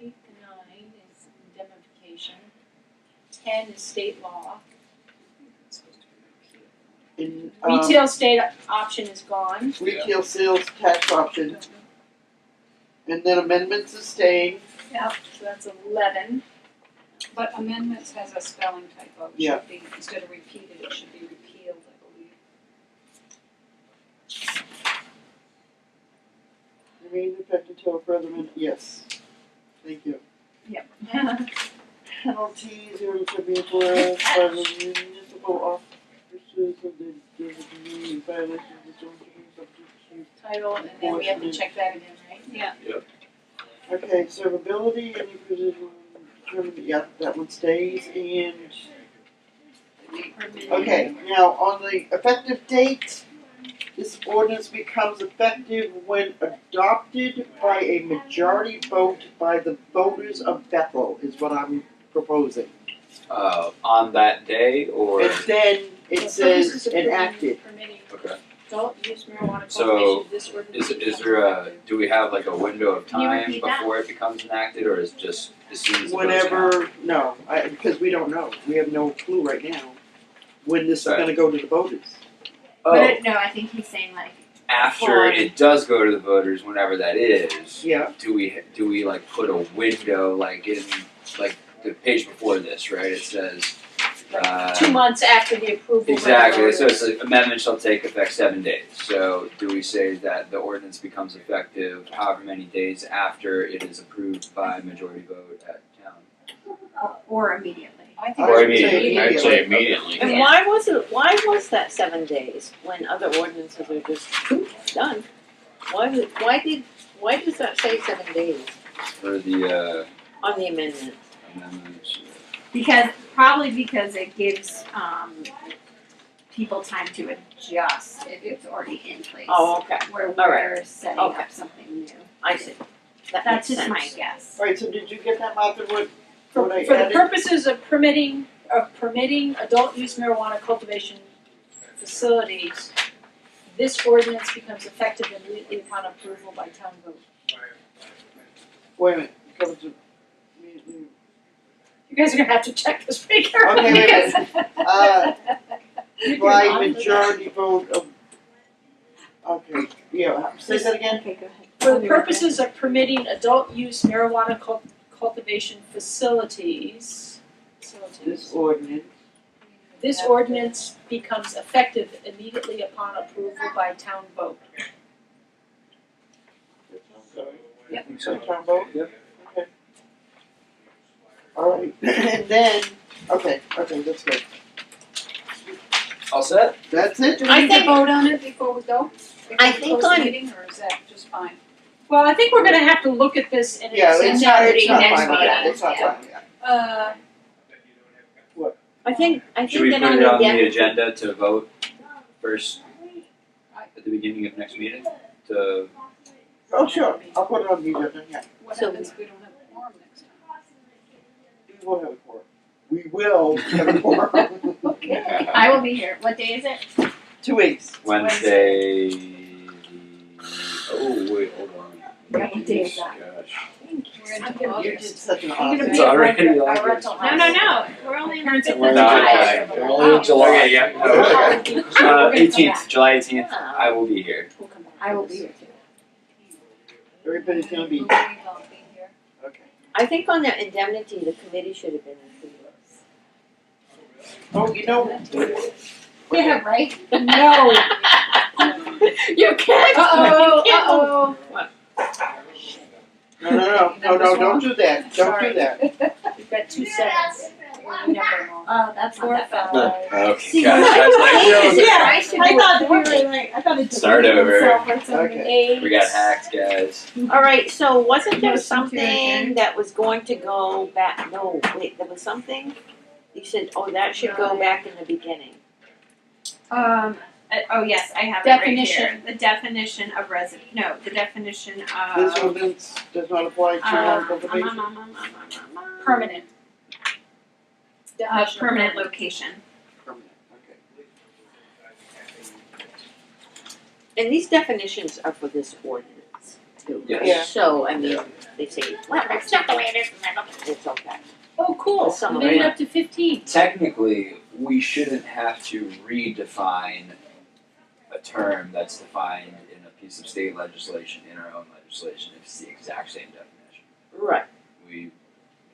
8 to 9 is indemnification, 10 is state law. It's supposed to be repealed. Retail state option is gone. Retail sales tax option, and then amendments is staying. Yep, so that's 11. But amendments has a spelling typo. It Yeah. should be, instead of repeated, it should be repealed, I believe. Remain effective until further amendment, yes. Thank you. Yep. Penalties or to be enforced by the municipal officers of the designated violations of zoning subject to. Title, and then we have to check that again, right? Yeah. Okay, servability, any provision, yeah, that one stays, and, okay, now, on the effective date, this ordinance becomes effective when adopted by a majority vote by the voters of Bethel, is what I'm proposing. On that day, or And then For it purposes says of enacted. Permitting okay. adult use marijuana So, cultivation, this ordinance Is becomes there a effective. do we have like a window of Can you time repeat that? before it becomes enacted, or is it just as soon as the votes count? Whenever, no, because we don't know, we have no clue right now when this is Right. gonna go to the voters. Oh, But no, I think he's saying like, after it does go to the voters, whenever that is. Yeah. Do we like put a window like in like the page before this, right? It says 2 months after the approval by the exactly. So voters. it's like amendment shall take effect 7 days. So do we say that the ordinance becomes effective however many days after it is approved by majority vote at town? or immediately. I think Or it's immediately. I'd say immediately. And Yeah. why was that 7 days when other ordinances are just done? Why does that say 7 days For the on the amendment? amendments. Probably because it gives, people time to adjust if it's already in place. Oh, okay, Where all right. we're setting Okay. up something new. I see. That That's makes just my sense. guess. Alright, so did you get that, Martha, For what I the added? purposes of permitting adult use marijuana cultivation facilities, this ordinance becomes effective immediately upon approval by town vote. Wait a minute, comes to. You guys are gonna have to check this pretty carefully Okay, wait a because. By majority vote of. Okay, yeah, say that again? Okay, go ahead. For the purposes of permitting adult use marijuana cultivation facilities, This ordinance. this ordinance becomes effective immediately upon approval by town vote. I think so. Town vote? Yep. Okay. Alright, and then, okay, that's good. All set? That's it? Do we I need to think- vote on it before we go? I Before we think close the on- meeting, or is that just fine? Well, I think we're gonna have to look at this in Yeah, its it's not entirety next fine yet, meeting. it's not fine yet. I think Should we that put on it on the the agenda to vote first at the beginning of next meeting? To Oh, sure, I'll put it on the agenda, yeah. What So- happens if we don't have a quorum next time? We will have a quorum. We will have a quorum. I will be here. What day is it? 2 weeks. Wednesday. Oh wait, hold on. What day is that? We're into You did August. such an I'm gonna awesome. be It's at already a August. rental No, house. no, no, we're only in the Parents fifth at of work. July. Only in July. Okay, yeah. We're gonna come 18th, back. July 18th. I will be here. We'll come back. I will be here too. Everybody's gonna be, We won't be here. okay. I think on the indemnity, the committee should have been included. Oh, you know. Yeah, right? No. You can't. Uh-oh. No, don't do that, don't do that. We've got 2 seconds. We never know. Oh, that's not that bad. Okay, See, congratulations. I thought we were like, I thought it Start over. Okay. We got hacked, guys. All right, so wasn't there Motion to something adjourn. that was going to go back, no, wait, there was something? You said, oh, that should go back in the beginning. Oh yes, I have it right here. Definition. The definition of the definition of. This ordinance does not apply to home cultivation. Permanent. Definition of Permanent location. Permanent, okay. And these definitions are for this ordinance too. Yes. Yeah. So, I mean, they say, well, that's not the way it is, it's okay. Oh, cool. Some We of made it them. up to 15. Technically, we shouldn't have to redefine a term that's defined in a piece of state legislation in our own legislation if it's the exact same definition. Right. We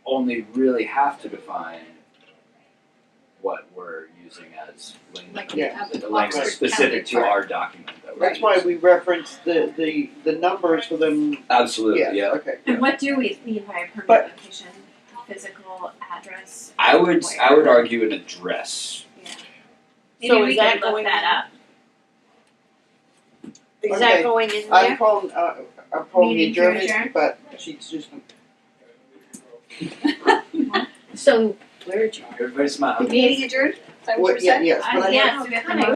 only really have to define what we're using as Like Yeah. the language specific to our document that we're That's why we reference the numbers for them, Absolutely, yeah, yeah. okay. And what do we mean by a permanent But- location? Physical address. I would Where? argue an address. Maybe So we is that could look going that up. Is Okay. that going in I'm there? calling the Meeting to adjourn? adjournment, but she's just, So, where did you? Everybody smile. Meeting adjourned? Is that what you yeah, said? yes, but I have. Yes, we have to